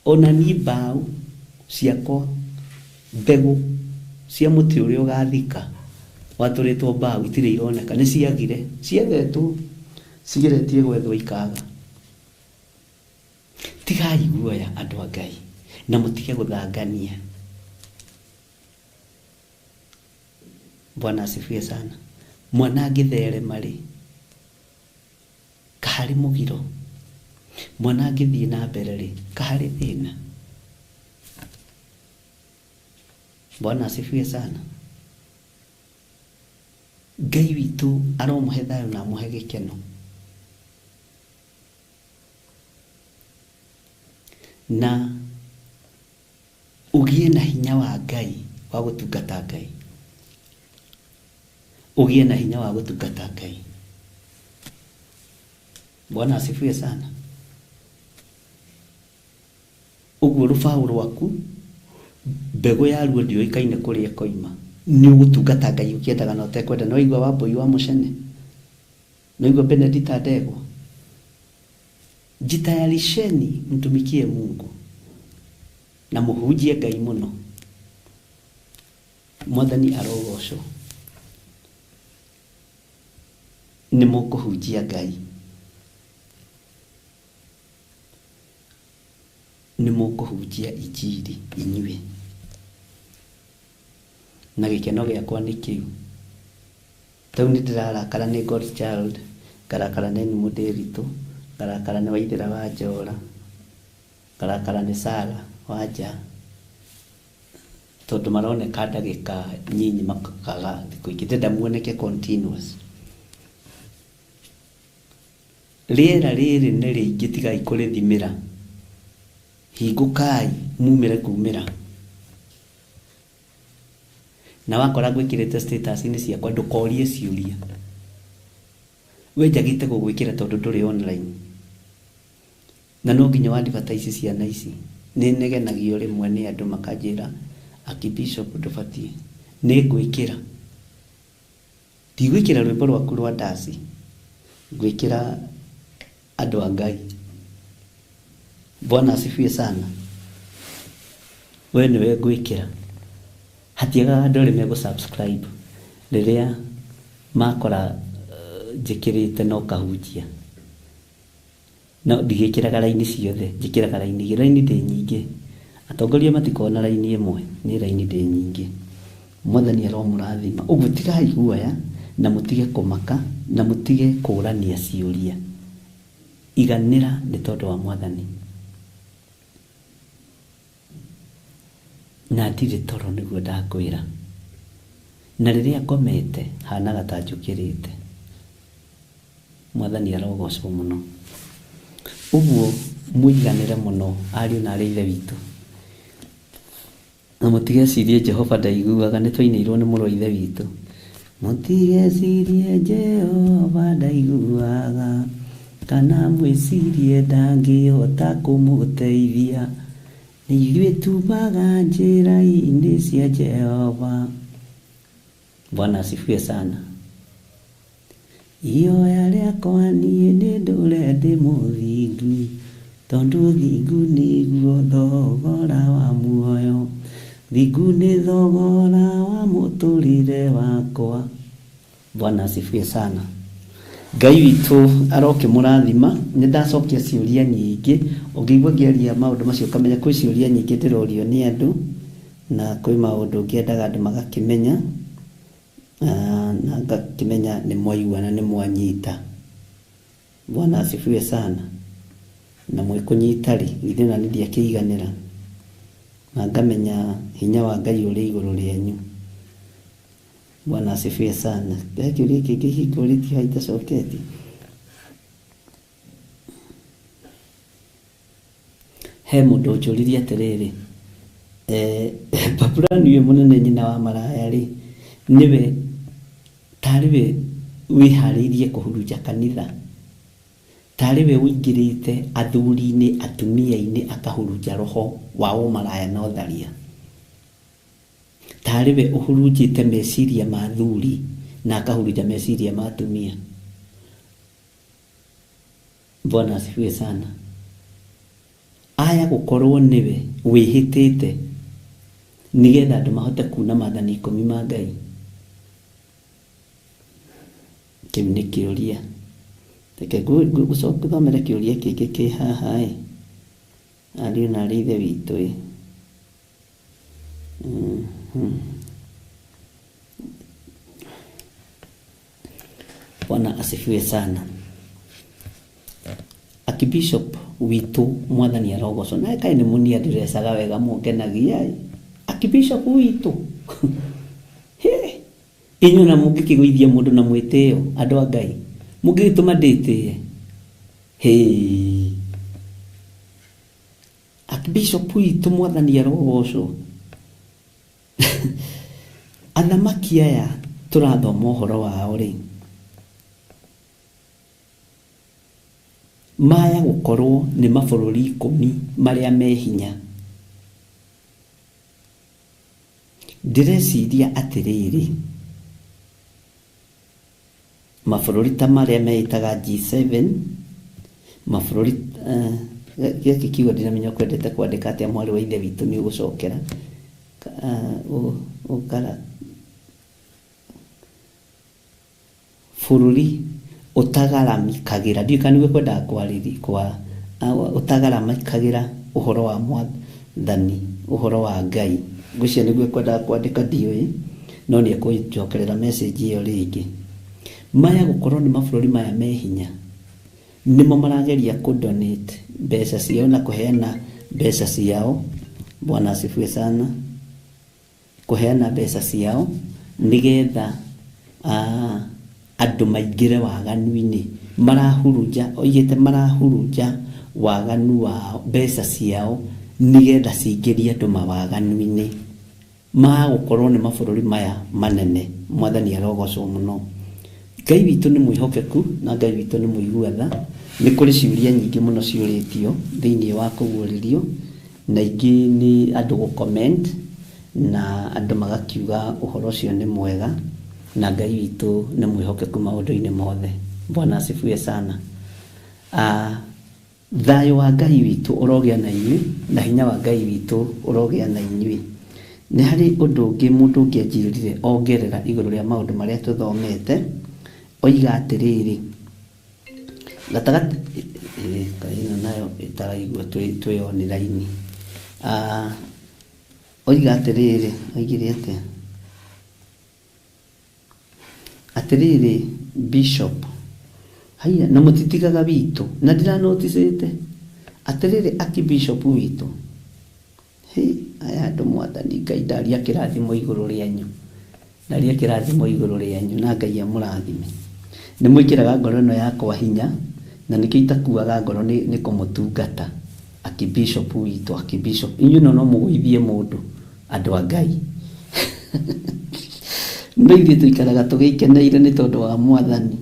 Ona niĩ mbaũ ciakwa, mbegũ cia mũtĩ ũrĩa ũgathika watũrĩtwo mbaũ itirĩ ironeka, nĩ ciagire, ciethetwo, cigeretie gwethwo ikaga. Tigai guoya andũ a Ngai, na mũtige gũthangania. Bwana asifiwe sana. Mwana angĩtherema rĩ, kaharĩ mũgiro. Mwana angĩthiĩ na mbere rĩ, kaharĩ thĩna. Bwana asifiwe sana. Ngai witũ aromũhe thayũ na amũhe gĩkeno. Na ũgĩe na hinya wa Ngai wa gũtungata Ngai. Ũgĩe na hinya wa gũtungata Ngai. Bwana asifiwe sana. Ũguo rũbaũ rwaku, mbegũ yaruo ndĩũĩkaine kũrĩa ĩkoima. Nĩ ũgũtungata Ngai ũkĩendaga na ũtekwenda. No igua Wambũi wa Mũcene, no igua Benedict Ndegwa. Jitayarisheni mtumikie Mungu na mũhunjie Ngai mũno. Mwathani arogocwo. Nĩ mũkũhunjia Ngai, nĩ mũkũhunjia injiri inyuĩ. Na gĩkeno gĩakwa nĩ kĩu. Tau nĩ ndĩrarakara nĩ God Child, ngarakara nĩ Mũndĩritũ, ngarakara nĩ Waithĩra wa Njora, ngarakara nĩ Sara wa Nja, tondũ maroneka ndagĩka nyinyi makaga thikũ ingĩ, ndĩrenda muoneke continuous. Rĩera rĩrĩ nĩ rĩingĩ, tigai kũrĩthimĩra. Hingũkai mumĩre kumĩra. Na wakora gwĩkĩrĩte status-inĩ ciakwa ndũkorie ciũria. We njagĩte gũgwĩkĩra tondũ ndũrĩ online. Na no nginya wadivatice ciana ici. Nĩ negenagio rĩmwe nĩ andũ makanjĩra Archbishop ndũbatiĩ. Nĩ ngwĩkĩra. Ndigwĩkĩra rwĩmbo rwaku rwa ndaci. Ngwĩkĩra andũ a Ngai. Bwana asifiwe sana. We nĩwe ngwĩkĩra. Hatiagaga andũ arĩa megũsubscribe rĩrĩa makora njĩkĩrĩte no kahunjia. No ndigĩkĩraga raini ciothe, njĩkĩraga raini ndĩ nyingĩ. Atongoria matikona raini ĩmwe, nĩ raini ndĩ nyingĩ. Mwathani aromũrathima. Ũguo tigai guoya na mũtige kũmaka na mũtige kũrania ciũria. Iganĩra nĩ tondũ wa Mwathani. Na ndirĩ toro nĩguo ndakwĩra. Na rĩrĩa ngomete hanaga ta njũkĩrĩte. Mwathani arogocwo mũno. Ũguo mũiganĩre mũno ariũ na aarĩ a Ithe witũ. Na mũtigecirie Jehova ndaiguaga, nĩ twainĩirwo nĩ mũrũ wa Ithe witũ. Mũtigecirie Jehova ndaiguaga, kana mwĩcirie ndangĩhota kũmũteithia. Nĩ ithuĩ tumaga njĩra-inĩ cia Jehova. Bwana asifiwe sana. Ihoya rĩakwa niĩ nĩ ndũre ndĩ mũthingu, tondũ ũthingu nĩguo thogora wa muoyo. thingu nĩ thogora wa mũtũrĩre wakwa. Bwana asifiwe sana. Ngai witũ aroke mũrathima. Nĩ ndacokia ciũria nyingĩ, ũngĩigua ngĩaria maũndũ macio ũkamenya kwĩ ciũria nyingĩ ndĩrorio nĩ andũ, na kwĩ maũndũ ngĩendaga andũ magakĩmenya, na ngakĩmenya nĩ mwaigua na nĩ mwanyita. Bwana asifiwe sana. Na mwĩkũnyita-rĩ, githĩ na ndiakĩiganĩra, na ngamenya hinya wa Ngai ũrĩ igũrũ rĩanyu. Bwana asifiwe sana. Kĩũria kĩngĩ hingũrĩtio haitacoketi. He mũndũ ũnjũririe atĩrĩrĩ, Babulani ũyũ mũnene nyina wa maraya-rĩ, nĩwe tarĩwe wĩharĩirie kũhurunja kanitha, tarĩwe ũingĩrĩte athuri-inĩ atumia-inĩ akahurunja roho wa ũmaraya na ũtharia, tarĩwe ũhurunjĩte meciria ma athuri na akahurunja meciria ma atumia. Bwana asifiwe sana. Aya gũkorwo nĩwe wĩhĩtĩte nĩgetha andũ mahote kuuna maathani 10 ma Ngai. Kĩu nĩ kĩũria. Reke ngũthomere kĩũria kĩngĩ kĩ haha-ĩ. Ariũ na aarĩ ithe witũ-ĩ. Bwana asifiwe sana. Akibishop witũ mwathani arogocwo, nawe kaĩ nĩ mũni andĩrecaga wega mũngenagia-ĩ. Akibishop witũ inyuĩ na mũngĩkĩgũithia mũndũ na mwĩtĩo, andũ a Ngai mũngĩgĩtũma ndĩtĩe. Akibishop witũ mwathani arogocwo. Athamaki aya tũrathoma ũhoro wao-rĩ, maya gũkorwo nĩ mabũrũri 10 marĩa me hinya. Ndĩreciria atĩrĩrĩ, mabũrũri ta marĩa meĩtaga G7, mabũrũri gĩkĩ kiugo ndinamenya kwendete kwandĩka atĩa mwarĩ wa ithe witũ nĩ ũgũcokera ũkara bũrũri ũtagaramikagĩra, ndiũĩ kana nĩguo kwendaga kwarĩria kwa ũtagaramikagĩra ũhoro wa mwathani, ũhoro wa Ngai. Ngwĩciria nĩguo kwendaga kwandĩka ndiũĩ, no nĩ ekũnjokerera message ĩyo rĩngĩ. Maya gũkorwo nĩ mabũrũri maya me hinya, nĩmo marageria kũdonate mbeca ciao na kũheana mbeca ciao. Bwana asifiwe sana. Kũheana mbeca ciao nĩgetha andũ maingĩre waganu-inĩ. Marahurunja, oigĩte marahurunja waganu wa mbeca ciao nĩgetha cingĩrie andũ mawaganu-inĩ. Magũkorwo nĩ mabũrũri maya manene. Mwathani arogocwo mũno. Ngai witũ nĩ mwĩhokeku na Ngai witũ nĩ mũigua-tha. Nĩ kũrĩ ciũria nyingĩ mũno ciũrĩtio thĩinĩ wa kũguũrĩrio, na ingĩ nĩ andũ gũcomment na andũ magakiuga ũhoro ũcio nĩ mwega, na Ngai witũ nĩ mwĩhokeku maũndũ-inĩ mothe. Bwana asifiwe sana. Thayũ wa Ngai witũ ũrogĩa na inyuĩ, na hinya wa Ngai witũ ũrogĩa na inyuĩ. Nĩ harĩ ũndũ ũngĩ mũndũ ũngĩanjĩrĩire ongerera igũrũ rĩa maũndũ marĩa tũthomete. Oiga atĩrĩrĩ, gatagatĩ ĩno nayo ĩtaraigua twĩ online. Oiga atĩrĩrĩ, oigire atĩa? Atĩrĩrĩ bishop, haya na mũtitigaga witũ, na ndiranoticĩte atĩrĩrĩ akibishop witũ. Aya andũ mwathani Ngai ndaria kĩrathimo igũrũ rĩanyu, ndaria kĩrathimo igũrũ rĩanyu, na Ngai amũrathime. Nĩ mwĩkĩraga ngoro ĩno yakwa hinya, na nĩkĩo itakuaga ngoro nĩ kũmũtungata. Akibishop witũ, akibishop inyuĩ no mũgũithie mũndũ, andũ a Ngai. No ithuĩ tũikaraga tũgĩikeneire nĩ tondũ wa mwathani.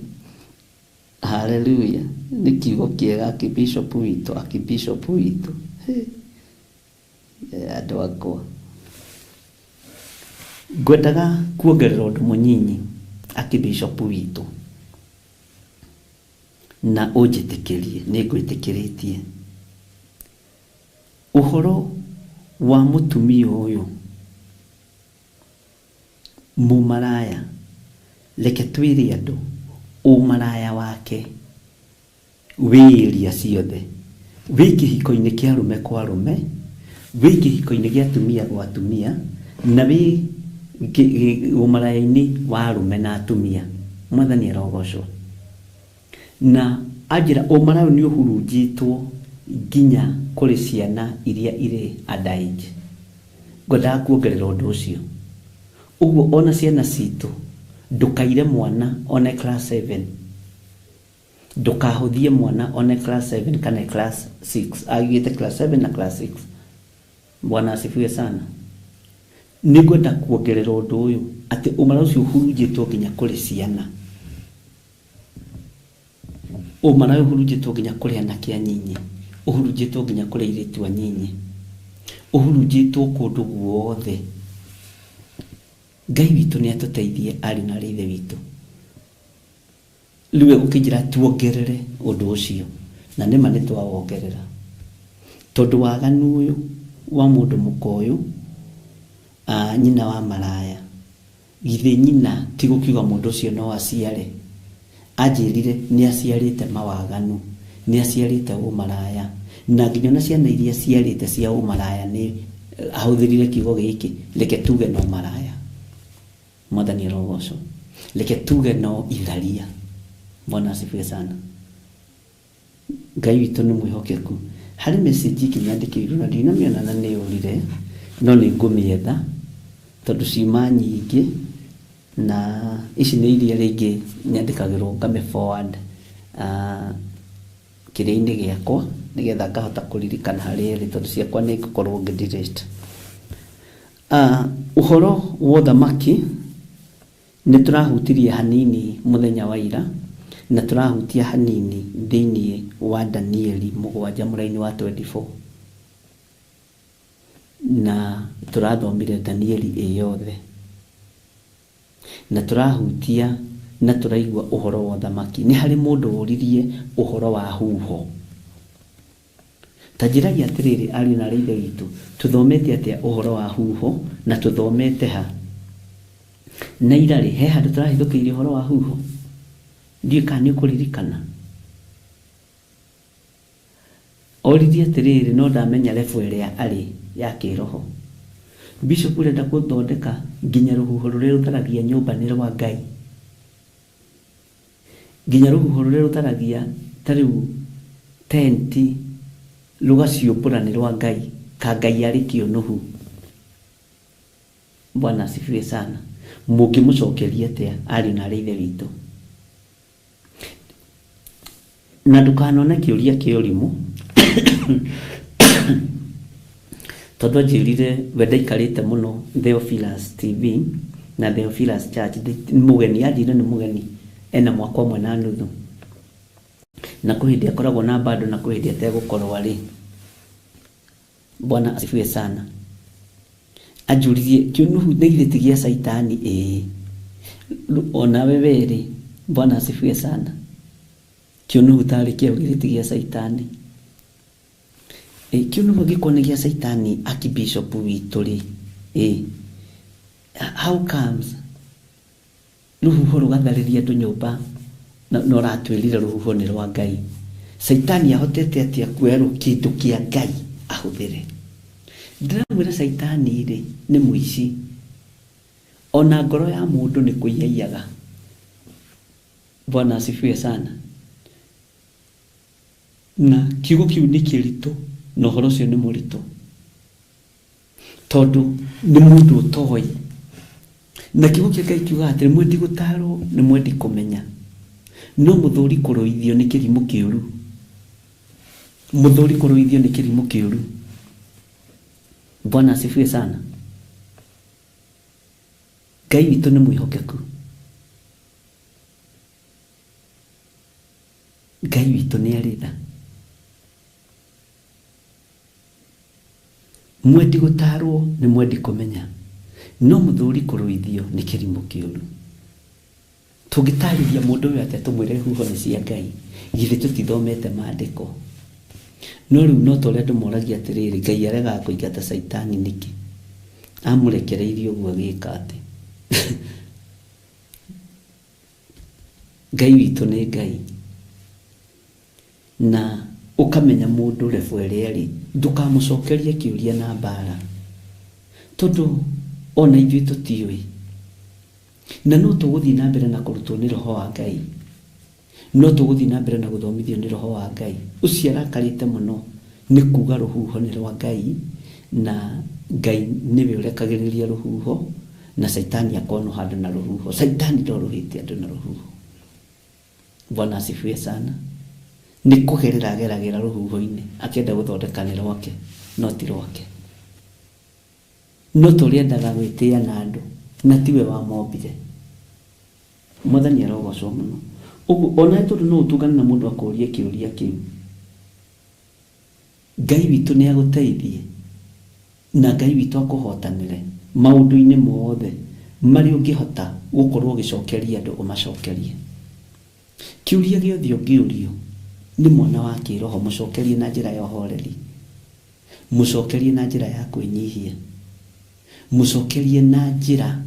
Haleluya. Nĩ kiugo kĩega akibishop witũ, akibishop witũ. Andũ akwa, ngwendaga kuongerera ũndũ mũnyinyi akibishop witũ, na ũnjĩtĩkĩrie, nĩ ngwĩtĩkĩrĩtie. Ũhoro wa mũtumia ũyũ mumaraya reke twire andu umaraya wake wiria ciothe wiki hiko-ini kia rume kwa rume wiki hiko-ini gia tumia gwa tumia na wi umaraya-ini wa rume na tumia mwathani arogocwo na ajira umaraya ni uhurunjitwo nginya kuri ciana iria iri adaige ngoda kuongerera undu ucio uguo ona ciana citu ndukaire mwana ona class 7 ndukahuthie mwana ona class 7 kana class 6 agite class 7 na class 6 bwana asifiwe sana nigwenda kuongerera undu uyu ati umaraya ucio uhurunjitwo nginya kuri ciana umaraya uhurunjitwo nginya kuri anake anyinyi uhurunjitwo nginya kuri airitu anyinyi uhurunjitwo kundu guothe Ngai witu ni atuteithie ari na rithe witu liwe gukijira tuongerere undu ucio na nima ni twawongerera tondu waganu uyu wa mundu mukoyu nyina wa maraya githe nyina ti gukiuga mundu ucio no aciare ajirire ni aciarite mawaganu ni aciarite umaraya na nginya na ciana iria ciarite cia umaraya ni ahuthirire kiugo giki reke tuge no maraya mwathani arogocwo reke tuge no itharia mwana asifiwe sana Ngai witu ni mwihokeku hari message kinyandikirwo na ndinamiona na ni urire no ni ngumietha tondu ciuma nyingi na ici ni iria ringi nyandikagirwo ngame forward kire-ini giakwa nigetha ngahota kuririkana haria ri tondu ciakwa ni gukorwo ngidirect uhoro wa thamaki ni turahutirie hanini muthenya wa ira na turahutia hanini thiini wa Danieli 7 muraini wa 24 na turathomire Danieli eyothe na turahutia na turaigua uhoro wa thamaki ni hari mundu uririe uhoro wa huho tajiragia atiriri ari na rithe witu tuthomete atia uhoro wa huho na tuthomete ha na irari he handu turahithukiire uhoro wa huho ndiye kani kuririkana oririe atiriri no ndamenya level iria ari ya kiroho bishop urenda kuthondeka nginya ruhuho ruria rutaragia nyumba ni rwa Ngai nginya ruhuho ruria rutaragia tariu tenti rugaciumbura ni rwa Ngai ka Ngai ari kionuhu bwana asifiwe sana mukimucokeria atia ari na rithe witu na ndukanone kiuria kiurimu tondu njirire wenda ikarite muno Theophilus TV na Theophilus Church mugeni ajire ni mugeni ena mwaka umwe na nuthu na kuhindi akoragwo na bado na kuhindi ategukorwo ari bwana asifiwe sana ajuririe kiunuhu nigiriti gia saitani ona weweri bwana asifiwe sana kiunuhu tari kia giriti gia saitani kiunuhu gikone gia saitani akibishop witu ri how comes ruhuho rugathariria andu nyumba no ratwirire ruhuho ni rwa Ngai saitani ahotete atia kweru kindu kia Ngai ahuthire ndiramwira saitani ri ni muici ona ngoro ya mundu ni kuiyaga bwana asifiwe sana na kiugo kiu ni kirito no horo cio ni murito tondu ni mundu utoi na kiugo kia Ngai kiuga atiri mwendi gutaro ni mwendi kumenya no muthuri kuruithio ni kirimu kiuru muthuri kuruithio ni kirimu kiuru bwana asifiwe sana Ngai witu ni mwihokeku Ngai witu ni aritha mwendi gutaro ni mwendi kumenya no muthuri kuruithio ni kirimu kiuru tugitariria mundu uyu ate tumwire huho ni cia Ngai githe tutithomete maandiko no riu no tole andu moragia atiriri Ngai arega kuingata saitani niki amurekereirie uguo gika ati Ngai witũ nĩ Ngai, na ukamenya mũndũ refu ĩrĩa ndũkamũcokerie kĩũria na mbara, tondũ ona ithuĩ tũtiũĩ, na no tũgũthiĩ na mbere na kũrutwo nĩ Roho wa Ngai, no tũgũthiĩ na mbere na gũthomithio nĩ Roho wa Ngai. Ũcio arakarĩte mũno nĩ kuga rũhuho nĩ rwa Ngai, na Ngai nĩwe ũrekagĩrĩria rũhuho, na Saitani akono handũ na rũhuho. Saitani ndorũhĩte andũ na rũhuho. Bwana asifiwe sana. Nĩ kũgerera ageragĩra rũhuho-inĩ akĩenda gũthondeka nĩ rwake, no ti rwake. No tũrĩendaga gwĩtĩĩa na andũ, na tiwe wamombire. Mwathani arogocwo mũno. Ũguo ona tondũ no ũtugane na mũndũ akũrie kĩũria kĩu, Ngai witũ nĩ agũteithie, na Ngai witũ akũhotanĩre maũndũ-inĩ mothe marĩa ũngĩhota gũkorwo ũgĩcokeria andũ ũmacokerie. Kĩũria gĩothe ũngĩũrio nĩ mwana wa kĩroho, mũcokerie na njĩra ya ũhoreri, mũcokerie na njĩra ya kwĩnyihia, mũcokerie na njĩra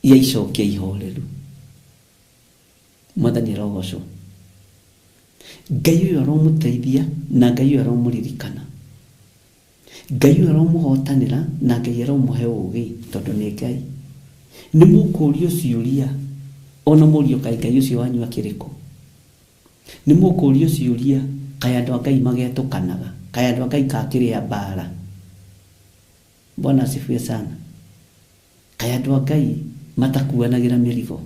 ya icokia ihoreru. Mwathani arogocwo. Ngai ũyũ aromũteithia na Ngai ũyũ aromũririkana. Ngai ũyũ aromũhotanĩra na Ngai aromũhe ũũgĩ, tondũ nĩ Ngai. Nĩ mũkũũrio ciũria, ona mũũrio kaĩ Ngai ũcio wanyu akĩrĩkũ? Nĩ mũkũũrio ciũria, kaĩ andũ a Ngai magetũkanaga, kaĩ andũ a Ngai kakĩrĩa mbara? Bwana asifiwe sana. Kaĩ andũ a Ngai matakuanagĩra mĩrigo,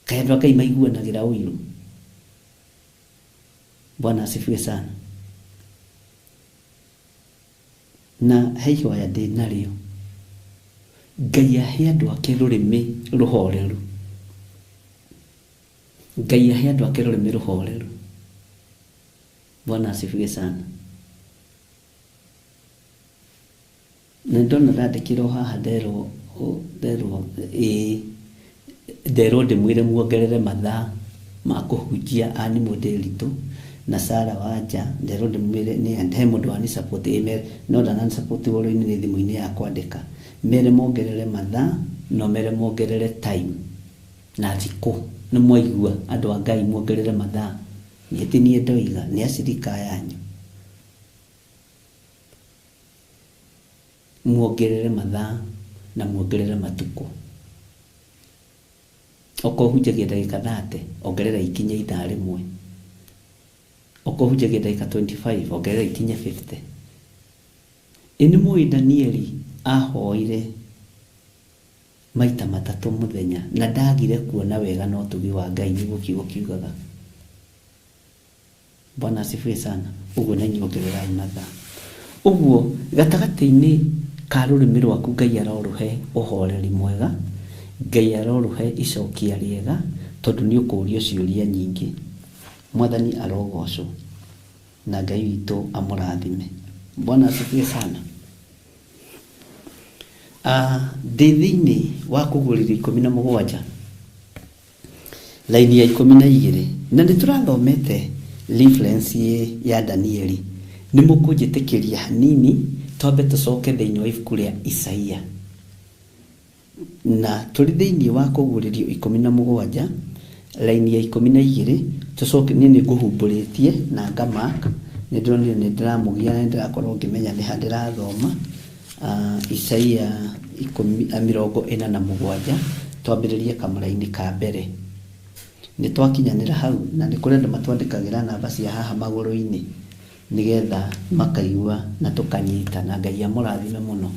kaĩ andũ a Ngai maiguanagĩra ũiru? Bwana asifiwe sana. Na he ihoya ndĩ narĩo, Ngai ahe andũ ake rũrĩmĩ rũhoreru, Ngai ahe andũ ake rũrĩmĩ rũhoreru. Bwana asifiwe sana. Na ndona ndandĩkĩrwo haha nderwo ndĩmwĩre muongerere mathaa ma kũhunjia ani mũndĩritũ na Sara Wanja, nderwo ndĩmwĩre nĩ he mũndũ wani support email, no ndana support woro-inĩ nĩ thimũ-inĩ ya kwandĩka, mere mongerere mathaa, no mere mongerere time na thikũ. Nĩ mwaigua andũ a Ngai, muongerere mathaa, nĩti niĩ ndoiga nĩ acirika yanyu, muongerere mathaa na muongerere matukũ. Okorwo hunjagia ndagĩka 30, ongerera ikinya ithaa rĩmwe. Okorwo hunjagia ndagĩka 25, ongerera ikinya 50. Nĩ mũĩ Danieli ahoire maita 3 mũthenya, na ndagire kuona wega na ũtugi wa Ngai nĩguo kiugo kiugaga. Bwana asifiwe sana. Ũguo nĩ nyongererai mathaa. Ũguo gatagatĩ-inĩ ka rũrĩmĩ rwaku Ngai arorũhe ũhoreri mwega, Ngai arorũhe icokia rĩega, tondũ nĩ ũkũũrio ciũria nyingĩ. Mwathani arogocwo na Ngai witũ amũrathime. Bwana asifiwe sana. Ndĩ thĩinĩ wa Kũgũrĩrwo 17 laini ya 12, na nĩ tũrathomete reference ya Danieli. Nĩ mũkũnjĩtĩkĩria hanini twambe tũcoke thĩinĩ wa ibuku rĩa Isaia, na tũrĩ thĩinĩ wa Kũgũrĩrwo 17 laini ya 12, tũcoke nĩ ngũhumbũrĩtie na ngamark, nĩ ndĩronire nĩ ndĩramũgia na ndĩrakorwo ngĩmenya nĩ ha ndĩrathoma. Isaia 47 twambĩrĩrie kamũra-inĩ ka mbere. Nĩ twakinyanĩra hau, na nĩ kũrĩ andũ matwandĩkagĩra namba cia haha magũrũ-inĩ nĩgetha makaigua na tũkanyita, na Ngai amũrathime mũno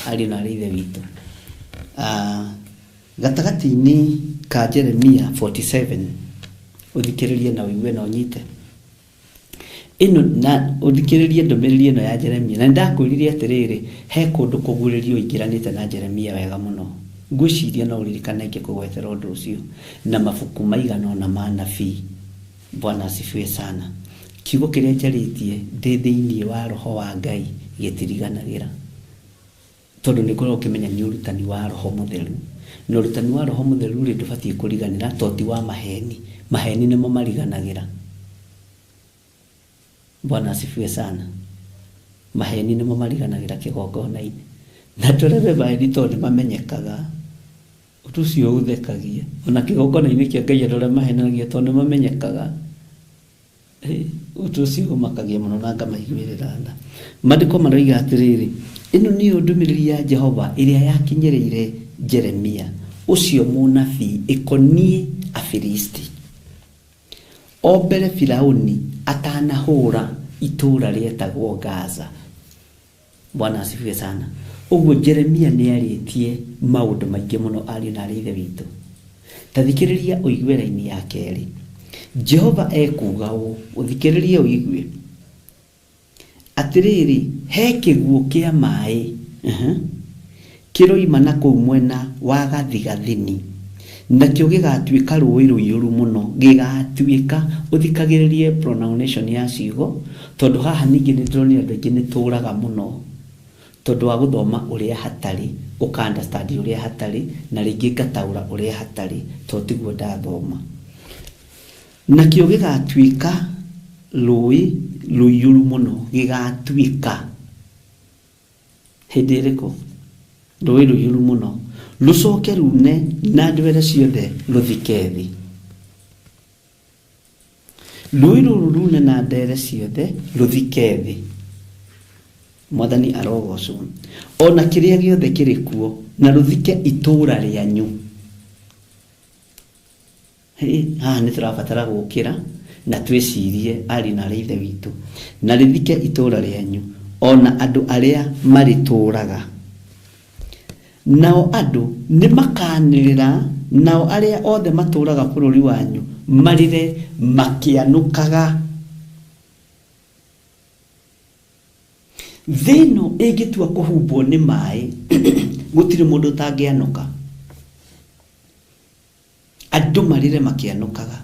arĩ na arĩ ithe witũ. Gatagatĩ-inĩ ka Jeremia 47, ũthikĩrĩrie na ũigue na ũnyite ĩno, na ũthikĩrĩrie ndũmĩrĩri ĩno ya Jeremia. Na ndakwĩrire atĩrĩrĩ, he kũndũ kũgurĩrio ingĩranĩte na Jeremia wega mũno. Ngwĩciria no ũririkane ngĩkũgwetera ũndũ ũcio na mabuku maigana na ma nabii. Bwana asifiwe sana. Kiugo kĩrĩa njarĩtie ndĩ thĩinĩ wa Roho wa Ngai gĩtiriganagĩra, tondũ nĩ kũrĩ ũkĩmenya nĩ ũrutani wa Roho Mũtheru, na ũrutani wa Roho Mũtheru rĩ ndũbatiĩ kũriganĩra, toti wa maheni. Maheni nĩmo mariganagĩra. Bwana asifiwe sana. Maheni nĩmo mariganagĩra kĩgongona-inĩ. na torebe bae tondũ mamenyekaga ũndũ ũcio ũthekagia ona kĩgongona-inĩ kĩa Ngai andũ arĩa mahenagia tondũ mamenyekaga ũndũ ũcio ũmakagia mũno na ngamaiguĩrĩra tha. Maandĩko maroiga atĩrĩrĩ, ĩno nĩyo ndũmĩrĩri ya Jehova ĩrĩa yakinyĩrĩire Jeremia ũcio mũnabii ĩkoniĩ Afilisti o mbere Firaũni atanahũra itũũra rĩetagwo Gaza. Bwana asifiwe sana. Ũguo Jeremia nĩarĩtie maũndũ maingĩ mũno ariũ na aarĩ a Ithe witũ. Ta thikĩrĩria ũigue raini ya kerĩ. Jehova ekuga ũũ, ũthikĩrĩrie ũigue atĩrĩrĩ, he kĩguũ kĩa maĩ kĩroima na kũu mwena wa gathigathini, nakĩo gĩgatuĩka rũĩ rũiyũru mũno. Gĩgatuĩka, ũthikagĩrĩrie pronunciation ya ciugo, tondũ haha ningĩ nĩndĩronire andũ aingĩ nĩtũraga mũno tondũ wa gũthoma ũrĩa hatarĩ, ũka-understand ũrĩa hatarĩ, na rĩngĩ ngataũra ũrĩa hatarĩ, tondũ tiguo ndathoma. Nakĩo gĩgatuĩka rũĩ rũiyũru mũno. Gĩgatuĩka hĩndĩ ĩrĩkũ? Rũĩ rũiyũru mũno, rũcoke rune na ndwere ciothe rũthike thĩ. Rũĩ rũrũ rune na ndere ciothe rũthike thĩ. Mwathani arogocwo. Ona kĩrĩa gĩothe kĩrĩ kuo na rũthike itũũra rĩanyu. Haha nĩtũrabatara gũkĩra na twĩcirie ariũ na aarĩ a Ithe witũ, na rĩthike itũũra rĩanyu ona andũ arĩa marĩtũũraga. Nao andũ nĩmakanĩrĩra, nao arĩa othe matũũraga bũrũri wanyu marĩre makĩanũkaga. Thĩ ĩno ĩngĩtua kũhumbwo nĩ maĩ, gũtirĩ mũndũ ũtangĩanũka. Andũ marĩre makĩanũkaga.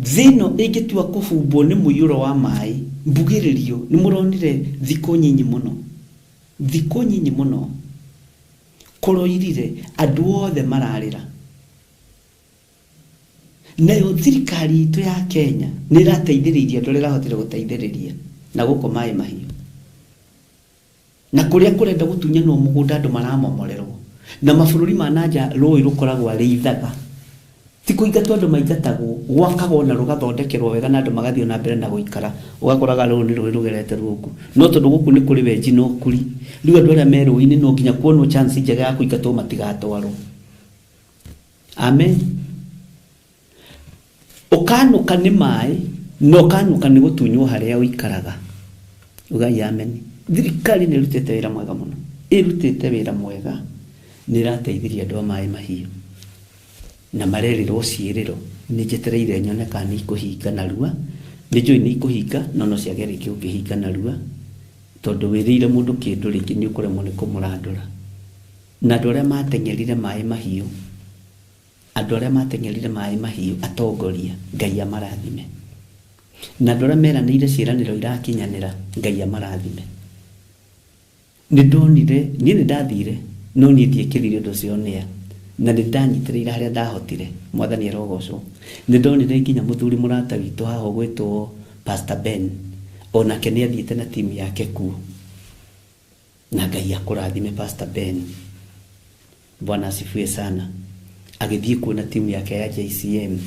Thĩ ĩno ĩngĩtua kũhumbwo nĩ mũiyũro wa maĩ, mbugĩrĩrio. Nĩmũronire thikũ nyinyi mũno, thikũ nyinyi mũno kũroirire, andũ othe mararĩra. Nayo thirikari itũ ya Kenya nĩrateithĩrĩria andũ arĩa ĩrahotire gũteithĩrĩria na gũkũ maĩ mahiũ, na kũrĩa kũrenda gũtunyanwo mũgũnda andũ maramomorerwo, na mabũrũri ma nanja rũĩ rũkoragwo arĩ ithaga. Ti kũingatwo andũ maingatagwo, gwakagwo na rũgathondekerwo wega na andũ magathiĩ na mbere na gũikara. Ũgakoraga rũĩ nĩ rũĩ rũgerete rũkũ, no tondũ gũkũ nĩ kũrĩ wenji no kuri, rĩu andũ arĩa me rũĩ-inĩ no nginya kuonwo chance njega ya kũingatwo matigatwarwo. Amen. Ũkanũka nĩ maĩ na ũkanũka nĩ gũtunywo harĩa ũikaraga. Ugai amen. Thirikari nĩ ĩrutĩte wĩra mwega mũno, ĩrutĩte wĩra mwega, nĩ ĩrateithĩria andũ a maĩ mahiũ na marerĩrwo ciĩrĩro. Nĩ njetereire nyone kana nĩ ikũhinga narua. Nĩ njũĩ nĩ ikũhinga, no no ciage rĩngĩ ũngĩhinga narua, tondũ wĩrĩire mũndũ kĩndũ rĩngĩ nĩ ũkũremwo nĩ kũmũrandũra. Na andũ arĩa mateng'erire maĩ mahiũ, andũ arĩa mateng'erire maĩ mahiũ, atongoria, Ngai amarathime. Na andũ arĩa meranĩire ciĩranĩro irakinyanĩra, Ngai amarathime. Nĩndonire, niĩ nĩndathire, no niĩ ndiekĩrire ũndũ ũcio nĩa, na nĩndanyitĩrĩire harĩa ndahotire. Mwathani arogocwo. Nĩndonire nginya mũthuri mũrata witũ haha ũgwĩtwo Pastor Ben, onake nĩathiĩte na timu yake kuo, na Ngai akũrathime Pastor Ben. Bwana asifiwe sana. Agĩthiĩ kuo na timu yake ya JCM,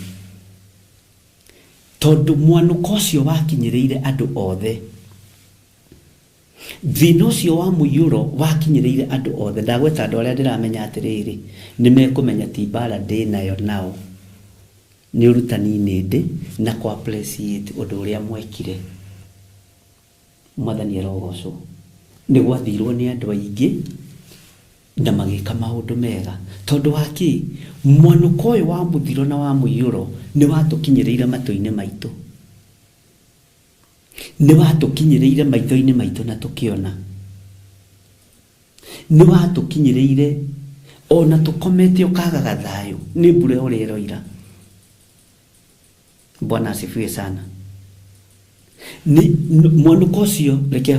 tondũ mwanũko ũcio wakinyĩrĩire andũ othe. Thĩna ũcio wa mũiyũro wakinyĩrĩire andũ othe. Ndagweta andũ arĩa ndĩramenya atĩrĩrĩ, nĩmekũmenya ti mbara ndĩ nayo nao, nĩ ũrutani nĩndĩ na kwa appreciate ũndũ ũrĩa mwekire. Mwathani arogocwo. Nĩ gwathirwo nĩ andũ aingĩ na magĩka maũndũ mega, tondũ wa kĩ? Mwanũko ũyũ wa mũthiro na wa mũiyũro nĩ watũkinyĩrĩire matũ-inĩ maitũ, nĩ watũkinyĩrĩire maitho-inĩ maitũ na tũkĩona, nĩ watũkinyĩrĩire ona tũkomete ũkagaga thayũ nĩ mbura ũrĩa ĩroira. Bwana asifiwe sana. Ni mwanũko ũcio reke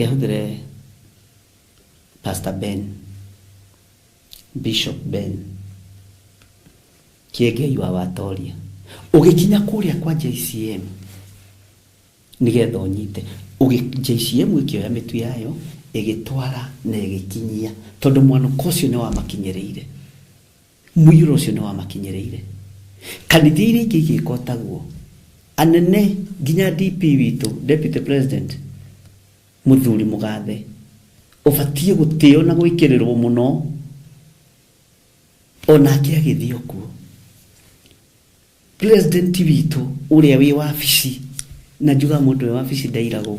hũthĩre Pastor Ben, Bishop Ben Kĩengei wa Watoria. Ũgĩkinya kũrĩa kwa JCM nĩgetha ũnyite, JCM ikioya mitu yayo igitwara na igikinyia tondu mwanuko ucio ni wa makinyereire muyuro ucio ni wa makinyereire kanitha iri ingi igikotagwo anene nginya DP witu Deputy President Muthuri Mugathe ubatie gutio na gwikirirwo muno ona kia githio kuo President witu uria wi wabici na juga mundu wi wabici ndairago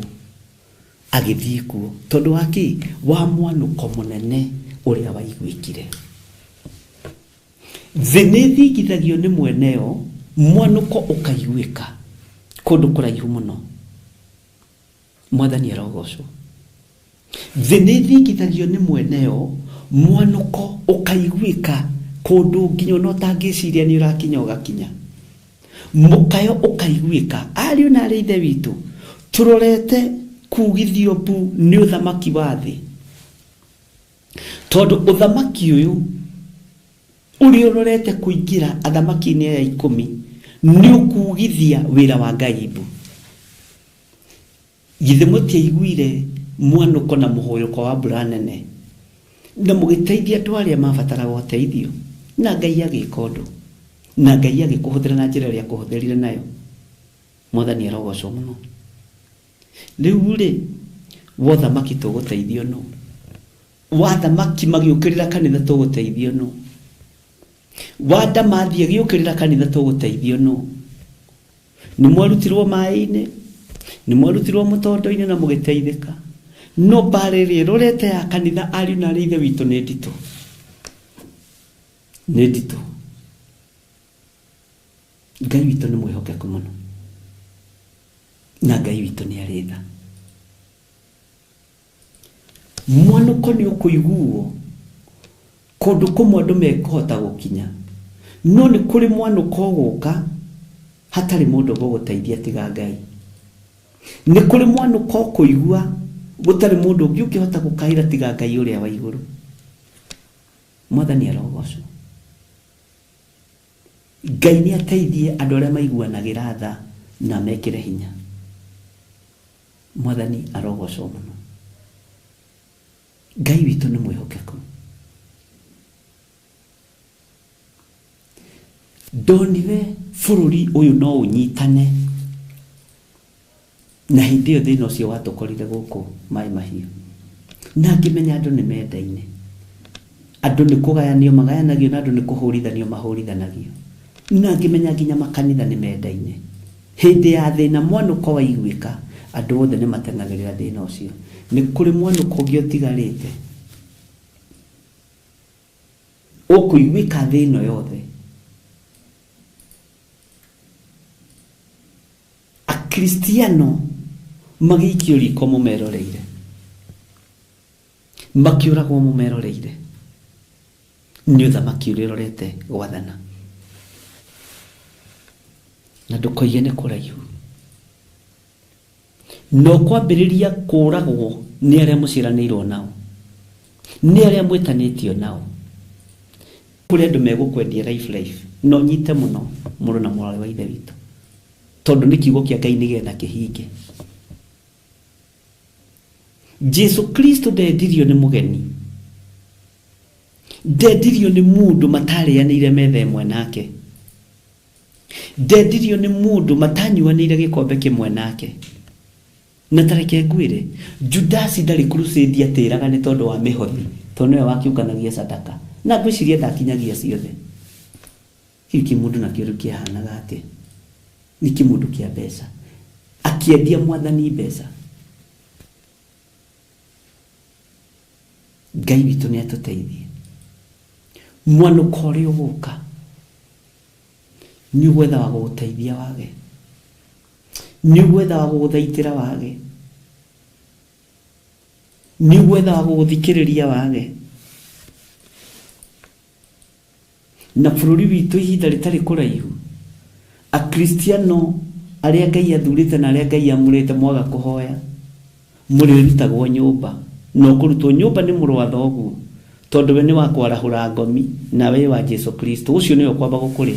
agithie kuo tondu waki wa mwanuko munene uria waigwikire Venethi githagio ni mweneo mwanuko ukaiguika kundu kuraihu muno mwathani arogocwo Venethi githagio ni mweneo mwanuko ukaiguika kundu nginyo no tangiciria ni urakinya ugakinya mukayo ukaiguika ari na ri ithe witu turorete kugithio bu ni uthamaki wa thi tondu uthamaki uyu uri urorete kuingira athamaki ni ya 10 ni ukugithia wira wa Ngai bu githimutie igwire mwanuko na muhoyuko wa buranene na mugiteithia twaria mabatara guteithio na Ngai agikondo na Ngai agikuhuthira na njira ya kuhuthirire nayo mwathani arogocwo muno riu ri wothamaki tuguteithio no wathamaki magiukirira kanitha tuguteithio no wanda mathie giukirira kanitha tuguteithio no ni mwarutirwo mai-ini ni mwarutirwo mutondo-ini na mugiteithika no barere rorete ya kanitha ari na rithe witu ni ndito Ngai witu ni mwihokeku muno na Ngai witu ni aritha mwanuko ni ukuiguo kundu kumwe andu mekuhota gukinya no ni kuri mwanuko guka hatari mundu guguteithia tiga Ngai ni kuri mwanuko kuigua gutari mundu ungi ukihota gukaira tiga Ngai uria wa iguru mwathani arogocwo Ngai ni ateithie andu aria maiguanagira tha na mekire hinya mwathani arogocwo muno Ngai witu ni mwihokeku ndonire bururi uyu no unyitane na hindi yo thina ucio watukorire guku mai mahiu na ngimenya andu ni mendaine andu ni kugayanio magayanagio na andu ni kuhurithanio mahurithanagio na ngimenya nginya makanitha ni mendaine hindi ya thina mwanuko waiguika andu othe ni matengagirira thina ucio ni kuri mwanuko ungi utigarite ukuiguika thina yothe Kristiano magikio riko mumeroreire makiuragwo mumeroreire ni uthamaki urirorete gwathana na ndukoige ni kuraihu no kwambiriria kuragwo ni aria muciranirwo nao ni aria mwitanitio nao kuri andu megukwendia life no nyite muno muru na mwari wa ithe witu tondu ni kiugo kia Ngai nigetha kihinge Jesu Kristo ndendirio ni mugeni ndendirio ni mundu matarianire metha imwe nake ndendirio ni mundu matanyuanire gikombe kimwe nake na tareke ngwire Judasi ndari crusade atiraga ni tondu wa mihothi tondu we wakiukanagia sadaka na gwiciria ndakinyagia ciothe hiki mundu na kiuru kihanaga ati ni kimundu kia mbeca akiendia mwathani mbeca Ngai witu ni atuteithie mwanuko uri uguka ni gwetha wa guteithia wage ni gwetha wa guthaitira wage ni gwetha wa guthikiriria wage na bururi witu ihinda ritari kuraihu a Kristiano aria Ngai athurite na aria Ngai amurite mwaga kuhoya muri rutagwo nyumba no kurutwo nyumba ni muru wa thogu tondu we ni wa kwarahura ngomi na we wa Jesu Kristo ucio ni ukwamba gukuri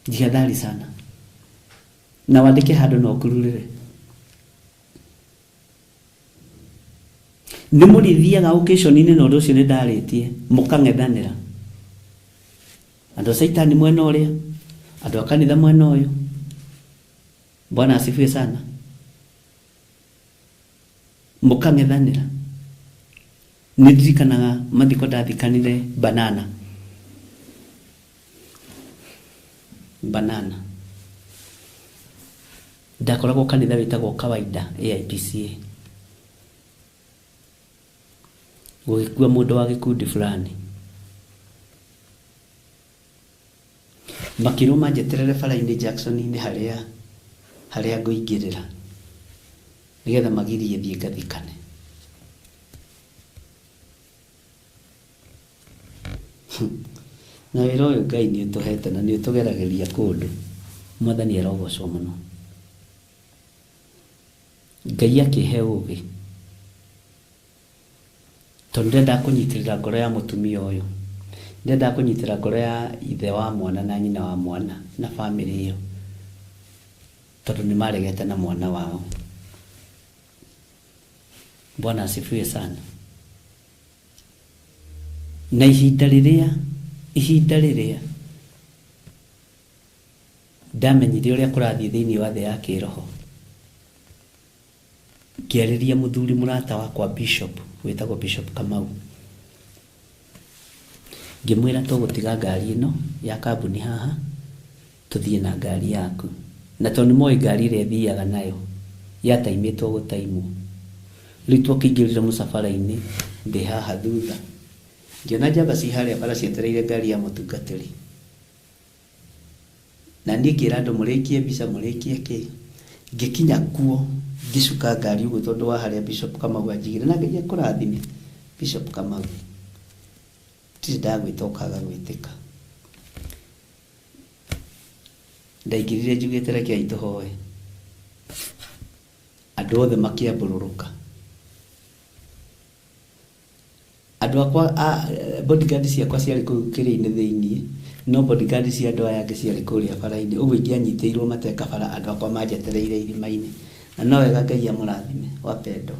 jihadhari sana na wandike handu no kururire nĩ mũrĩthiaga occasion-inĩ na ũndũ ũcio nĩ ndarĩtie mũkang'ethanĩra, andũ a Saitani mwena ũrĩa, andũ a kanitha mwena ũyũ. Bwana asifiwe sana. Mũkang'ethanĩra. Nĩ ndirikanaga mathiko ndathikanire banana ndakoragwo kanitha wĩtagwo Kawaida AIPCA, gũgĩkua mũndũ wa gĩkundi fulani, makĩrũma njeterere bara-inĩ Jackson-inĩ harĩa ngũingĩrĩra nĩgetha magirie thiĩ ngathikane. Na wĩra ũyũ Ngai nĩ ũtũhete na nĩ ũtũgeragĩria kũndũ. Mwathani arogocwo mũno. Ngai akĩhe ũũgĩ, tondũ ndenda kũnyitĩrĩra ngoro ya mũtumia ũyũ, ndenda kũnyitĩrĩra ngoro ya ithe wa mwana na nyina wa mwana na bamĩrĩ ĩyo, tondũ nĩ maregete na mwana wao. Bwana asifiwe sana. Na ihinda rĩrĩa ndamenyire ũrĩa kũrathiĩ thĩinĩ wa thĩ ya kĩroho, ngĩarĩria mũthuri mũrata wakwa Bishop wĩtagwo Bishop Kamau, ngĩmwĩra tũgũtiga ngari ĩno ya kambuni haha tũthiĩ na ngari yaku, na tondũ nĩmoĩ ngari ĩrĩa thiaga nayo yataimĩtwo gũtaimwo. Rĩu twakĩingĩrire mũcabara-inĩ ndĩ haha thutha, ngĩona njamba ci harĩa bara cietereire ngari ya mũtungatĩri, na niĩ ngĩra andũ mũrĩkie mbica mũrĩkie kĩ, ngĩkinya kuo ngĩcuka ngari ũguo tondũ wa harĩa Bishop Kamau anjigire, na Ngai akũrathime Bishop Kamau, ndirĩ ndagwĩta ũkaga gwĩtĩka. Ndaingĩrire njugĩte rekei tũhoe, andũ othe makĩambũrũrũka. Andũ akwa bodyguard ciakwa ciarĩ kũu kĩrĩ-inĩ thĩinĩ, no bodyguard cia andũ aya angĩ ciarĩ kũrĩa bara-inĩ, ũguo ingĩanyitĩirwo mateka bara, andũ akwa manjetereire irima-inĩ. Na no wega Ngai amũrathime wapendo.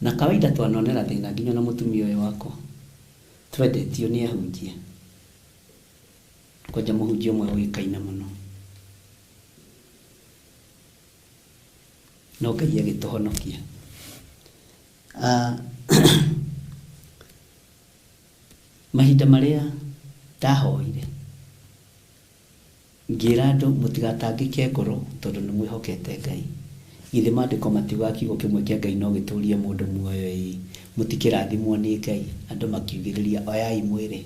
Na Kawaida twanonera thĩna nginya na mũtumia ũyũ wakwa twendetio nĩ ahunjia, kwanja mũhunjia ũmwe ũĩkaine mũno, no Ngai agĩtũhonokia. Mahinda marĩa ndahoire ngĩra andũ mũtigatangĩke ngoro tondũ nĩ mwĩhokete Ngai. Githĩ maandĩko matiuga kiugo kĩmwe kĩa Ngai no gĩtũũrie mũndũ muoyo, mũtikĩrathimwo nĩ Ngai. Andũ makiugĩrĩria oyai mwĩrĩ,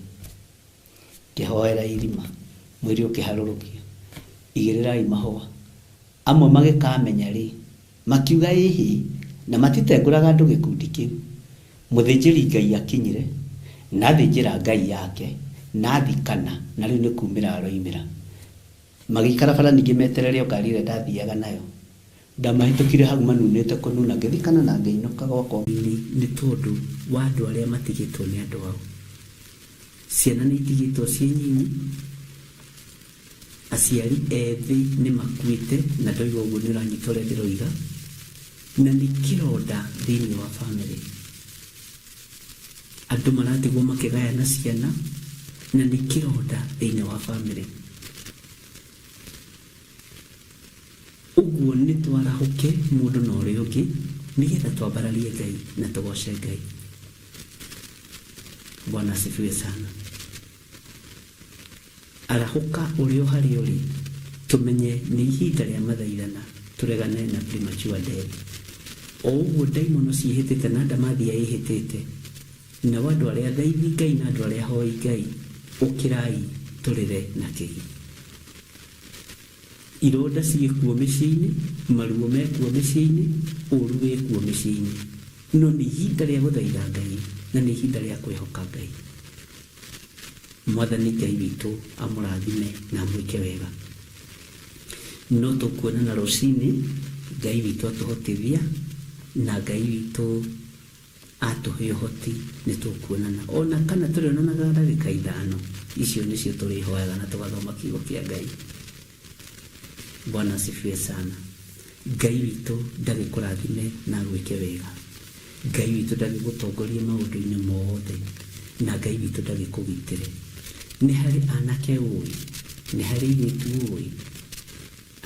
kĩhoera irima, mwĩrĩ ũkĩharũrũkio, igĩrĩrai mahũa. Amwe magĩkamenya rĩ, makiuga ĩhĩ, na matitengũraga andũ gĩkundi kĩu. Mũthĩnjĩri Ngai akinyire, na thĩnjĩra Ngai yake, na thikana, na rĩu nĩ kumĩra aroimĩra. Magĩikara bara ningĩ meterere ngari ĩrĩa ndathiaga nayo. Ndamahĩtũkire hau manunĩte kũnuna, ngĩthikana na ngĩinũka gwakwa. Nĩ tondũ wa andũ arĩa matigĩtwo nĩ andũ ao. Ciana nĩ itigĩtwo ciĩ nyinyi, aciari ethĩ nĩ makuĩte, na ndoiga ũguo nĩ ũranyita ũrĩa ndĩroiga, na nĩ kĩronda thĩinĩ wa bamĩrĩ. Andũ maratigwo makĩgayana ciana, na nĩ kĩronda thĩinĩ wa bamĩrĩ. Ũguo nĩ twarahũke mũndũ na ũrĩa ũngĩ nĩgetha twambararie Ngai na tũgoce Ngai. Bwana asifiwe sana. Arahũka ũrĩa harĩa ũrĩ, tũmenye nĩ ihinda rĩa mathaithana, tũregane na premature death. O ũguo ndaimono ciĩhĩtĩte na ndamathia ĩhĩtĩte, na andũ arĩa thaithi Ngai na andũ arĩa hoi Ngai, ũkĩrai tũrĩre na kĩhi. Ironda ciĩkuo mĩciĩ-inĩ, maruo mekuo mĩciĩ-inĩ, ũru wĩkuo mĩciĩ-inĩ. No nĩ ihinda rĩa gũthaitha Ngai na nĩ ihinda rĩa kwĩhoka Ngai. Mwathani Ngai witũ amũrathime na amwĩke wega. No tũkuonana rũcinĩ, Ngai witũ atũhotithia, na Ngai witũ atũhe ũhoti nĩ tũkuonana. Ona kana tũrĩonanaga ndagĩka 5, icio nĩcio tũrĩhoyaga na tũgathoma kiugo kĩa Ngai. Bwana asifiwe sana. Ngai witũ ndagĩkũrathime na agwĩke wega. Ngai witũ ndagĩgũtongoria maũndũ-inĩ mothe, na Ngai witũ ndagĩkũgitĩre. Nĩ harĩ anake ũĩ, nĩ harĩ airĩtu ũĩ,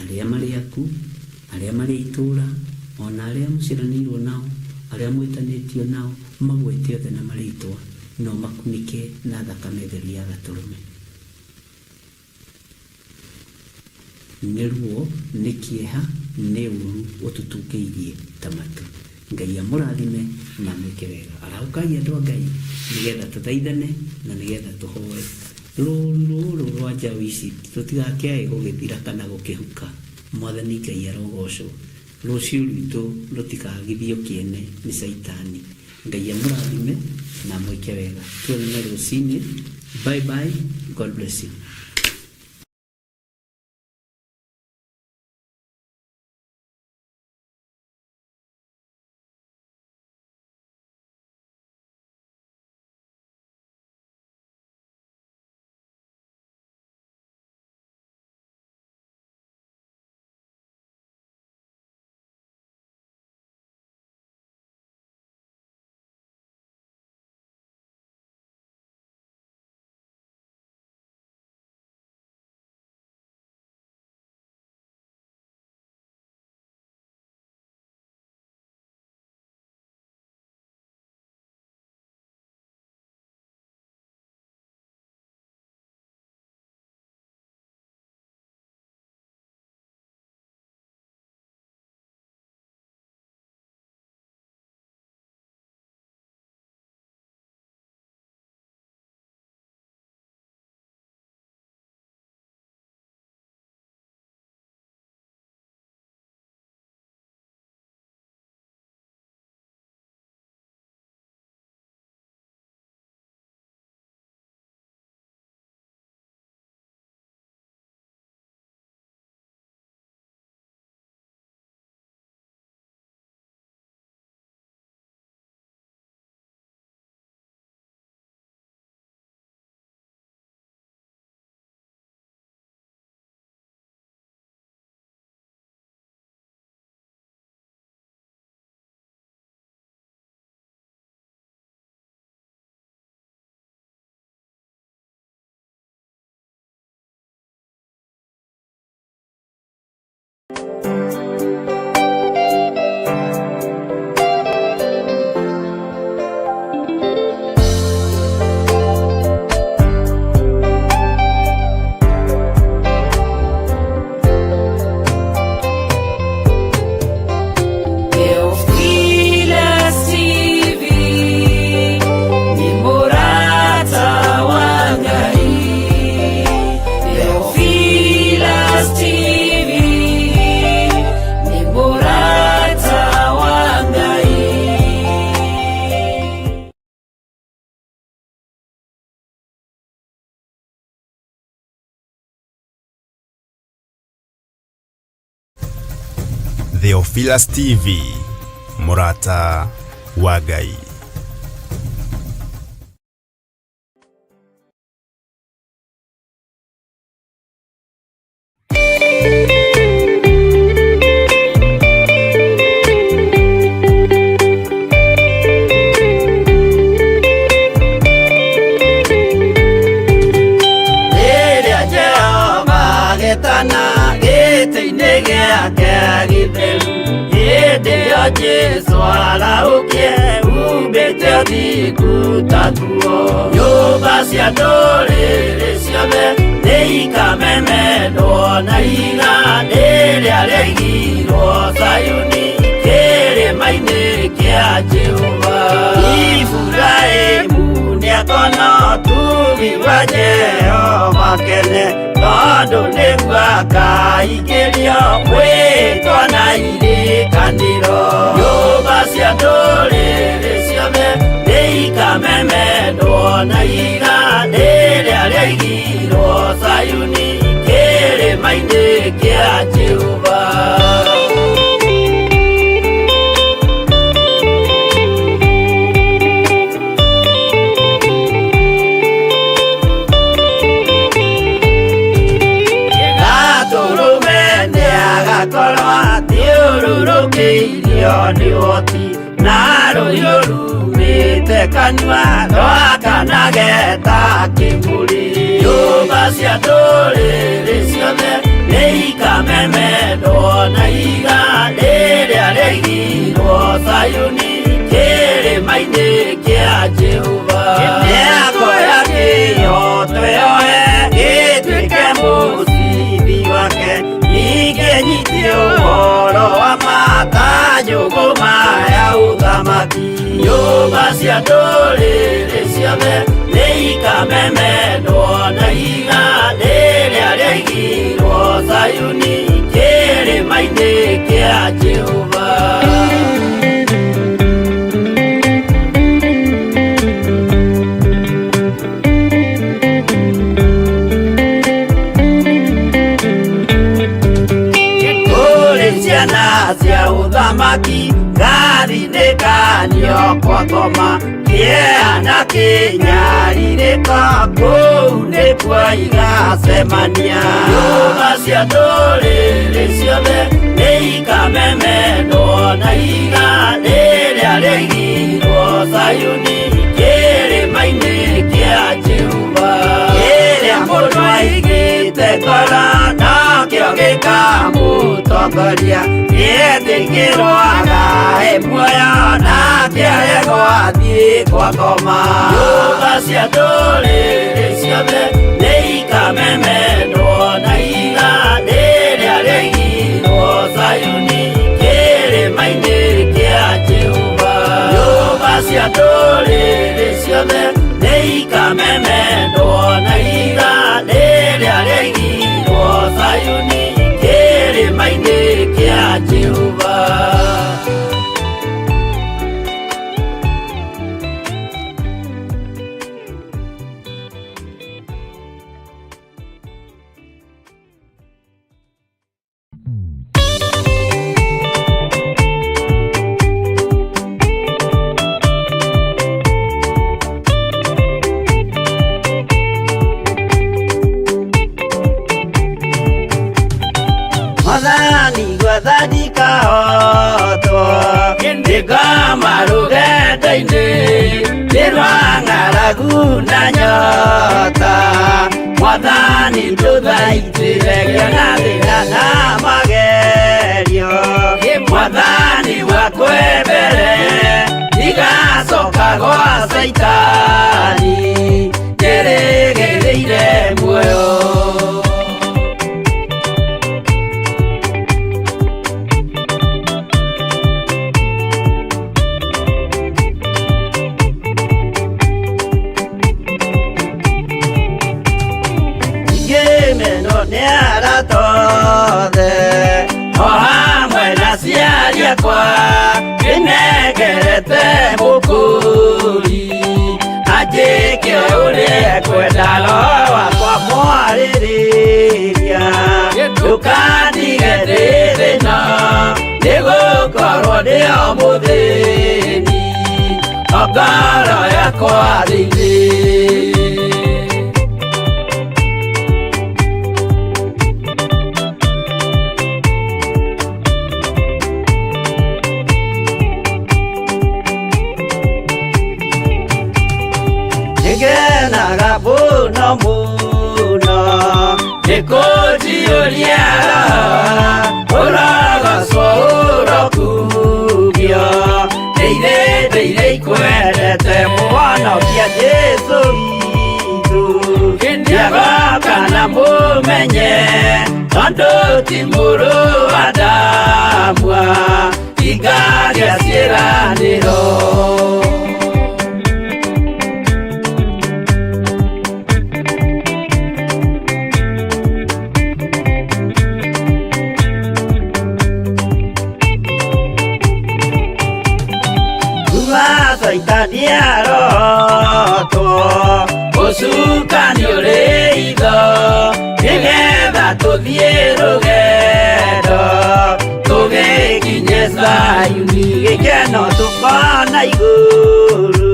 arĩa marĩ aku, arĩa marĩ itũũra, ona arĩa mũciaranĩirwo nao, arĩa mwĩtanĩtio nao, magwete othe na marĩtwa, no makunĩke na thakame theru ya Gatũrũme. Nĩ ruo, nĩ kĩeha, nĩ ũru ũtũtungĩirie ta matu. Ngai amũrathime na mwĩke wega. Araukai andũ a Ngai, nĩgetha tũthaithane na nĩgetha tũhoe. Rũrũ rwa njaũ ici tũtigakĩae gũgĩthira kana gũkĩhuka. Mwathani Ngai arogocwo. Rũciũ rwitũ rũtikagithio kĩene nĩ Saitani. Ngai amũrathime na mwĩke wega. Tuonane rũcinĩ. Bye bye. God bless you. Theophilus TV, Mũrata wa Ngai. Jesu araukie ubete thikutatuo nyũmba cia ndũrĩrĩ ciothe nĩikamemendwo na iga rĩrĩa rĩaigirwo Zayuni kĩrĩma-inĩ kĩa Jehova. Iburahĩmu nĩakona ũtugi wa Jehova kene, tondũ nĩguo akaingĩrio mwĩtwo na irĩkanĩro. Nyũmba cia ndũrĩrĩ ciothe nĩikamemendwo na iga rĩrĩa rĩaigirwo Zayuni kĩrĩma-inĩ kĩa Jehova. Gatũrũme nĩagakorwo athiũrũrũkĩirio nĩ ũhoti na rũhiũ rumĩte kanua rwakanageta kĩmũrĩ. Nyũmba cia ndũrĩrĩ ciothe nĩ ikamemendwo na iga rĩrĩa rĩaigirwo Sayuni kĩrĩma-inĩ kĩa Jehova. Mĩako ya kĩyo twĩyoe gĩtuĩke mũcithi wake, ningĩ nyitie ũhoro wa makanjũgũ maya ũthamaki. Nyũmba cia ndũrĩrĩ ciothe nĩ ikamemendwo na iga rĩrĩa rĩaigirwo Sayuni kĩrĩma-inĩ kĩa Jehova. Ciana cia ũthamaki ngathinĩkanio kwa ngoma, kĩeha kĩnyarirĩka kũu nĩkuo igacemania. Nyũmba cia ndũrĩrĩ ciothe nĩ ikamemendwo na iga rĩrĩa rĩaigirwo Sayuni kĩrĩma-inĩ kĩa Jehova. Kĩrĩa mũndũ aigĩte ngoro nakĩo gĩkamũtongoria, gĩtĩkĩrwaga muoyo nake aregwo athiĩ kwa ngoma. Nyũmba cia ndũrĩrĩ ciothe nĩ ikamemendwo na iga rĩrĩa rĩaigirwo Sayuni kĩrĩma-inĩ kĩa Jehova. Nyũmba cia ndũrĩrĩ ciothe nĩ ikamemendwo na iga rĩrĩa rĩaigirwo Sayuni kĩrĩma-inĩ kĩa Jehova. Mwathani gwathani kahotwo ndĩngoma rũgendo-inĩ nĩrwa ng'aragu na nyota. Mwathani ndũthaitĩre na thĩna na magerio, Mwathani wakwe mbere igacoka gwa Saitani ngĩrĩgĩrĩire muoyo. O hamwe na ciari akwa ndĩnengerete mũkũri, anjĩke ũrĩa kwenda roho wakwa mwarĩrĩria. Ndũkandige ndĩ thĩna nĩgũkorwo ndĩ o mũthĩni, o ngoro yakwa thĩinĩ. Ngenaga mũno mũno nĩkũnjiyũria ũrogocwo ũrokugio. Ndĩire ikwendete mũhonokia Jesũ witũ, ndiagoka na mũmenye tondũ ti mũrũ wa ndamwa, ingagĩa ciĩranĩro. Saitani arotwo ũcukani ũrĩ itho, nĩgetha tũthiĩ rũgendo tũgĩkinye Sayuni, gĩkeno tũkona igũrũ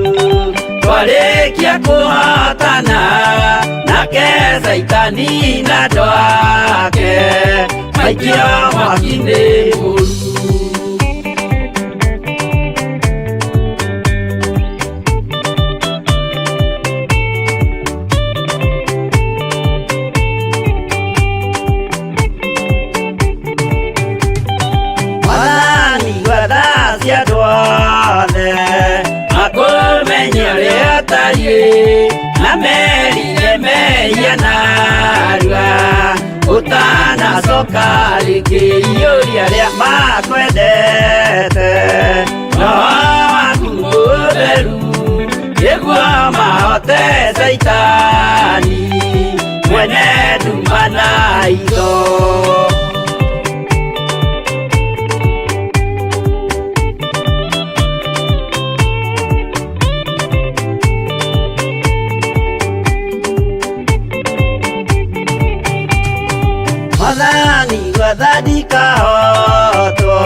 twarĩkia kũhotana nake Saitani na andũ ake maikio mwaki-inĩ mũru. maingĩ na merire mehia narua ũtanacoka rĩngĩ iyũria rĩa makwendete roho waku mũtheru nĩguo mahote Saitani mwene nduma na itho. Mwathani gwathani kahotwo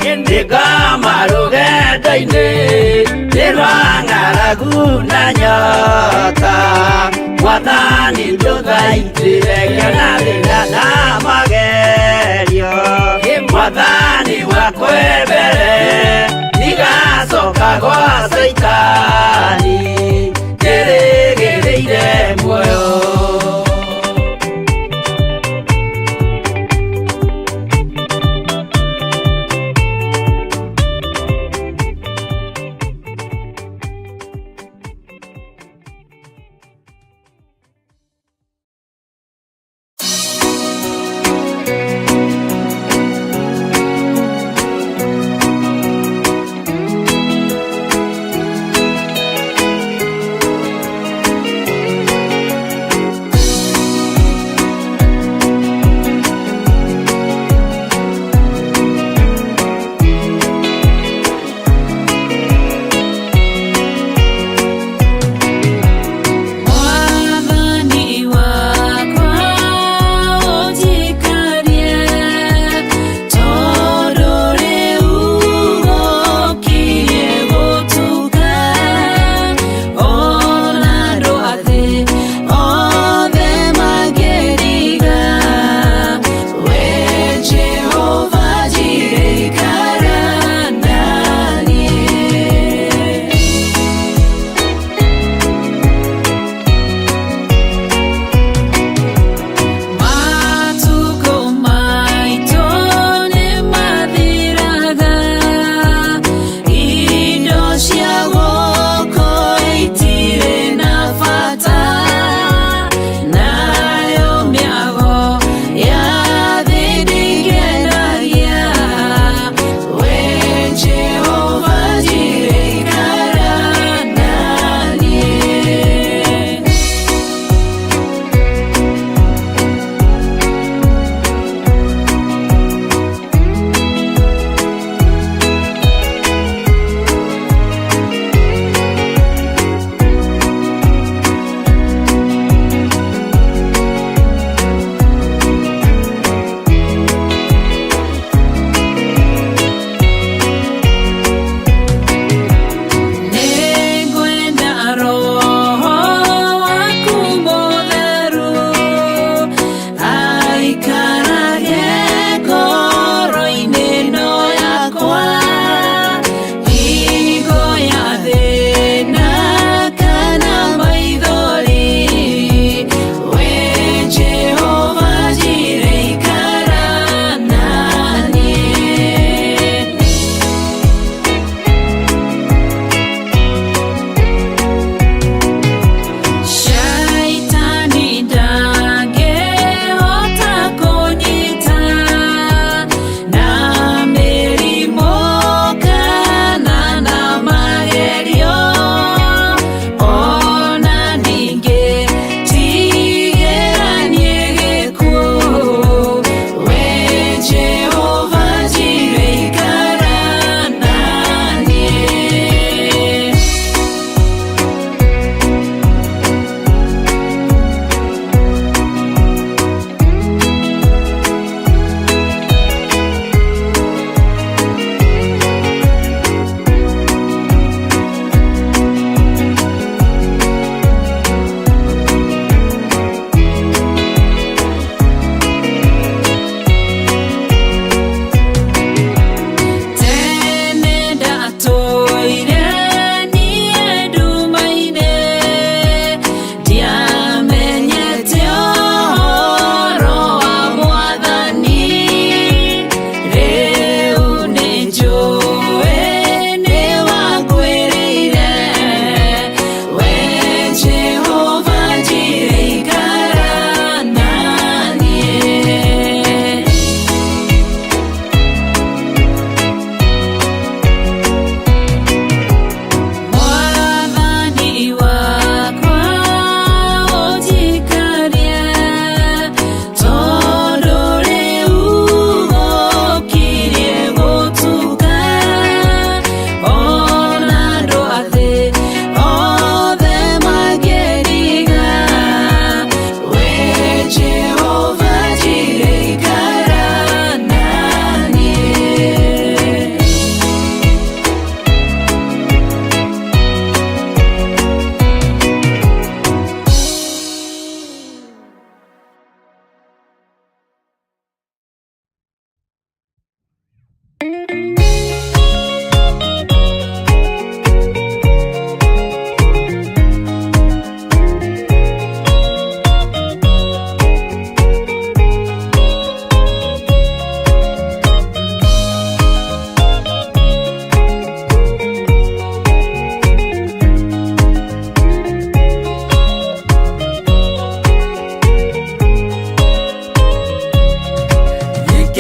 nĩngama rũgendo-inĩ nĩ rwa ng'aragu na nyota. Mwathani ndũthaitĩre ngĩona thĩna na magerio. Mwathani wakwa mbere ndigacoka gwa Saitani ndĩrĩgĩrĩire muoyo.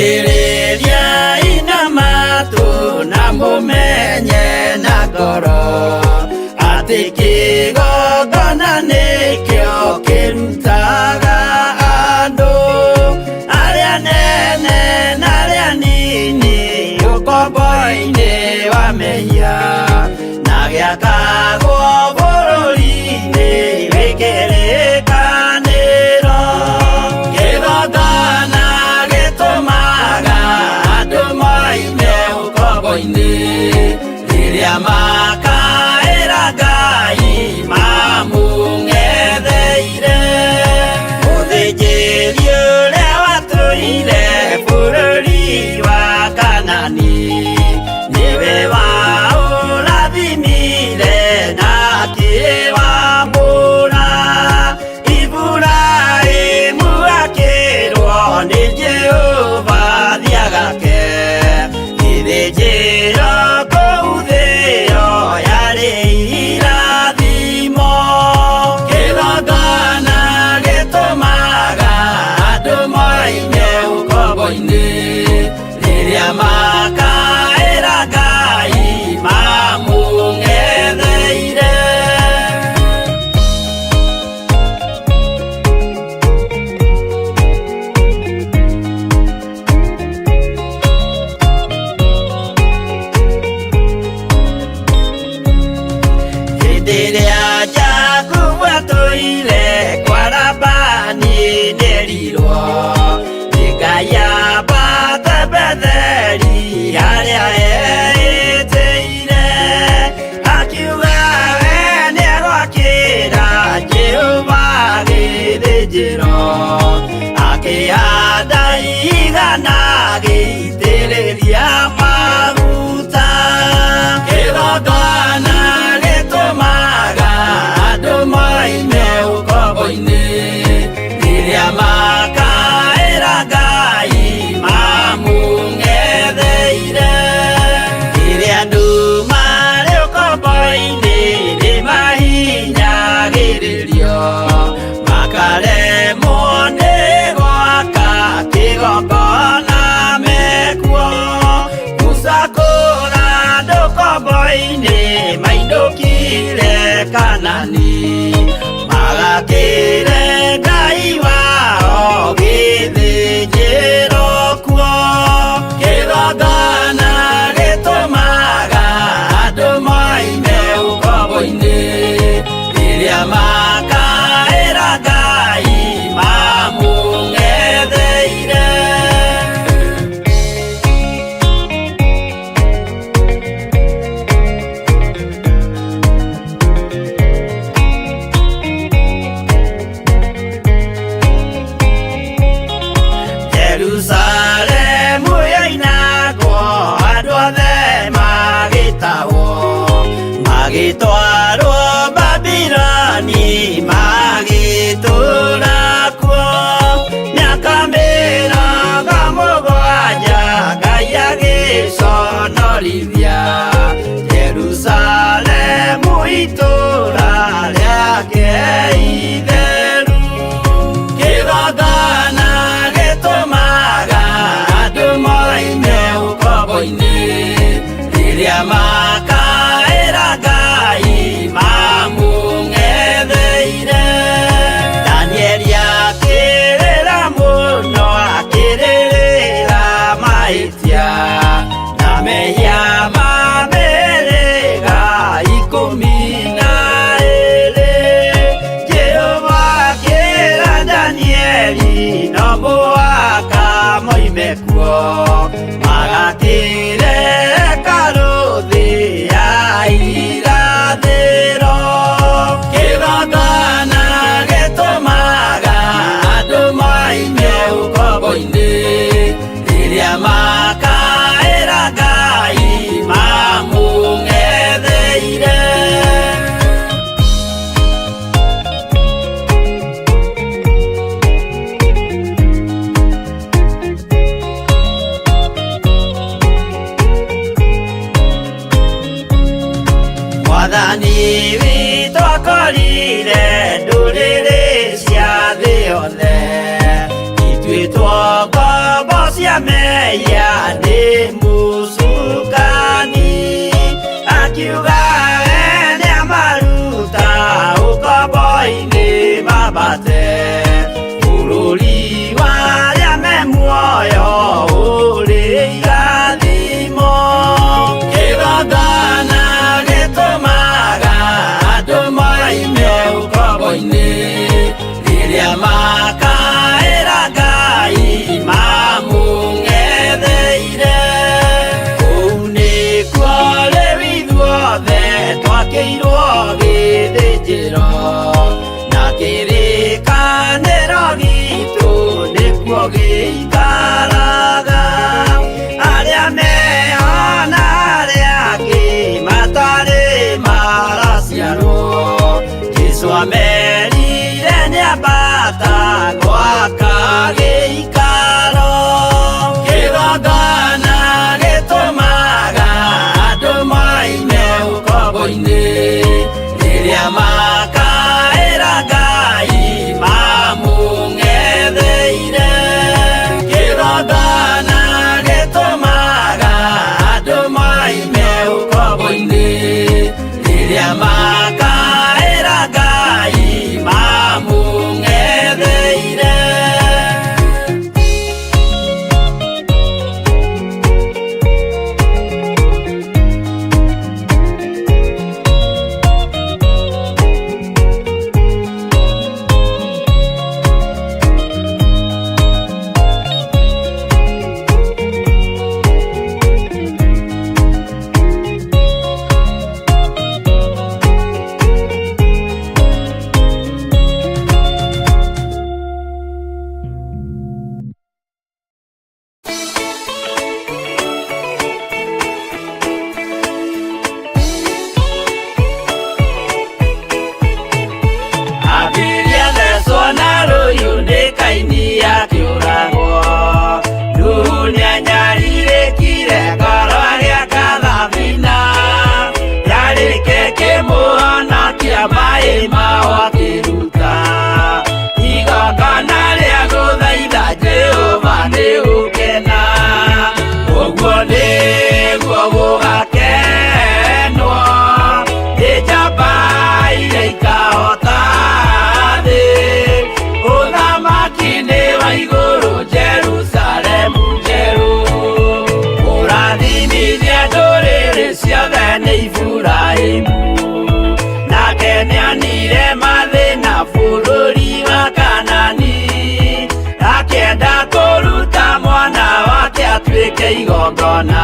Kiriria ina matu na mumenye na ngoro ati kigongona nikio kirutaga andu aria nene na aria nini ukombo-ini wa mehia na giakagwo bururi-ini wikirikaniro kigongona riria makaira Ngai mamung'etheire mũthĩnjĩri ũrĩa watũire bũrũri wa Kanani nĩwe waũrathimire na akĩwambũra Iburahĩmu akĩrwo nĩ Jehova thiagake ithĩnjĩro kũu thĩ yo yarĩ irathimo kĩgongona gĩtũmaga andũ moime ũkombo-inĩ rĩrĩa makaĩra Ngai mamũng'etheire. Rĩrĩa Jakubu atũire kwa Labani nĩerirwo nĩ Ngai ambate Betheli harĩa eĩtĩire akiuga we nĩegwakĩra Jehova gĩthĩnjĩro akĩhanda igana gĩitĩrĩria maguta kĩgongona gĩtũmaga andũ moime ũkombo-inĩ rĩrĩa makaĩra Ngai mamũng'etheire rĩrĩa andũ marĩ ũkombo-inĩ nĩmahinyagĩrĩrio makaremwo nĩ gwaka kĩgongona mekuo gũcakũra andũ ũkombo-inĩ mainũkire Kanani magakĩre Ngai wao gĩthĩnjĩro kuo kĩgongona gĩtũmaga andũ moime ũkombo-inĩ rĩrĩa makaĩra Ngai mamũng'etheire. Jerusalemu yainagwo andũ othe magĩtahwo magĩtwarwo Babuloni magĩtũũra kuo mĩaka mĩrongo mũgwanja Ngai agĩconorithia Jerusalemu itũũra rĩake itheru kĩgongona gĩtũmaga andũ moime ũkombo-inĩ rĩrĩa makaĩra Ngai mamũng'etheire. Danieli akĩrĩra mũno akĩrĩrĩra mahĩtia na mehia ma mĩhĩrĩga 12. Jehova akĩra Danieli no mũhaka moime kuo magakĩre hekarũ thĩ ya irathĩro kĩgongona gĩtũmaga andũ moime ũkombo-inĩ rĩrĩa makaĩra Ngai Twitwa ngombo cia meya nĩ mũcukani, akiuga ene amaruta ũkombo-inĩ mambate bũrũri warĩa me muoyo ũrĩ irathimo. Kĩgongona gĩtũmaga andũ moime ũkombo-inĩ rĩrĩa makaĩra Ngai mamũng'etheire. Kũu nĩkuo rĩu ithuothe twakĩirwo gĩthĩnjĩro, na kĩrĩkanĩro gitũ nĩkuo gĩikaraga. Arĩa mehona arĩa angĩ matarĩ maraciarwo, Jesũ amerire nĩambata gwaka gĩikaro. Kĩgongona gĩtũmaga andũ moime ũkombo-inĩ rĩrĩa makaĩra Ngai mamũng'etheire. Kĩgongona gĩtũmaga andũ moime ũkombo-inĩ rĩrĩa makaĩra Ngai mamũng'etheire. Igongona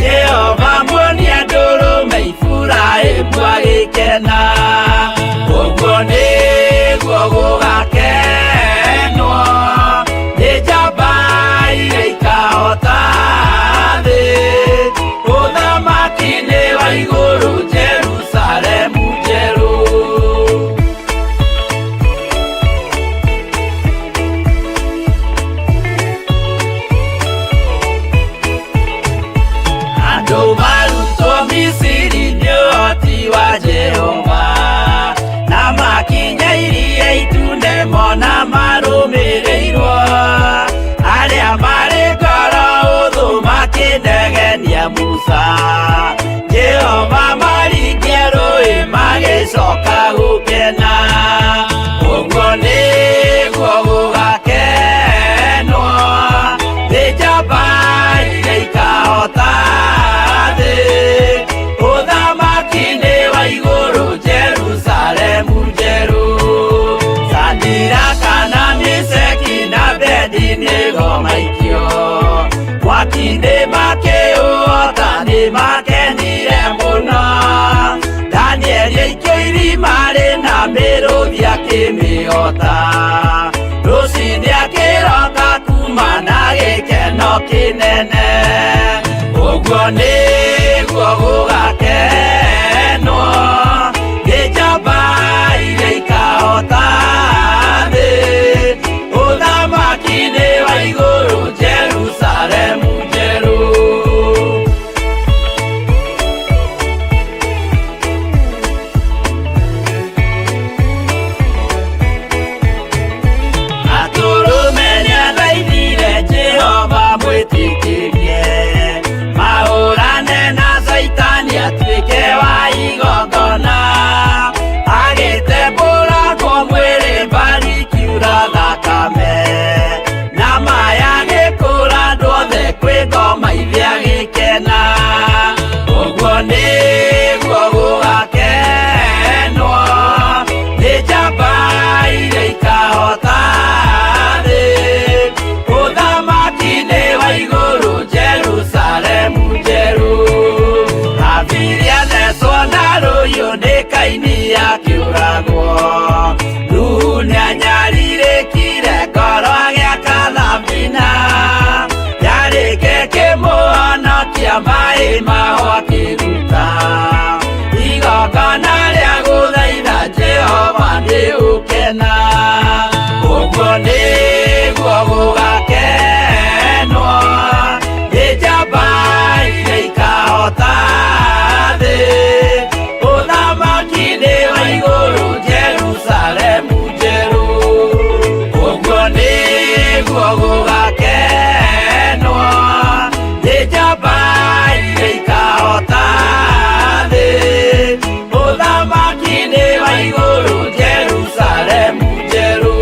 Jehova muonia ndũrũme Iburahĩmu agĩkena. Ũguo nĩguo gũgakenwo nĩ njamba iria ikahota thĩ. Ũthamaki-nĩ wa igũrũ Jerusalemu njerũ. Jehova na makinya iria itune mona marũmĩrĩirwo, arĩa marĩ ngoro ũthũ makĩnegenia Musa. Jehova maringie rũĩ magĩcoka gũkena. Ũguo nĩguo gũgakenwo nĩ njamba iria ikahota thĩ. Ũthamaki-nĩ wa igũrũ Jerusalemu njerũ. Shadiraka na Meshaki na Abedinego maikio mwaki-nĩ makĩũhota, nĩmakenire mũno. Danieli aikio irima-rĩ na mĩrũthi akĩmĩhota. Rũciinĩ akĩroka kuma na gĩkeno kĩnene. Ũguo nĩguo gũgakenwo nĩ njamba iria ikahota thĩ. Ũthamaki-nĩ wa igũrũ Jerusalemu njerũ. Atũrũme Kaini akiuragwo Dunia nyarire kire koro gĩaka thabina Yarĩke kĩmũhonokia maĩ maho akĩruta Igongona rĩa gũthaitha Jehova nĩ ũkena Ũguo nĩguo gũgakenwo nĩ njamba iria ikahota thĩ Ũthamaki nĩ wa igũrũ Jerusalemu njerũ Ũguo nĩguo gũgakenwo nĩ njamba iria ikahota thĩ Ũthamaki nĩ wa igũrũ Jerusalemu njerũ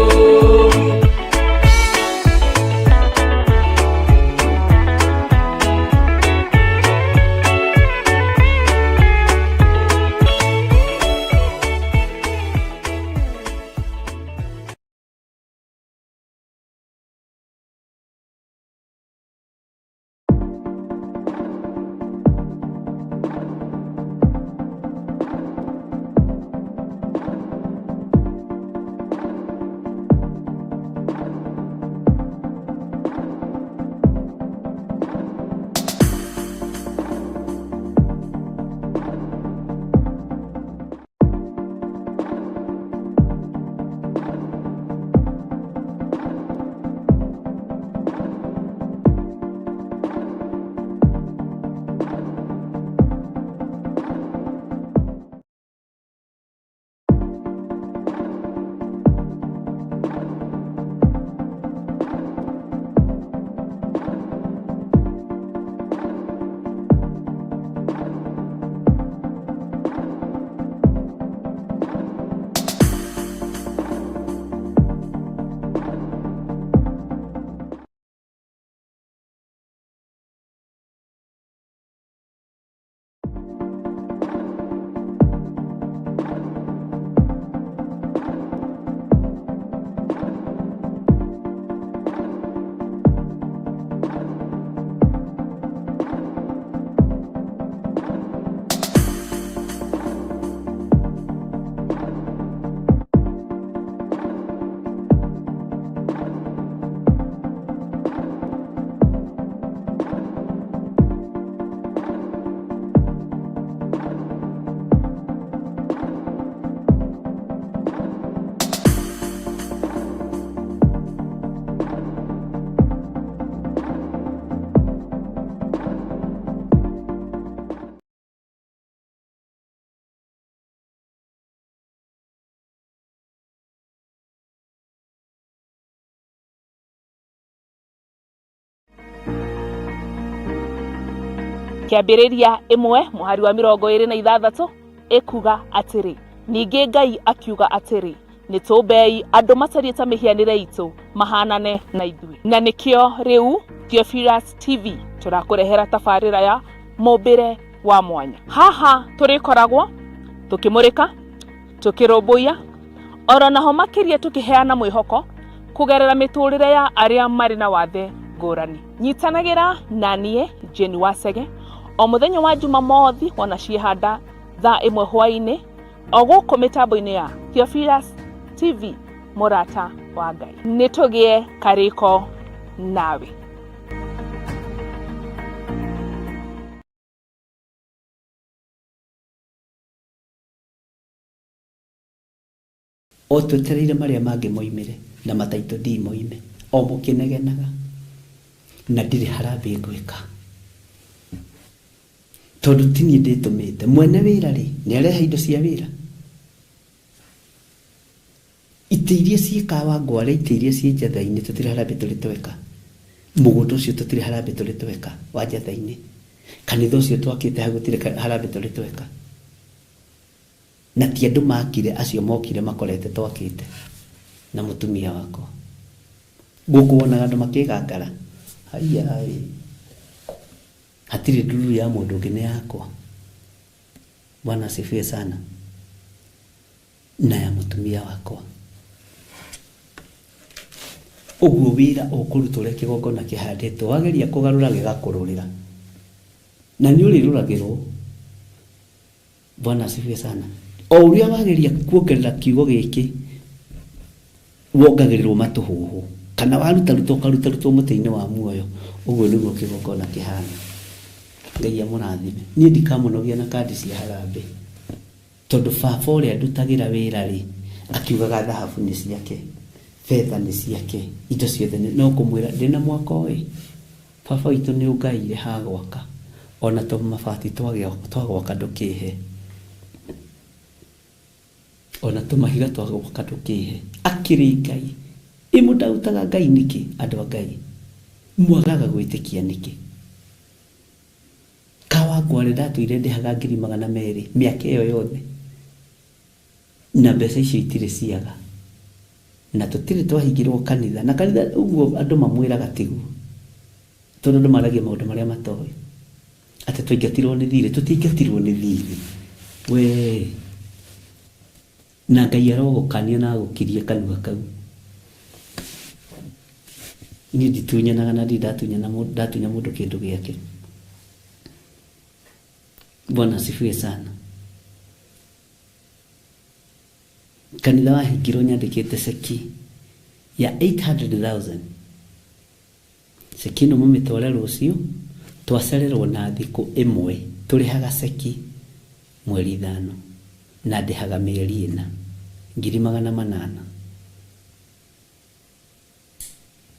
Kĩambĩrĩria 1 mũhari wa 26 ikuga atĩrĩ ningĩ Ngai akiuga atĩrĩ nĩtũmbei andũ macarie ta mĩhianĩre itũ mahanane na ithuĩ na nĩkĩo rĩu Theophilus TV tũrakũrehera tabarĩra ya mũmbĩre wa mwanya haha tũrĩkoragwo tũkĩmũrĩka tũkĩrũmbũiya oro naho makĩria tũkĩheana mwĩhoko kũgerera mĩtũrĩre ya arĩa marĩ na wathe ngũrani nyitanagĩra na niĩ Jane Wasege o mũthenya wa Jumamothi wona ciehanda thaa 1 hwaĩ-inĩ o gũkũ mĩtambo-inĩ ya Theophilus TV mũrata wa Ngai nĩtũgĩe karĩko nawe o twetereire marĩa mangĩ moimire na mataito ndi moime o mũkĩnegenaga na ndirĩ harambĩ ngwĩka tondũ tini ndĩtũmĩte mwene wĩra rĩ nĩarehe indo cia wĩra itĩ iria ciĩkawa ngware itĩ iria ciĩ njatha-inĩ tũtirĩ harambĩ tũrĩ tweka mũgũnda ũcio tũtirĩ harambĩ tũrĩ tweka wa njatha-inĩ kanitha ũcio twakĩte hagũtirĩ harambĩ tũrĩ tweka na ti andũ makire acio mokire makorete twakĩte na mũtumia wakwa gũkũ wonaga andũ makĩgangara Ayai. Hatiri nduru ya mũndũ ũngĩ nĩ yakwa. Bwana asifiwe sana. Na ya mũtumia wakwa. Ũguo wĩra ũkũrutũre kĩgongona kĩhandĩtwo wageria kũgarũra gĩgakũrũrĩra. Na nĩ ũrĩrũragĩrwo. Bwana asifiwe sana. o uria wageria kuongerera kiugo giki wongagirirwo matuhuhu kana waruta ruto muteinĩ wa muoyo uguo niguo kigongona kihana. Ngai amũrathime. Niĩ ndikamunogia na kandi cia harambe tondu baba ũrĩa ndutagira wĩra rĩ akiugaga thahabu nĩ ciake, fedha nĩ ciake, indo ciothe no kũmwĩra ndĩna mwaka ũyũ baba witũ nĩ ũngaire ha gwaka ona to mabati twagwaka ndũkĩhe ona tũmahiga twagwaka ndũkĩhe. Akĩrĩ Ngai imũndautaga Ngai nĩkĩ? Andũ a Ngai mwagaga gwĩtĩkia nĩkĩ? Kawangware ndatũire ndĩhaga 200,000 mĩaka ĩyo yothe na mbeca icio itirĩ ciaga na tũtirĩ twahingirwo kanitha na kanitha ũguo andũ mamwĩraga tiguo tondũ andũ maragia maũndũ marĩa matoĩ atĩ tũingatirwo nĩ thirĩ. Tũtingatirwo nĩ thirĩ we na Ngai arogũkania na agũkirie kanua kau. Niĩ nditunyanaga na ndatunya mũndũ kĩndũ gĩake. Bwana asifiwe sana. Kanitha wahingirwo nyandĩkĩte ceki ya 800,000. Ceki ĩno mũmĩtware rũciũ twacererwo na thikũ ĩmwe tũrĩhaga ceki mweri 5 na ndĩhaga mĩeri 4 800,000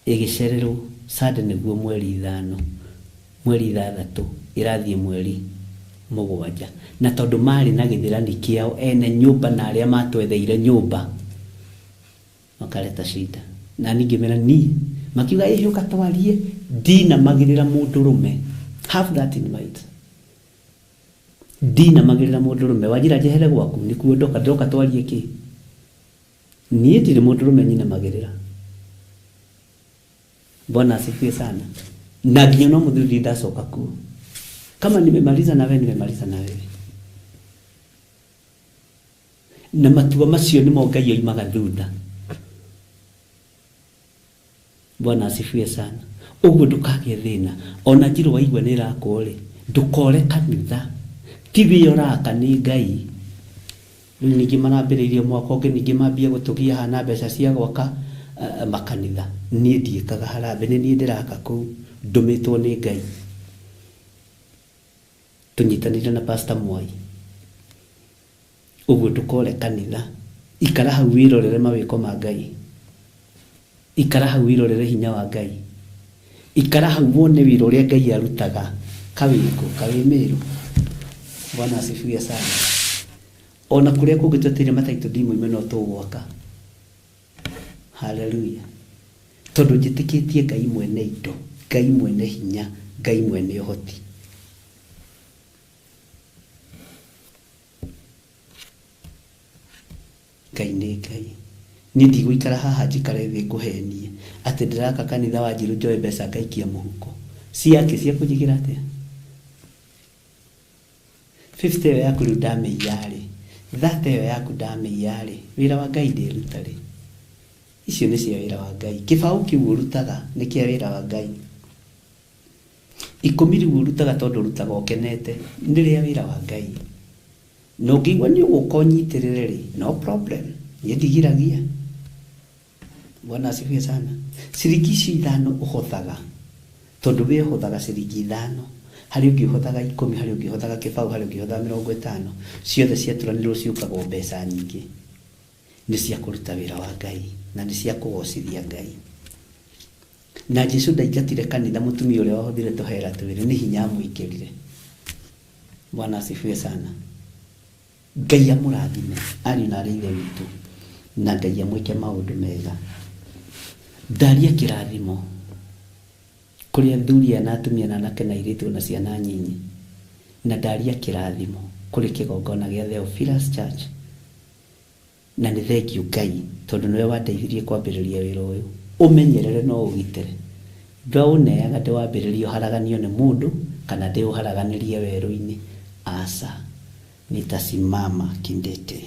ĩgĩcererwo Sunday nĩguo mweri 5 mweri 6 ĩrathiĩ mweri 7 na tondu mari na githirani kiao ene nyumba na aria matwetheire nyumba makareta shida na ningimera ni makiuga hiuka twarie dina magirira mundurume. Have that in mind. Dina magirira mundurume wajira jehere gwaku nikuo ndoka twarie ki nie ndire mundurume nyina magirira. Bwana asifiwe sana. Na nginya no muthuri ndacoka ku kama nimemaliza na wewe nimemaliza na wewe. Na matua macio nimo Ngai oimaga thutha. Bwana asifiwe sana. Uguo ndukagĩa thĩna ona njiro waigua nĩ rakore ndukore kanitha tibi yoraka nĩ Ngai. Rĩu ningĩ marambĩrĩirie mwaka ũngĩ ningĩ mambia gũtũgia hana mbeca cia gwaka makanitha. Niĩ ndiĩkaga harambe nĩ niĩ ndĩraka kũu ndũmĩtwo nĩ Ngai. Tunyitanire na Pastor Mwai. Uguo ndukore kanitha ikara hau wirorere mawĩko ma Ngai. Ikara hau wirorere hinya wa Ngai. Ikara hau wone wĩra ũrĩa Ngai arutaga kawĩko kawĩmĩrũ. Bwana asifiwe sana. Ona kũrĩa kũngĩ twatĩre mataitũ ndimo imeno tũgwaka. Hallelujah. Tondũ njĩtĩkĩtie Ngai mwene indo, Ngai mwene hinya, Ngai mwene ũhoti. Ngai nĩ Ngai. Niĩ ndigũikara haha njikare thĩ ngũhenie atĩ ndĩraka kanitha wa Njirũ njoe mbeca ngaikia mũhuko. Ciake cia kũnjigĩra atĩa? 50 ĩyo yaku rĩu ndamĩiyarĩ, 30 ĩyo yaku ndamĩiyarĩ, wĩra wa Ngai ndĩruta rĩ. Icio nĩ cia wĩra wa Ngai. Kĩbaũ kĩu ũrutaga nĩ kĩa wĩra wa Ngai. 10 rĩu ũrutaga tondũ ũrutaga ũkenete nĩ rĩa wĩra wa Ngai. No ngĩigua nĩ ũgũka ũnyitĩrĩre rĩ, no problem. Niĩ ndigiragia. Bwana asifiwe sana. Ciringi icio 5 ũhothaga tondu we ũhothaga ciringi 5 hari ũngĩ ũhothaga 10 hari ũngĩ ũhothaga kĩbaũ hari ũngĩ ũhothaga 50 ciothe ciaturanirwo ciũkagwo mbeca nyingĩ. Nĩ cia kũruta wĩra wa Ngai na nĩ cia kũgocithia Ngai. Na Jesũ ndaingatire kanitha mũtumia ũrĩa wahũthire tũhera twĩrĩ nĩ hinya mũingĩrire. Bwana asifiwe sana. Ngai amũrathime ari na arĩ ithe witũ na Ngai amwĩke maũndũ mega. Ndaria kĩrathimo kũrĩ athuri na atumia na anake na airĩtu na ciana nyinyi na ndaria kĩrathimo kũrĩ kĩgongona gĩa Theophilus Church. Na nĩ thengiũ Ngai tondũ nĩwe wandeithirie kwambĩrĩria wĩra ũyũ. Ũmenyerere no ũgitĩre. Ndwaũneaga ndĩwambĩrĩrie ũharaganio nĩ mũndũ kana ndĩũharaganĩrie werũ-inĩ. Asa nitasimama kindete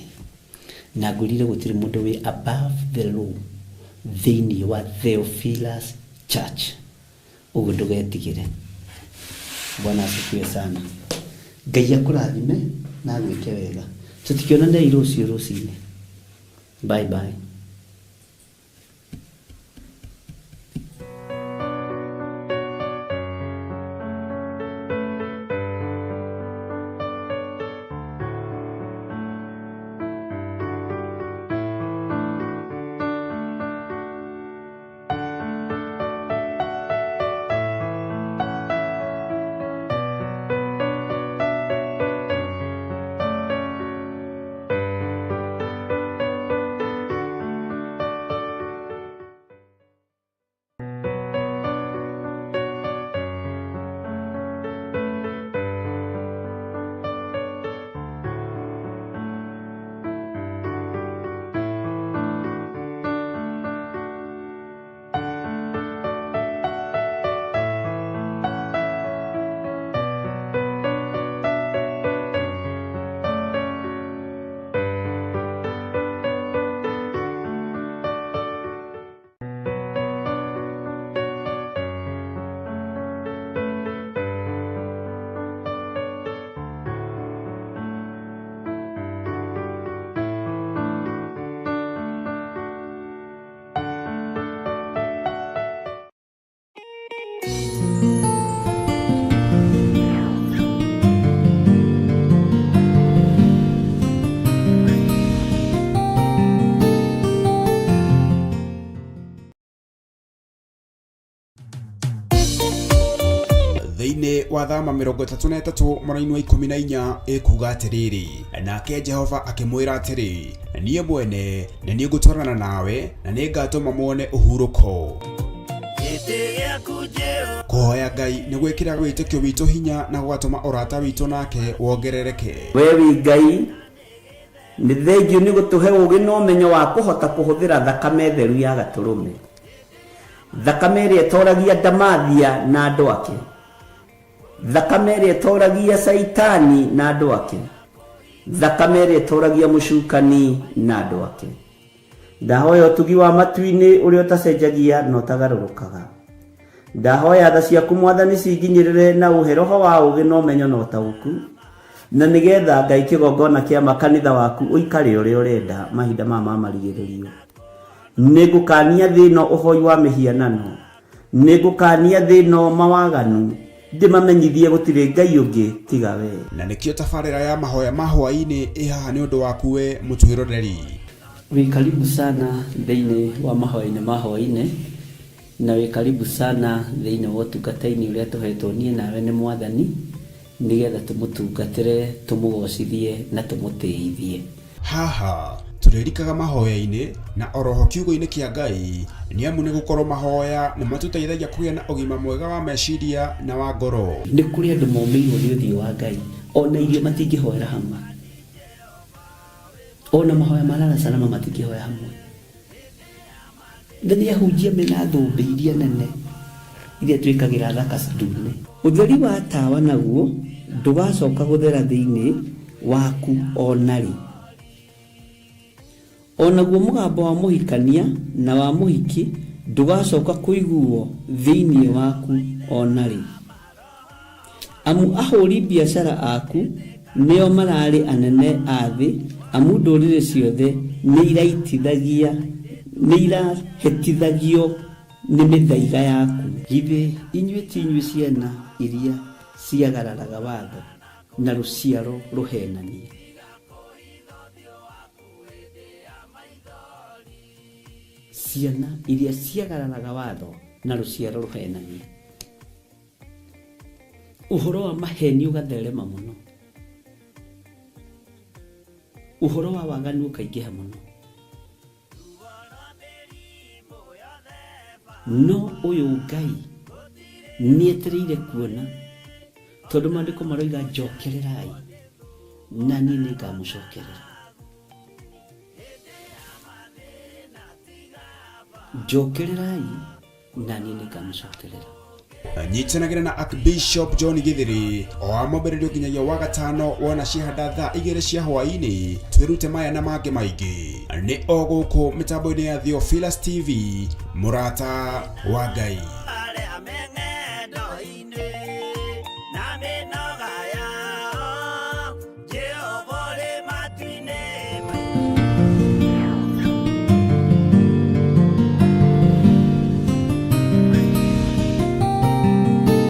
na ngũrire gũtirĩ mũndũ wĩ above the law thĩinĩ wa Theophilus Church. Ũguo ndũgetigĩre. Bwana asifiwe sana. Ngai akũrathime na gwĩke wega. Tutikionana irucio rucini. Bye bye. Thĩinĩ wa thama 33 mwena-inĩ wa 14 ĩkuga atĩrĩrĩ, nake Jehova akĩmwĩra atĩrĩ, niĩ mwene nĩ niĩ ngũtwarana nawe na nĩ ngatũma muone ũhurũko. Kũhoya Ngai nĩ gwĩkĩra wĩtĩkio witũ hinya na gũgatũma ũrata witũ nake wongerereke. We wi Ngai nĩ thengiũ nĩ gũtũhe ũũgĩ na ũmenyo wa kũhota kũhũthĩra thakame theru ya Gatũrũme, thakame ĩrĩa ĩtoragia ndamathia na andũ ake, thakame ĩrĩa ĩtoragia Saitani na andũ ake, thakame ĩrĩa ĩtoragia mũcukani na andũ ake. Ndahoya ũtugi wa matu-inĩ ũrĩa ũtacenjagia na ũtagarũrũkaga. Ndahoya tha ciaku Mwathani cinginyĩrĩre na ũhe roho wa ũũgĩ na ũmenyo na ũtaũku, na nĩgetha Ngai kĩgongona kĩa makanitha waku ũikare ũrĩa ũrenda mahinda ma marigĩrĩrio. Nĩngũkania thĩno ũhoi wa mĩhianano, nĩngũkania thĩno mawaganu, ndĩmamenyithie gũtirĩ Ngai ũngĩ tiga we. Na nĩkĩo tabarĩra ya mahoya ma hwaĩ-inĩ ĩhaha nĩ ũndũ waku we mũtwĩroreri. Wĩ karibu sana thĩinĩ wa mahoya-inĩ ma hwaĩ-inĩ, na wĩ karibu sana thĩinĩ wa ũtungata-inĩ ũrĩa tũhetwo niĩ nawe nĩ Mwathani, nĩgetha tũmũtungatĩre, tũmũgocithie na tũmũtĩithie. Haha tũrĩrikaga mahoya-inĩ na oroho kiugo-inĩ kĩa Ngai, nĩ amu nĩ gũkorwo mahoya nĩ matũteithagia kũgĩa na ũgima mwega wa meciria na wa ngoro. Nĩ kũrĩ andũ momĩirwo nĩ ũthiũ wa Ngai, ona irio matingĩhoera hamwe, ona mahoya marara salama matingĩhoya hamwe. Nĩ ahunjia mena thũmbĩ iria nene iria twĩkagĩra thaka ndune. Ũtheri wa tawa naguo ndũgacoka gũthera thĩinĩ waku onarĩ. Onaguo mũgambo wa mũhikania na wa mũhiki ndũgacoka kũiguo thĩinĩ waku onarĩ. Amu ahũri biacara aku nĩo mararĩ anene a thĩ, amu ndũrĩrĩ ciothe nĩ irahĩtithagio nĩ mĩthaiga yaku. Githĩ inyuĩ ti inyuĩ ciana iria ciagararaga watho na rũciaro rũhenanie? Ciana iria ciagararaga watho na rũciaro rũhenanie. Ũhoro wa maheni ũgatherema mũno, ũhoro wa waganu ũkaingĩha mũno. No ũyũ Ngai nĩetereire kuona, tondũ maandĩko maroiga njokererai na niĩ nĩngamũcokerera. Njokererai na niĩ nĩngamũcokerera. Nyitanagĩra na Archbishop John Githiri o amwambĩrĩrio nginyagia wa gatano wona ciahanda thaa 2 cia hwaĩ-inĩ. Twĩrute maya na mangĩ maingĩ nĩ o gũkũ mĩtambo-inĩ ya Theophilus TV, mũrata wa Ngai.